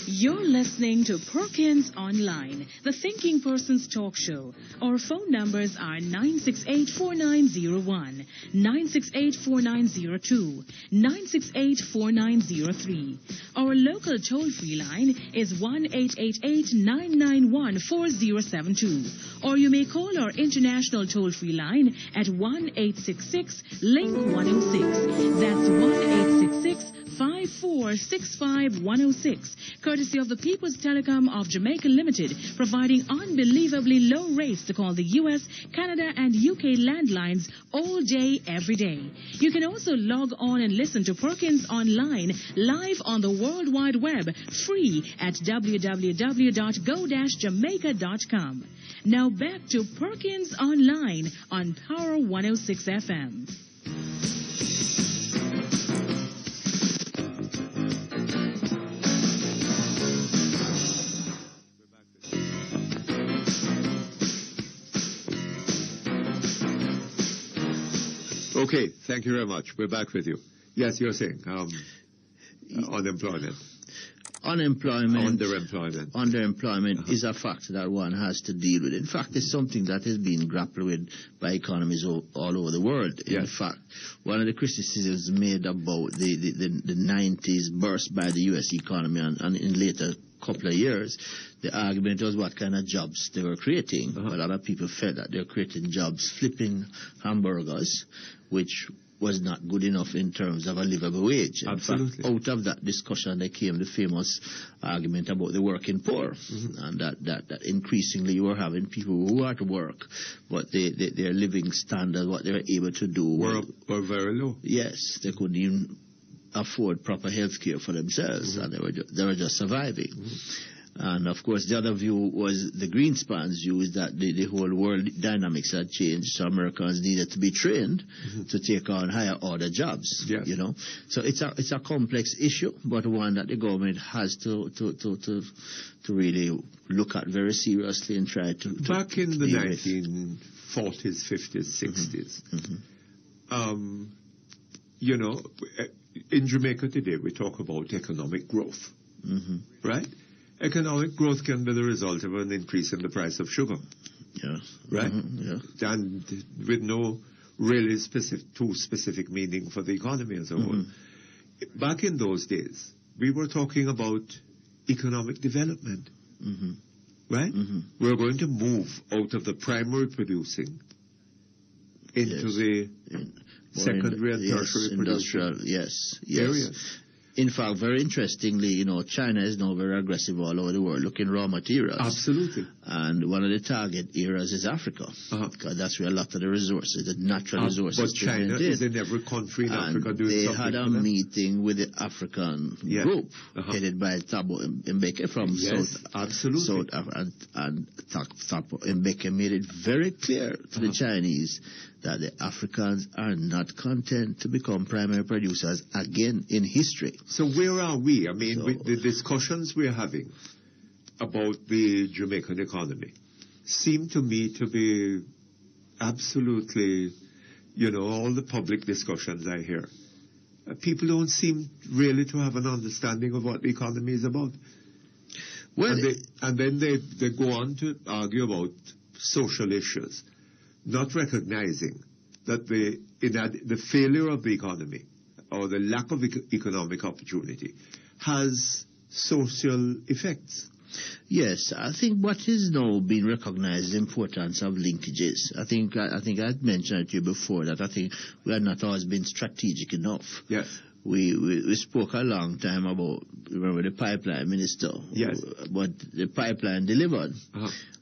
You're listening to Perkins Online, the Thinking Person's talk show. Our phone numbers are 968-4901, 968-4902, 968-4903. Our local toll-free line is 1-888-991-4072. Or you may call our international toll-free line at 1-866-LINK-106. That's 1-866-5465-106, courtesy of the People's Telecom of Jamaica Limited, providing unbelievably low rates to call the U.S., Canada, and UK landlines all day, every day. You can also log on and listen to Perkins Online live on the World Wide Web, free at www.go-jamaica.com. Now back to Perkins Online on Power 106 FM. Okay, thank you very much. We're back with you. Yes, you're saying unemployment. Underemployment is a factor that one has to deal with. In fact, it's something that has been grappled with by economies all over the world. In fact, one of the criticisms made about the 90s burst by the U.S. economy and in later couple of years, the argument was what kind of jobs they were creating. A lot of people felt that they were creating jobs flipping hamburgers, which was not good enough in terms of a livable wage. In fact, Absolutely. out of that discussion, there came the famous argument about the working poor, and that increasingly you were having people who are at work, but their living standard, what they were able to do, were very low. Yes, they couldn't even afford proper health care for themselves, and they were just surviving. And of course, the other view was the Greenspan's view, is that the whole world dynamics had changed, so Americans needed to be trained to take on higher order jobs. You know, so it's a complex issue, but one that the government has to really look at very seriously and try to back in the deal with. 1940s, 50s, 60s. You know, in Jamaica today, we talk about economic growth, right? Economic growth can be the result of an increase in the price of sugar. Right? And with no really too specific meaning for the economy as a whole. Back in those days, we were talking about economic development. Right? We're going to move out of the primary producing into the secondary and tertiary industrial, areas. In fact, very interestingly, you know, China is now very aggressive all over the world looking raw materials. Absolutely. And one of the target areas is Africa, because that's where a lot of the resources, the natural resources. But China is in every country in Africa doing they something. They had a meeting with the African group headed by Thabo Mbeki from South. Absolutely. And Thabo Mbeki made it very clear to the Chinese that the Africans are not content to become primary producers again in history. So where are we? I mean, the discussions we're having about the Jamaican economy seem to me to be absolutely, you know, all the public discussions I hear. People don't seem really to have an understanding of what the economy is about. Well, and then they go on to argue about social issues, not recognizing that the failure of the economy or the lack of economic opportunity has social effects. Yes, I think what is now being recognized is the importance of linkages. I think I mentioned to you before that I think we have not always been strategic enough. Yes. We spoke a long time about, remember, the pipeline minister. Yes. But the pipeline delivered.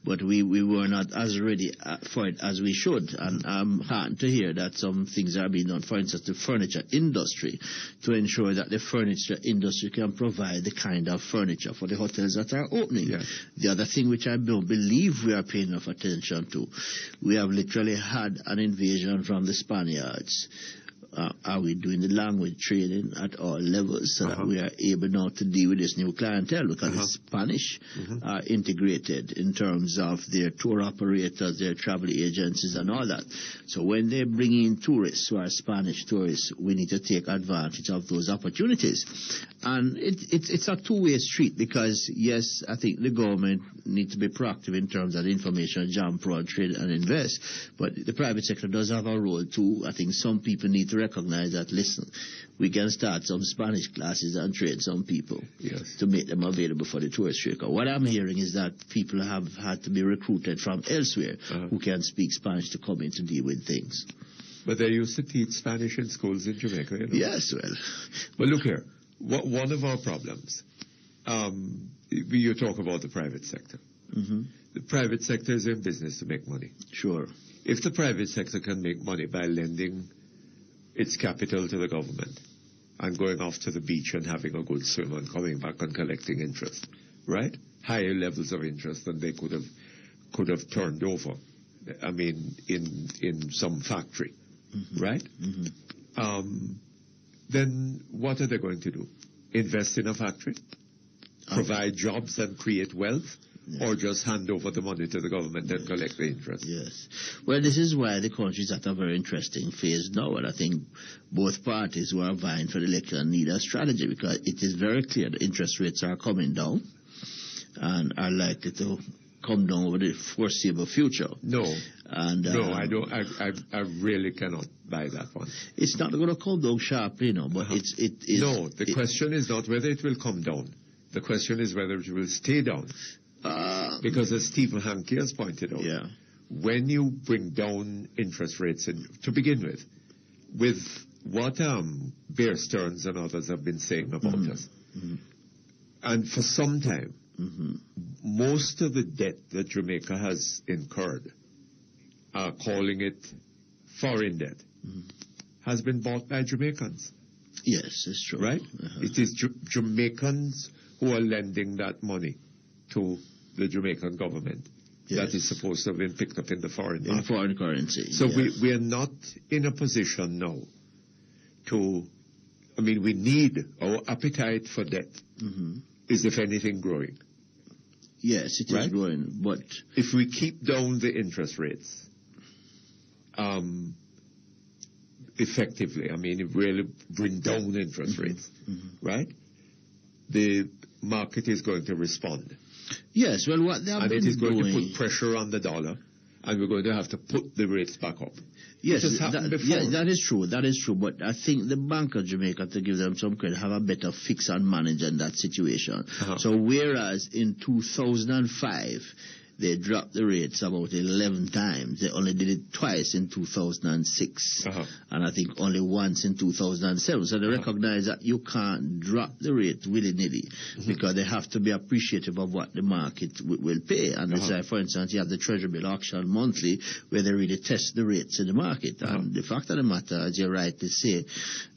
But we were not as ready for it as we should. And I'm heartened to hear that some things are being done, for instance, the furniture industry, to ensure that the furniture industry can provide the kind of furniture for the hotels that are opening. Yes. The other thing which I don't believe we are paying enough attention to, we have literally had an invasion from the Spaniards. Are we doing the language training at all levels so that we are able now to deal with this new clientele? Because the Spanish are integrated in terms of their tour operators, their travel agencies and all that. So when they bring in tourists who are Spanish tourists, we need to take advantage of those opportunities. And it's a two-way street because, yes, I think the government needs to be proactive in terms of information, jump, fraud, trade and invest. But the private sector does have a role too. I think some people need to recognize that, listen, we can start some Spanish classes and train some people to make them available for the tourist trade. What I'm hearing is that people have had to be recruited from elsewhere who can speak Spanish to come in to deal with things. But they used to teach Spanish in schools in Jamaica, you know? Yes, well. But look here, one of our problems, you talk about the private sector. The private sector is in business to make money. Sure. If the private sector can make money by lending its capital to the government and going off to the beach and having a good swim and coming back and collecting interest, right? Higher levels of interest than they could have turned over. I mean, in some factory, right? Then what are they going to do? Invest in a factory? Provide jobs and create wealth? Or just hand over the money to the government and collect the interest? Yes. Well, this is why the country is at a very interesting phase now, and I think both parties who are vying for the election need a strategy, because it is very clear the interest rates are coming down and are likely to come down over the foreseeable future. No. And no, I don't. I really cannot buy that one. It's not going to come down sharply, you know, but it is. No, the question is not whether it will come down. The question is whether it will stay down. Because as Stephen Hanke has pointed out, when you bring down interest rates to begin with what Bear Stearns and others have been saying about us. And for some time, most of the debt that Jamaica has incurred, calling it foreign debt, has been bought by Jamaicans. Yes, it's true. Right? It is Jamaicans who are lending that money to the Jamaican government. That is supposed to have been picked up in the foreign market. In foreign currency. So we are not in a position now to, we need, our appetite for debt is, if anything, growing. Yes, it is growing, but if we keep down the interest rates, effectively, if we really bring down interest rates, right, the market is going to respond. Yes, well, what they have been it is going doing, to put pressure on the dollar, and we're going to have to put the rates back up. Yes, that is true. That is true. But I think the Bank of Jamaica, to give them some credit, have a better fix and manage in that situation. So whereas in 2005, they dropped the rates about 11 times. They only did it twice in 2006. And I think only once in 2007. So they recognize that you can't drop the rate willy-nilly because they have to be appreciative of what the market will pay. And it's like, for instance, you have the Treasury bill auction monthly where they really test the rates in the market. And the fact of the matter, as you're right to say,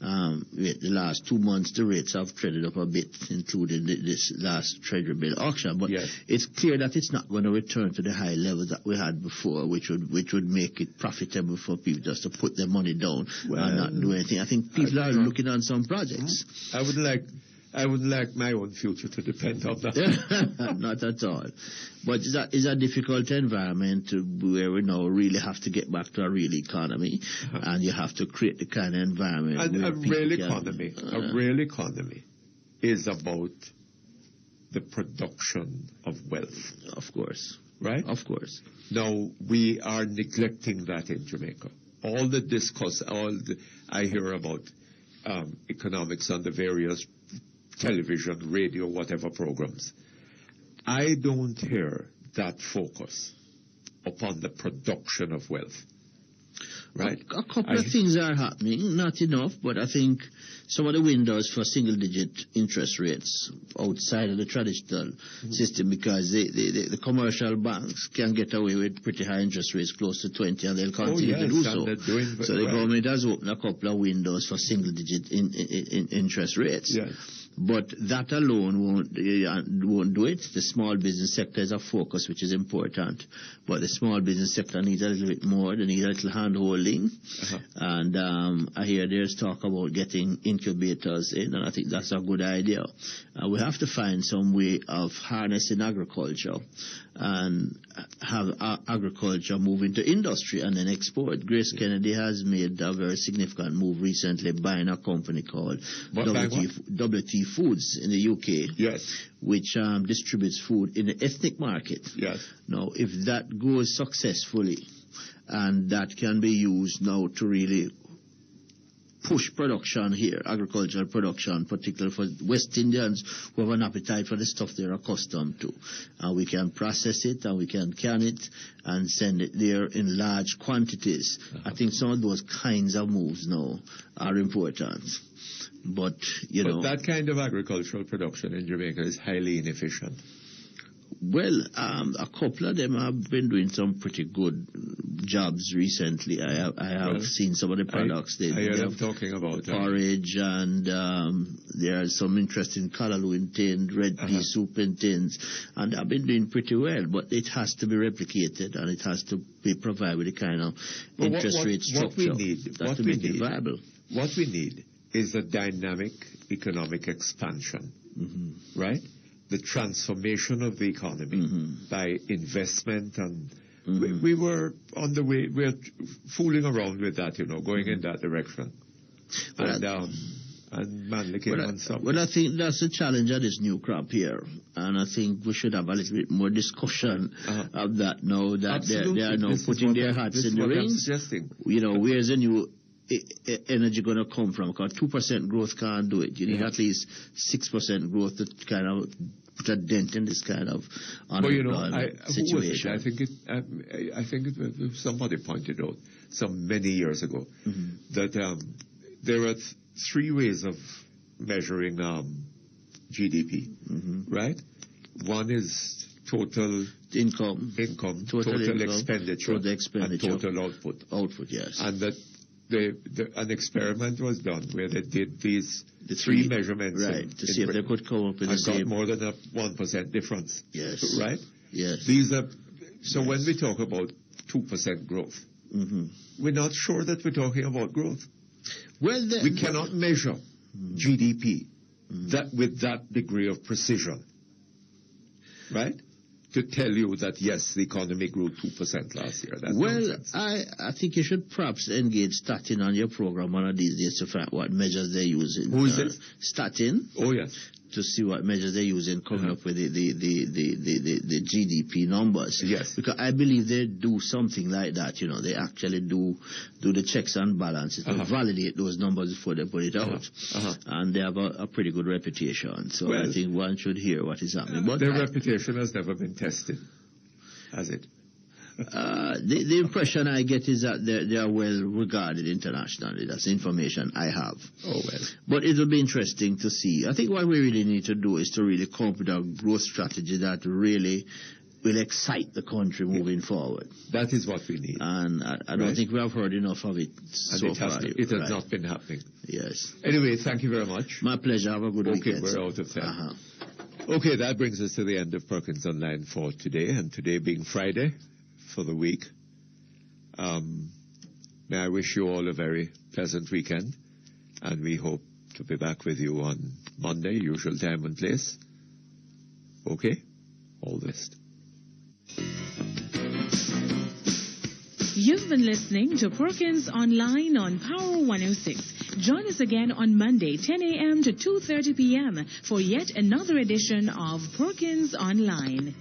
the last 2 months the rates have traded up a bit, including this last Treasury bill auction. But it's clear that it's not going to return to the high levels that we had before, which would make it profitable for people just to put their money down and not do anything. I think people are looking on some projects. I would like my own future to depend on that. Not at all. But it's a difficult environment where we now really have to get back to a real economy, and you have to create the kind of environment. A real economy is about the production of wealth. Of course. Right? Of course. Now, we are neglecting that in Jamaica. All the discourse, I hear about economics on the various television, radio, whatever programs. I don't hear that focus upon the production of wealth. Right? A couple of things are happening, not enough, but I think some of the windows for single-digit interest rates outside of the traditional system, because the commercial banks can get away with pretty high interest rates, close to 20, and they'll continue to do so. So the government has opened a couple of windows for single-digit interest rates. Yes. But that alone won't do it. The small business sector is a focus, which is important. But the small business sector needs a little bit more. They need a little hand-holding. And I hear there's talk about getting incubators in, and I think that's a good idea. We have to find some way of harnessing agriculture and have agriculture move into industry and then export. Grace Kennedy has made a very significant move recently, buying a company called WT Foods in the UK, which distributes food in the ethnic market. Now, if that goes successfully, and that can be used now to really push production here, agricultural production, particularly for West Indians who have an appetite for the stuff they're accustomed to. And we can process it and we can can it and send it there in large quantities. I think some of those kinds of moves now are important. But that kind of agricultural production in Jamaica is highly inefficient. Well, a couple of them have been doing some pretty good jobs recently. I have seen some of the products. I hear them talking about porridge, and there are some interesting callaloo in tins, red pea soup in tins, and they've been doing pretty well. But it has to be replicated, and it has to be provided with the kind of interest rate structure that make it viable. What we need is a dynamic economic expansion, right? The transformation of the economy by investment, and we were on the way, we're fooling around with that, going in that direction. And Manley came on something. Well, I think that's the challenge of this new crop here, and I think we should have a little bit more discussion of that now that they are now putting their hats in the rings. Where's the new energy going to come from? Because 2% growth can't do it. You need at least 6% growth to kind of put a dent in this kind of unemployment situation. I think somebody pointed out many years ago that there are three ways of measuring GDP, right? One is total income, total expenditure, and total output. Yes. And that an experiment was done where they did these three measurements, right, to see if they could come up with the same. Got more than a 1% difference. Yes. Right. Yes. These are when we talk about 2% growth, we're not sure that we're talking about growth. Well, we cannot measure GDP with that degree of precision, right? To tell you that, yes, the economy grew 2% last year. That's nonsense. I think you should perhaps engage Statin on your program one of these days to find out what measures they're using. Who is this? Statin. Oh, yes. To see what measures they're using coming up with the GDP numbers. Yes. Because I believe they do something like that, you know. They actually do the checks and balances to validate those numbers before they put it out. And they have a pretty good reputation. So I think one should hear what is happening. But their reputation has never been tested, has it? The impression I get is that they are well regarded internationally. That's information I have. Oh, well. But it will be interesting to see. I think what we really need to do is to really come up with a growth strategy that really will excite the country moving forward. That is what we need. And I don't think we have heard enough of it so far. It has not been happening. Yes. Anyway, thank you very much. My pleasure. Have a good weekend. Okay, we're out of time. Okay, that brings us to the end of Perkins Online for today, and today being Friday for the week. May I wish you all a very pleasant weekend, and we hope to be back with you on Monday, usual time and place. Okay? All the best. You've been listening to Perkins Online on Power 106. Join us again on Monday, 10 a.m. to 2:30 p.m. for yet another edition of Perkins Online.